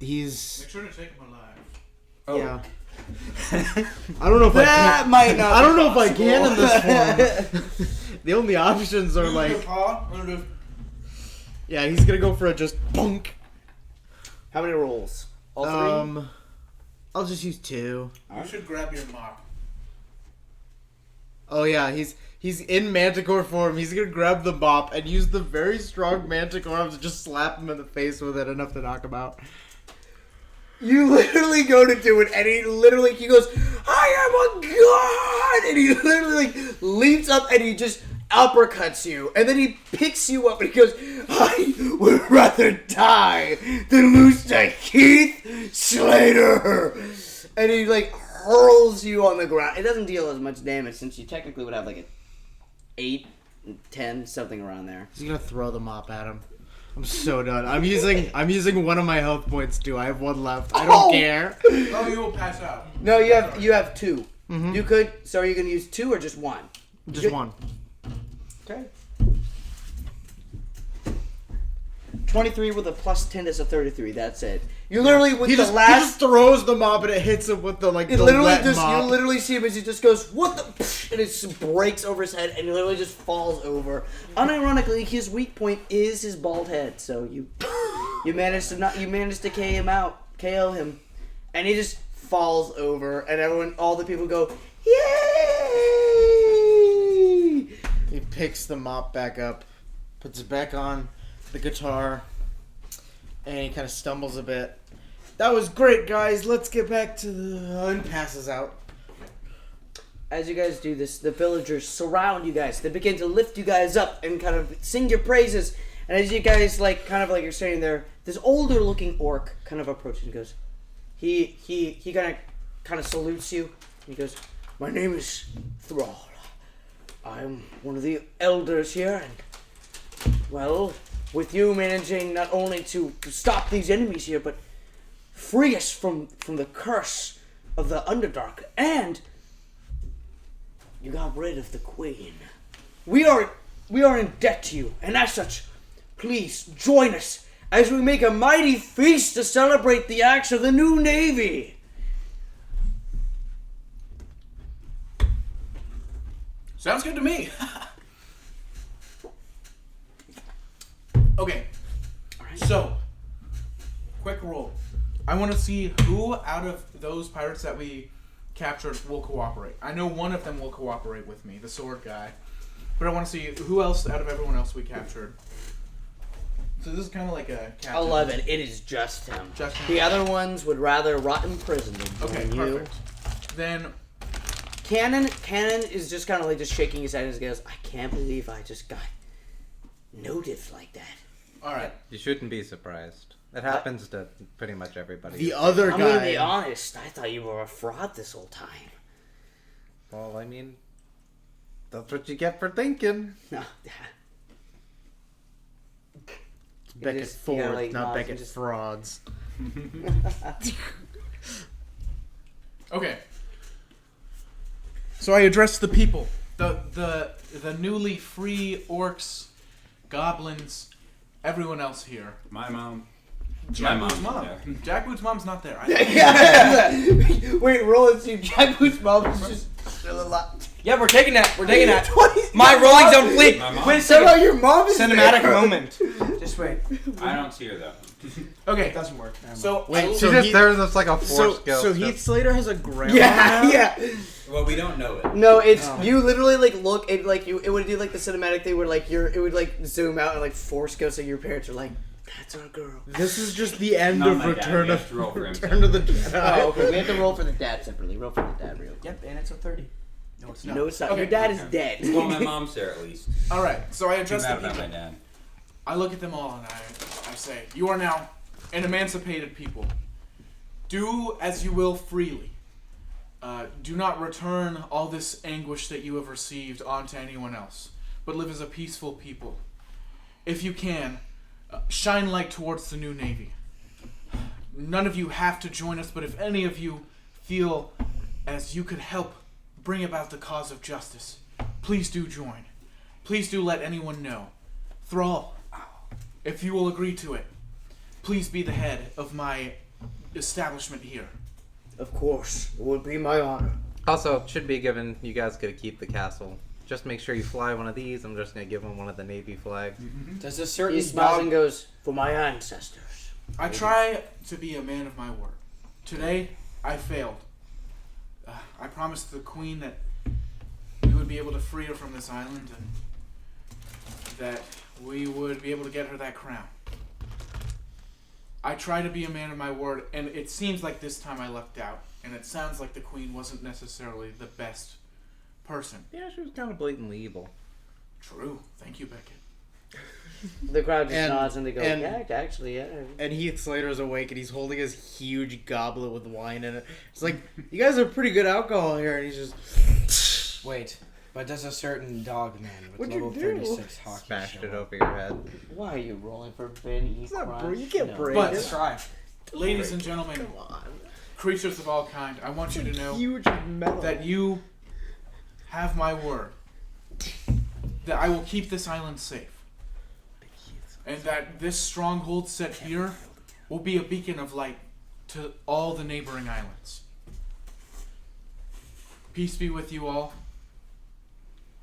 Speaker 6: He's
Speaker 3: Make sure to take him alive.
Speaker 5: Oh.
Speaker 6: yeah. I don't know if
Speaker 1: That might not.
Speaker 6: I don't
Speaker 1: be
Speaker 6: know if I can in
Speaker 1: possible.
Speaker 6: this form. The only options are like,
Speaker 3: Paw,
Speaker 6: yeah, he's gonna go for a just bunk.
Speaker 1: How many rolls? All three.
Speaker 6: I'll just use 2.
Speaker 3: you should grab your mop.
Speaker 6: Oh yeah, he's in manticore form. He's gonna grab the mop and use the very strong manticore arms to just slap him in the face with it enough to knock him out.
Speaker 1: You literally go to do it, and he goes, "I am a god!" And he literally like leaps up and he just uppercuts you, and then he picks you up and he goes, "I would rather die than lose to Heath Slater," and he like hurls you on the ground. It doesn't deal as much damage since you technically would have like an 8, 10, something around there.
Speaker 6: He's gonna throw the mop at him. I'm so done. I'm using one of my health points too. I have 1 left. I don't care.
Speaker 3: Oh, you will pass out.
Speaker 1: No, you have 2.
Speaker 6: Mhm.
Speaker 1: You could. So are you gonna use 2 or just 1?
Speaker 6: Just
Speaker 1: Good.
Speaker 6: 1.
Speaker 1: Okay. 23 with a +10 is a 33. That's it. You literally with
Speaker 6: He
Speaker 1: the
Speaker 6: just
Speaker 1: last.
Speaker 6: throws the mop and it hits him with the like
Speaker 1: It
Speaker 6: the
Speaker 1: literally
Speaker 6: wet
Speaker 1: just
Speaker 6: mop.
Speaker 1: you literally see him as he just goes what the and it just breaks over his head and he literally just falls over. Unironically, his weak point is his bald head. So you managed to KO him, and he just falls over and all the people go yay!
Speaker 6: He picks the mop back up, puts it back on the guitar, and he kind of stumbles a bit. That was great, guys. Let's get back to the... and passes out.
Speaker 1: As you guys do this, the villagers surround you guys. They begin to lift you guys up and kind of sing your praises. And as you guys you're standing there, this older looking orc kind of approaches and goes, he kind of salutes you. He goes, "My name is Thrall. I'm one of the elders here, and well, with you managing not only to stop these enemies here, but free us from the curse of the Underdark, and you got rid of the Queen. We are in debt to you, and as such, please join us as we make a mighty feast to celebrate the acts of the new Navy.
Speaker 3: Sounds good to me. Okay. So, quick roll. I want to see who out of those pirates that we captured will cooperate. I know one of them will cooperate with me, the sword guy. But I want to see who else out of everyone else we captured. So this is kind of like a captain.
Speaker 1: 11. It is just him.
Speaker 3: Just him.
Speaker 1: The other ones would rather rot in prison than
Speaker 3: Okay,
Speaker 1: join you.
Speaker 3: perfect. Then
Speaker 1: Cannon is just kind of like just shaking his head and goes, I can't believe I just got noted like that.
Speaker 3: all right.
Speaker 2: You shouldn't be surprised. It happens to pretty much everybody.
Speaker 6: The other
Speaker 1: I'm
Speaker 6: guy.
Speaker 1: gonna be honest, I thought you were a fraud this whole time.
Speaker 2: Well, I mean, that's what you get for thinking.
Speaker 1: No.
Speaker 6: Beckett
Speaker 1: just- you
Speaker 6: Ford,
Speaker 1: gotta, like,
Speaker 6: not
Speaker 1: nod and
Speaker 6: Beckett
Speaker 1: just-
Speaker 6: Frauds.
Speaker 3: Okay. So I address the people, the newly free orcs, goblins, everyone else here.
Speaker 5: My mom.
Speaker 3: Jackboot's
Speaker 5: mom's
Speaker 3: mom.
Speaker 5: there.
Speaker 3: Jackboot's mom's not there.
Speaker 1: Wait, roll and see if Jackboot's mom is just still alive.
Speaker 4: Yeah, we're taking that. We're taking that. My rolling's on fleek.
Speaker 5: My mom.
Speaker 1: Wait, somehow your mom is
Speaker 4: Cinematic
Speaker 1: there.
Speaker 4: moment. Just wait.
Speaker 5: I don't see her though.
Speaker 3: Okay.
Speaker 4: It doesn't work.
Speaker 3: So
Speaker 6: Wait,
Speaker 2: She
Speaker 6: so
Speaker 2: just
Speaker 6: he-
Speaker 2: there looks like a force
Speaker 6: So
Speaker 2: ghost.
Speaker 6: Heath Slater has a grandma
Speaker 1: Yeah,
Speaker 6: now?
Speaker 1: yeah.
Speaker 5: Well, we don't know it.
Speaker 1: No, it's
Speaker 4: Oh.
Speaker 1: you literally like look it like you it would do like the cinematic thing where like it would like zoom out and like force ghosts like your parents are like, that's our girl.
Speaker 6: This is just the end
Speaker 5: Not
Speaker 6: of
Speaker 5: my dad.
Speaker 6: Return
Speaker 5: We have
Speaker 6: of
Speaker 5: to roll for
Speaker 6: Return of the Jedi.
Speaker 1: Oh, okay. We have to roll for the dad separately. Roll for the dad real.
Speaker 4: Yep, and it's a 30.
Speaker 3: no, it's
Speaker 1: No, it's not.
Speaker 3: Okay.
Speaker 1: Your dad is
Speaker 5: Okay.
Speaker 1: dead.
Speaker 5: Well, my mom's there at least.
Speaker 3: All right. So I
Speaker 5: Too
Speaker 3: address the
Speaker 5: bad about
Speaker 3: people.
Speaker 5: my dad.
Speaker 3: I look at them all and I say, you are now an emancipated people. Do as you will freely. Do not return all this anguish that you have received onto anyone else, but live as a peaceful people. If you can, shine light towards the new Navy. None of you have to join us, but if any of you feel as you could help bring about the cause of justice, please do join. Please do let anyone know. Thrall, if you will agree to it, please be the head of my establishment here.
Speaker 1: Of course, it would be my honor.
Speaker 2: Also, should be given. You guys gotta keep the castle. Just make sure you fly one of these. I'm just gonna give him one of the Navy flags.
Speaker 4: Does a certain
Speaker 1: He smiles
Speaker 4: dog...
Speaker 1: and goes, for my ancestors.
Speaker 3: I try to be a man of my word. Today, I failed. I promised the Queen that we would be able to free her from this island and that we would be able to get her that crown. I try to be a man of my word, and it seems like this time I lucked out, and it sounds like the Queen wasn't necessarily the best person.
Speaker 2: Yeah, she was kind of blatantly evil.
Speaker 3: True. Thank you, Beckett.
Speaker 1: The crowd just
Speaker 6: And-
Speaker 1: nods and they go,
Speaker 6: and-
Speaker 1: yeah, actually, yeah.
Speaker 6: And Heath Slater's awake and he's holding his huge goblet with wine in it. It's like, you guys have pretty good alcohol here. And he's just,
Speaker 4: Wait, but does a certain dog man with
Speaker 6: What'd you
Speaker 4: level
Speaker 6: do?
Speaker 4: 36 hockey
Speaker 2: Smashed
Speaker 4: show
Speaker 2: it
Speaker 4: up?
Speaker 2: over your head.
Speaker 1: Why are you rolling for Benny?
Speaker 6: You can't break
Speaker 3: But-
Speaker 4: Let's try.
Speaker 3: Ladies and gentlemen,
Speaker 6: Come on.
Speaker 3: creatures of all kind, I want you to know
Speaker 6: Huge metal.
Speaker 3: that you have my word that I will keep this island safe, and that this stronghold set here will be a beacon of light to all the neighboring islands. Peace be with you all.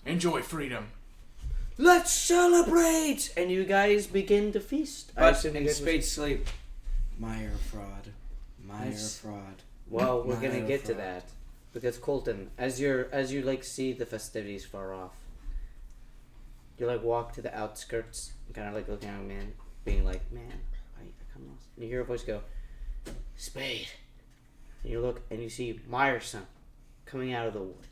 Speaker 3: Enjoy freedom.
Speaker 1: Let's celebrate! And you guys begin to feast. I
Speaker 4: But
Speaker 1: assume you
Speaker 4: in
Speaker 1: guys
Speaker 4: spade sleep. Meyer fraud. Meyer
Speaker 1: Nice.
Speaker 4: fraud.
Speaker 1: Well, we're gonna
Speaker 4: Meyer
Speaker 1: get to
Speaker 4: fraud.
Speaker 1: that because Colton, as you like see the festivities far off, you like walk to the outskirts, kind of like looking at a man, being like, "Man, I come lost." And you hear a voice go, "Spade," and you look and you see Meyerson coming out of the woods,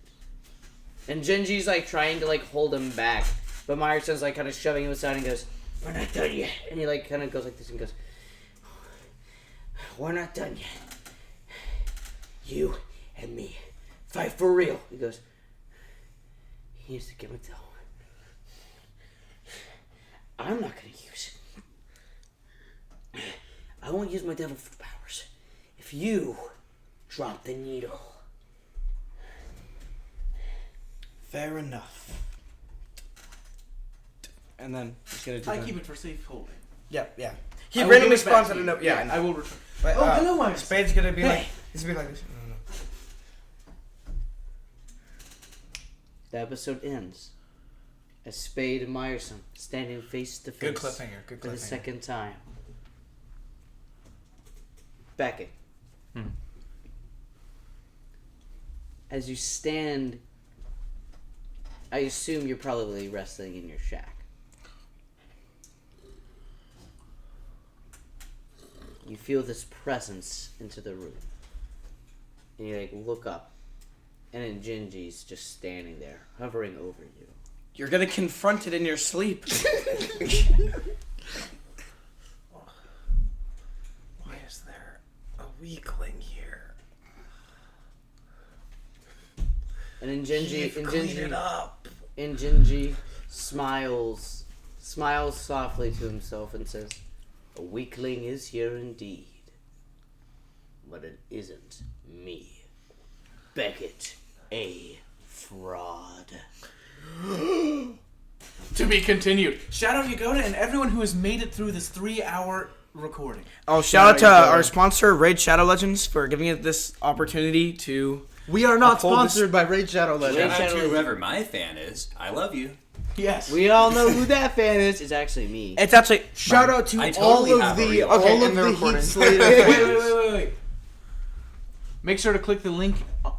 Speaker 1: and Genji's like trying to like hold him back, but Meyerson's like kind of shoving him aside and goes, "We're not done yet," and he like kind of goes like this and goes, "We're not done yet. You and me fight for real." He goes, he used to give it though. I'm not gonna use it. I won't use my devil fruit powers. if you drop the needle.
Speaker 4: Fair enough. And then he's gonna do
Speaker 3: I
Speaker 4: that.
Speaker 3: keep it for safe holding.
Speaker 4: Yep, yeah.
Speaker 3: I
Speaker 4: He
Speaker 3: will
Speaker 4: randomly
Speaker 3: give it back
Speaker 4: spawns
Speaker 3: to
Speaker 4: out of
Speaker 3: you.
Speaker 4: no. Yeah,
Speaker 3: I will return.
Speaker 4: But,
Speaker 6: hello, Iris.
Speaker 4: Spade's gonna be like.
Speaker 1: Hey.
Speaker 4: He's gonna be like this. No.
Speaker 1: The episode ends as Spade and Meyerson standing face to face
Speaker 4: Good cliffhanger. Good
Speaker 1: for the
Speaker 4: cliffhanger.
Speaker 1: second time. Beckett. As you stand, I assume you're probably resting in your shack. You feel this presence into the room. And you look up. And Njinji's just standing there, hovering over you.
Speaker 4: You're gonna confront it in your sleep.
Speaker 6: Why is there a weakling here?
Speaker 1: And
Speaker 6: Clean it up.
Speaker 1: Njinji smiles softly to himself and says, "A weakling is here indeed, but it isn't me, Beckett, a fraud."
Speaker 3: To be continued. Shout out Yagoda and everyone who has made it through this 3-hour recording.
Speaker 4: Oh, shout out to our sponsor, Raid Shadow Legends, for giving us this opportunity to.
Speaker 6: We are not
Speaker 4: Uphold this-
Speaker 6: sponsored by Raid Shadow Legends.
Speaker 5: Shout out to whoever my fan is. I love you.
Speaker 3: Yes.
Speaker 1: We all know who that fan is. It's actually me.
Speaker 4: It's actually.
Speaker 6: Shout out to
Speaker 5: I totally
Speaker 6: all
Speaker 5: have
Speaker 6: of
Speaker 5: a
Speaker 6: the
Speaker 5: real-
Speaker 6: all
Speaker 4: Okay,
Speaker 6: of
Speaker 4: end the
Speaker 6: the
Speaker 4: recording.
Speaker 6: Heat Slater
Speaker 3: Wait. Make sure to click the link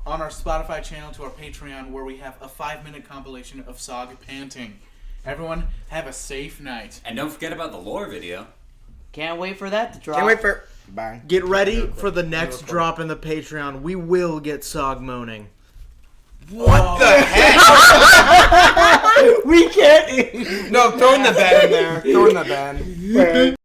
Speaker 3: on our Spotify channel to our Patreon where we have a 5-minute compilation of Sog panting. Everyone, have a safe night.
Speaker 5: And don't forget about the lore video.
Speaker 1: Can't wait for that to drop.
Speaker 4: Can't wait for. Bye.
Speaker 6: Get ready for the next drop in the Patreon. We will get Sog moaning.
Speaker 3: What the heck?
Speaker 6: We can't.
Speaker 4: No, throw in the bed in there. Throw in the bed.